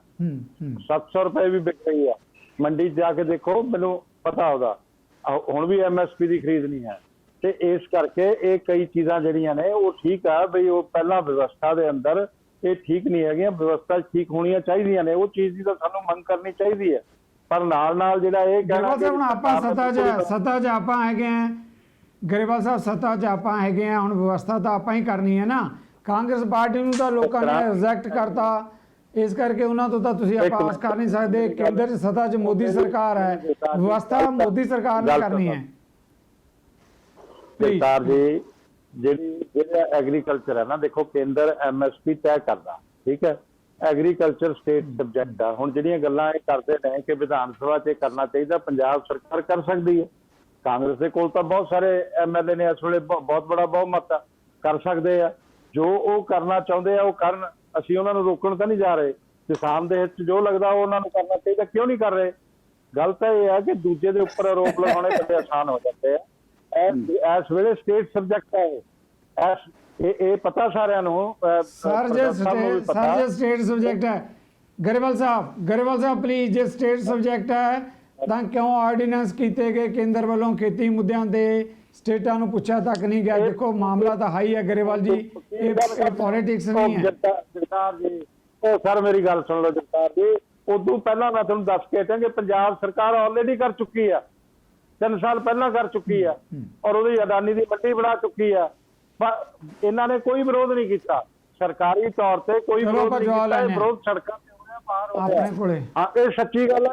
700 ਰੁਪਏ ਵੀ ਵਿਕ ਰਹੀ ਆ। ਮੰਡੀ ਜਾ ਕੇ ਦੇਖੋ, ਮੈਨੂੰ ਪਤਾ ਉਹਦਾ ਹੁਣ ਵੀ MSP ਦੀ ਖਰੀਦ ਨਹੀਂ ਹੈ। ਤੇ ਇਸ ਕਰਕੇ ਇਹ ਕਈ ਚੀਜ਼ਾਂ ਜਿਹੜੀਆਂ ਨੇ ਉਹ ਠੀਕ ਆ ਬਈ, ਉਹ ਪਹਿਲਾਂ ਵਿਵਸਥਾ ਦੇ ਅੰਦਰ ਇਹ ਠੀਕ ਨਹੀਂ ਹੈਗੀਆਂ। ਵਿਵਸਥਾ ਠੀਕ ਹੋਣੀਆਂ ਚਾਹੀਦੀਆਂ ਨੇ, ਉਹ ਚੀਜ਼ ਦੀ ਤਾਂ ਸਾਨੂੰ ਮੰਗ ਕਰਨੀ ਚਾਹੀਦੀ ਹੈ। ਪਰ ਨਾਲ ਜਿਹੜਾ ਇਹ ਕਹਿਣਾ ਹੁਣ ਆਪਾਂ ਸੱਤਾ 'ਚ ਆਪਾਂ ਹੈਗੇ ਆ ਗਰੇਵਾਲ ਸਾਹਿਬ, ਸੱਤਾ 'ਚ ਆਪਾਂ ਹੈਗੇ ਆ, ਹੁਣ ਵਿਵਸਥਾ ਤਾਂ ਆਪਾਂ ਹੀ ਕਰਨੀ ਹੈ ਨਾ। ਕਾਂਗਰਸ ਪਾਰਟੀ ਨੂੰ ਤਾਂ ਲੋਕਾਂ ਨੇ ਰਿਜੈਕਟ ਕਰਤਾ, ਇਸ ਕਰਕੇ ਉਹਨਾਂ ਤੋਂ ਤਾਂ ਤੁਸੀਂ ਆਪਾਂ ਆਸ ਕਰ ਨਹੀਂ ਸਕਦੇ। ਕੇਂਦਰ 'ਚ ਸੱਤਾ 'ਚ ਮੋਦੀ ਸਰਕਾਰ ਹੈ, ਵਿਵਸਥਾ ਮੋਦੀ ਸਰਕਾਰ ਨੇ ਕਰਨੀ ਹੈ। ਜਗਤਾਰ ਜੀ, ਜਿਹੜਾ ਐਗਰੀਕਲਚਰ ਹੈ ਨਾ, ਦੇਖੋ ਕੇਂਦਰ MSP ਤੈਅ ਕਰਦਾ, ਠੀਕ ਹੈ, ਐਗਰੀਕਲਚਰ ਸਟੇਟ ਸਬਜੈਕਟ ਆ। ਹੁਣ ਜਿਹੜੀਆਂ ਗੱਲਾਂ ਇਹ ਕਰਦੇ ਨੇ ਕਿ ਵਿਧਾਨ ਸਭਾ 'ਚ ਕਰਨਾ ਚਾਹੀਦਾ, ਪੰਜਾਬ ਸਰਕਾਰ ਕਰ ਸਕਦੀ ਹੈ। ਕਾਂਗਰਸ ਦੇ ਕੋਲ ਤਾਂ ਬਹੁਤ ਸਾਰੇ MLA ਨੇ ਇਸ ਵੇਲੇ, ਬਹੁਤ ਬੜਾ ਬਹੁਮਤ ਆ, ਕਰ ਸਕਦੇ ਆ। ਜੋ ਉਹ ਕਰਨਾ ਚਾਹੁੰਦੇ ਆ ਉਹ ਕਰਨ, ਅਸੀਂ ਉਹਨਾਂ ਨੂੰ ਰੋਕਣ ਤਾਂ ਨਹੀਂ ਜਾ ਰਹੇ। ਕਿਸਾਨ ਦੇ ਹਿੱਤ 'ਚ ਜੋ ਲੱਗਦਾ ਉਹ ਉਹਨਾਂ ਨੂੰ ਕਰਨਾ ਚਾਹੀਦਾ, ਕਿਉਂ ਨਹੀਂ ਕਰ ਰਹੇ? ਗੱਲ ਤਾਂ ਇਹ ਹੈ ਕਿ ਦੂਜੇ ਦੇ ਉੱਪਰ ਆਰੋਪ ਲਗਾਉਣੇ ਬੜੇ ਆਸਾਨ ਹੋ ਜਾਂਦੇ ਆ। ਇਸ ਵੇਲੇ ਸਟੇਟ ਸਬਜੈਕਟ ਹੈ ਇਹ ਪਤਾ ਸਾਰਿਆਂ ਨੂੰ। ਸਰ ਜੇ ਸਟੇਟ ਸਬਜੈਕਟ ਹੈ, ਗਰੇਵਾਲ ਸਾਹਿਬ ਪਲੀਜ਼, ਜੇ ਸਟੇਟ ਸਬਜੈਕਟ ਹੈ ਤਾਂ ਕਿਉਂ ਆਰਡੀਨੈਂਸ ਕੀਤੇ ਗਏ ਕੇਂਦਰ ਵੱਲੋਂ ਖੇਤੀ ਮੁੱਦਿਆਂ ਦੇ ਸਟੇਟਾਂ ਨੂੰ ਪੁੱਛਿਆ ਤੱਕ ਨਹੀਂ ਗਿਆ? ਦੇਖੋ ਮਾਮਲਾ ਤਾਂ ਹਾਈ ਹੈ ਗਰੇਵਾਲ ਜੀ, ਇਹ ਪੋਲਿਟਿਕਸ ਨਹੀਂ ਹੈ। ਜਗਤਾਰ ਜੀ, ਉਹ ਸਰ ਮੇਰੀ ਗੱਲ ਸੁਣ ਲਓ ਜਗਤਾਰ ਜੀ, ਉਦੋਂ ਪਹਿਲਾਂ ਮੈਂ ਤੁਹਾਨੂੰ ਦੱਸ ਕੇ ਹਟਾਂ ਕਿ ਪੰਜਾਬ ਸਰਕਾਰ ਆਲਰੇਡੀ ਕਰ ਚੁੱਕੀ ਆ, 3 ਸਾਲ ਪਹਿਲਾਂ ਕਰ ਚੁੱਕੀ ਆ, ਔਰ ਉਹਦੀ ਅਡਾਨੀ ਦੀ ਮੰਡੀ ਬਣਾ ਚੁੱਕੀ ਆ। ਪਰ ਇਹਨਾਂ ਨੇ ਕੋਈ ਵਿਰੋਧ ਨਹੀਂ ਕੀਤਾ, ਸਰਕਾਰੀ ਤੌਰ ਤੇ ਕੋਈ ਵਿਰੋਧ ਨਹੀਂ ਕੀਤਾ। ਇਹ ਵਿਰੋਧ ਸੜਕਾਂ ਤੇ ਹੋ ਰਿਹਾ, ਬਾਹਰ ਹੋ ਰਿਹਾ। ਹਾਂ, ਇਹ ਸੱਚੀ ਗੱਲ ਹੈ।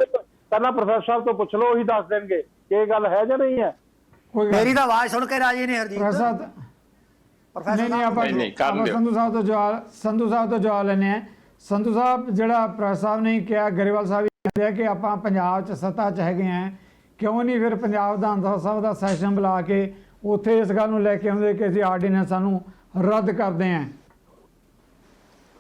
ਪਹਿਲਾਂ ਪ੍ਰੋਫੈਸਰ ਸਾਹਿਬ ਤੋਂ ਪੁੱਛ ਲਓ, ਉਹੀ ਦੱਸ ਦੇਣਗੇ ਕਿ ਇਹ ਗੱਲ ਹੈ ਜਾਂ ਨਹੀਂ ਹੈ। ਮੇਰੀ ਤਾਂ ਆਵਾਜ਼ ਸੁਣ ਕੇ ਰਾਜੀ ਨੇ ਹਰਜੀਤ ਪ੍ਰੋਫੈਸਰ ਨਹੀਂ, ਆਪਾਂ ਸੰਧੂ ਸਾਹਿਬ ਤੋਂ ਜਵਾਬ ਲੈਣੇ ਆ। ਸੰਧੂ ਸਾਹਿਬ, ਜਿਹੜਾ ਪ੍ਰੋਫੈਸਰ ਸਾਹਿਬ ਨੇ ਕਿਹਾ, ਗਰੇਵਾਲ ਸਾਹਿਬ ਕਹਿੰਦੇ ਆ ਕਿ ਆਪਾਂ ਪੰਜਾਬ 'ਚ ਸੱਤਾ 'ਚ ਹੈਗੇ ਆ, ਕਿਉਂ ਨਹੀਂ ਫਿਰ ਪੰਜਾਬ ਵਿਧਾਨ ਸਭਾ ਦਾ ਸੈਸ਼ਨ ਬੁਲਾ ਕੇ ਉੱਥੇ ਇਸ ਗੱਲ ਨੂੰ ਲੈ ਕੇ ਆਉਂਦੇ ਕਿ ਅਸੀਂ ਆਰਡੀਨੈਂਸਾਂ ਨੂੰ ਰੱਦ ਕਰਦੇ ਹਾਂ?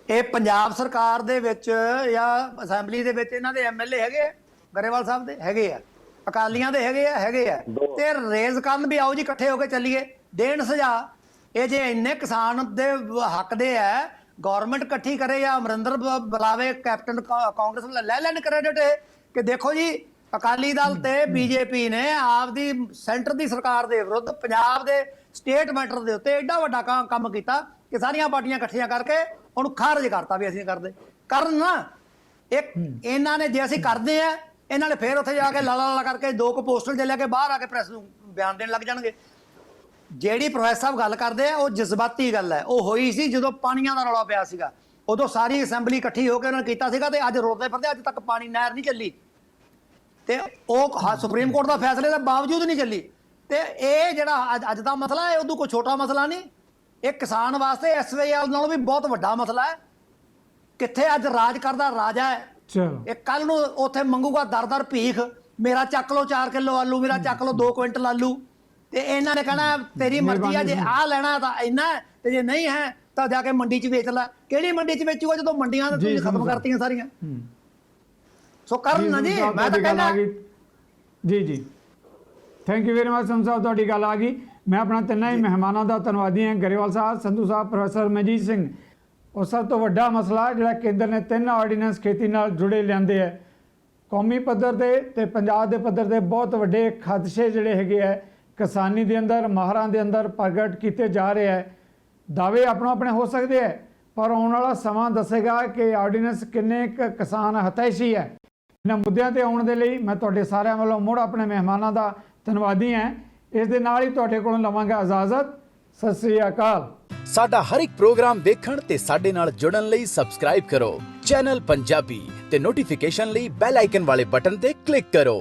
ਇਹ ਪੰਜਾਬ ਸਰਕਾਰ ਦੇ ਵਿੱਚ ਜਾਂ ਅਸੈਂਬਲੀ ਦੇ ਵਿੱਚ ਇਹਨਾਂ ਦੇ MLA ਹੈਗੇ ਆ, ਗਰੇਵਾਲ ਸਾਹਿਬ ਦੇ ਹੈਗੇ ਆ, ਅਕਾਲੀਆਂ ਦੇ ਹੈਗੇ ਆ, ਤੇ ਰੇਜ਼ ਕਰਨ ਵੀ ਆਓ ਜੀ ਇਕੱਠੇ ਹੋ ਕੇ ਚੱਲੀਏ, ਦੇਣ ਸੁਝਾਅ। ਇਹ ਜੇ ਇੰਨੇ ਕਿਸਾਨ ਦੇ ਹੱਕ ਦੇ ਆ, ਗਵਰਨਮੈਂਟ ਇਕੱਠੀ ਕਰੇ ਜਾਂ ਅਮਰਿੰਦਰ ਬੁਲਾਵੇ, ਕੈਪਟਨ ਕਾਂਗਰਸ ਲੈ ਲੈਣ ਕ੍ਰੈਡਿਟ ਕਿ ਦੇਖੋ ਜੀ ਅਕਾਲੀ ਦਲ ਤੇ BJP ਨੇ ਆਪਦੀ ਸੈਂਟਰ ਦੀ ਸਰਕਾਰ ਦੇ ਵਿਰੁੱਧ ਪੰਜਾਬ ਦੇ ਸਟੇਟ ਮੈਟਰ ਦੇ ਉੱਤੇ ਐਡਾ ਵੱਡਾ ਕੰਮ ਕੀਤਾ ਕਿ ਸਾਰੀਆਂ ਪਾਰਟੀਆਂ ਇਕੱਠੀਆਂ ਕਰਕੇ ਉਹਨੂੰ ਖਾਰਜ ਕਰਤਾ ਵੀ ਅਸੀਂ ਕਰਦੇ ਕਰਨ ਨਾ। ਇੱਕ ਇਹਨਾਂ ਨੇ ਜੇ ਅਸੀਂ ਕਰਦੇ ਆ, ਇਹਨਾਂ ਨੇ ਫਿਰ ਉੱਥੇ ਜਾ ਕੇ ਲਾਲਾ ਕਰਕੇ 2 ਪੋਸਟਰ ਜੇ ਲੈ ਕੇ ਬਾਹਰ ਆ ਕੇ ਪ੍ਰੈਸ ਨੂੰ ਬਿਆਨ ਦੇਣ ਲੱਗ ਜਾਣਗੇ। ਜਿਹੜੀ ਪ੍ਰੋਫੈਸਰ ਸਾਹਿਬ ਗੱਲ ਕਰਦੇ ਆ ਉਹ ਜਜ਼ਬਾਤੀ ਗੱਲ ਹੈ। ਉਹ ਹੋਈ ਸੀ ਜਦੋਂ ਪਾਣੀਆਂ ਦਾ ਰੌਲਾ ਪਿਆ ਸੀਗਾ, ਉਦੋਂ ਸਾਰੀ ਅਸੈਂਬਲੀ ਇਕੱਠੀ ਹੋ ਕੇ ਉਹਨਾਂ ਨੇ ਕੀਤਾ ਸੀਗਾ, ਤੇ ਅੱਜ ਰੋਲਦੇ ਫਿਰਦੇ, ਅੱਜ ਤੱਕ ਪਾਣੀ ਨਹਿਰ ਨਹੀਂ ਚੱਲੀ, ਤੇ ਉਹ ਸੁਪਰੀਮ ਕੋਰਟ ਦਾ ਫੈਸਲੇ ਦੇ ਬਾਵਜੂਦ ਨਹੀਂ ਚੱਲੀ। ਤੇ ਇਹ ਜਿਹੜਾ ਅੱਜ ਦਾ ਮਸਲਾ ਹੈ, ਉਦੋਂ ਕੋਈ ਛੋਟਾ ਮਸਲਾ ਨਹੀਂ। ਇਹ ਕਿਸਾਨ ਵਾਸਤੇ SVL ਨਾਲੋਂ ਵੀ ਬਹੁਤ ਵੱਡਾ ਮਸਲਾ ਹੈ। ਕਿੱਥੇ ਅੱਜ ਰਾਜ ਕਰਦਾ ਰਾਜਾ ਹੈ, ਇਹ ਕੱਲ ਨੂੰ ਉੱਥੇ ਮੰਗੂਗਾ ਦਰ ਭੀਖ, ਮੇਰਾ ਚੱਕ ਲਓ 4 ਕਿਲੋ ਆਲੂ, ਮੇਰਾ ਚੱਕ ਲਓ 2 ਕੁਇੰਟਲ ਆਲੂ, ਤੇ ਇਹਨਾਂ ਨੇ ਕਹਿਣਾ ਤੇਰੀ ਮਰਜ਼ੀ ਆ, ਜੇ ਆਹ ਲੈਣਾ ਤਾਂ ਇੰਨਾ, ਤੇ ਜੇ ਨਹੀਂ ਹੈ ਤਾਂ ਜਾ ਕੇ ਮੰਡੀ 'ਚ ਵੇਚ ਲੈ। ਕਿਹੜੀ ਮੰਡੀ 'ਚ ਵੇਚੂਗਾ ਜਦੋਂ ਮੰਡੀਆਂ ਤੁਸੀਂ ਖਤਮ ਕਰਤੀਆਂ ਸਾਰੀਆਂ? ਸੋ ਕਰਨ ਨਾ ਜੀ, ਮੈਂ ਤਾਂ ਕਹਿੰਦਾ ਜੀ thank you very much Sandhu ਸਾਹਿਬ, ਤੁਹਾਡੀ ਗੱਲ ਆ ਗਈ। ਮੈਂ ਆਪਣਾ ਤਿੰਨਾਂ ਹੀ ਮਹਿਮਾਨਾਂ ਦਾ ਧੰਨਵਾਦੀ ਹਾਂ, ਗਰੇਵਾਲ ਸਾਹਿਬ, ਸੰਧੂ ਸਾਹਿਬ, ਪ੍ਰੋਫੈਸਰ ਮਨਜੀਤ ਸਿੰਘ। ਉਹ ਸਭ ਤੋਂ ਵੱਡਾ ਮਸਲਾ ਜਿਹੜਾ ਕੇਂਦਰ ਨੇ 3 ਆਰਡੀਨੈਂਸ ਖੇਤੀ ਨਾਲ ਜੁੜੇ ਲਿਆਂਦੇ ਹੈ, ਕੌਮੀ ਪੱਧਰ ਤੇ ਪੰਜਾਬ ਦੇ ਪੱਧਰ ਤੇ ਬਹੁਤ ਵੱਡੇ ਖਦਸ਼ੇ ਜਿਹੜੇ ਹੈਗੇ ਹੈ ਕਿਸਾਨੀ ਦੇ ਅੰਦਰ, ਮਾਹਰਾਂ ਦੇ ਅੰਦਰ ਪ੍ਰਗਟ ਕੀਤੇ ਜਾ ਰਹੇ ਹੈ। ਦਾਅਵੇ ਆਪਣੋ ਆਪਣੇ ਹੋ ਸਕਦੇ ਹੈ, ਪਰ ਆਉਣ ਵਾਲਾ ਸਮਾਂ ਦੱਸੇਗਾ ਕਿ ਆਰਡੀਨੈਂਸ ਕਿੰਨੇ ਕਿਸਾਨ ਹਤੈਸ਼ੀ ਹੈ। ਇਹਨਾਂ ਮੁੱਦਿਆਂ ਤੇ ਆਉਣ ਦੇ ਲਈ ਮੈਂ ਤੁਹਾਡੇ ਸਾਰਿਆਂ ਵੱਲੋਂ ਮੁੜ ਆਪਣੇ ਮਹਿਮਾਨਾਂ ਦਾ ਧੰਨਵਾਦੀ ਹਾਂ। ਇਸ ਦੇ ਨਾਲ ਹੀ ਤੁਹਾਡੇ ਕੋਲੋਂ ਲਵਾਂਗਾ ਇਜਾਜ਼ਤ। ਸਤਿ ਸ੍ਰੀ ਅਕਾਲ। ਸਾਡਾ ਹਰ ਇੱਕ ਪ੍ਰੋਗਰਾਮ ਦੇਖਣ ਤੇ ਸਾਡੇ ਨਾਲ ਜੁੜਨ ਲਈ ਸਬਸਕ੍ਰਾਈਬ ਕਰੋ ਚੈਨਲ ਪੰਜਾਬੀ ਤੇ ਨੋਟੀਫਿਕੇਸ਼ਨ ਲਈ ਬੈਲ ਆਈਕਨ ਵਾਲੇ ਬਟਨ ਤੇ ਕਲਿੱਕ ਕਰੋ।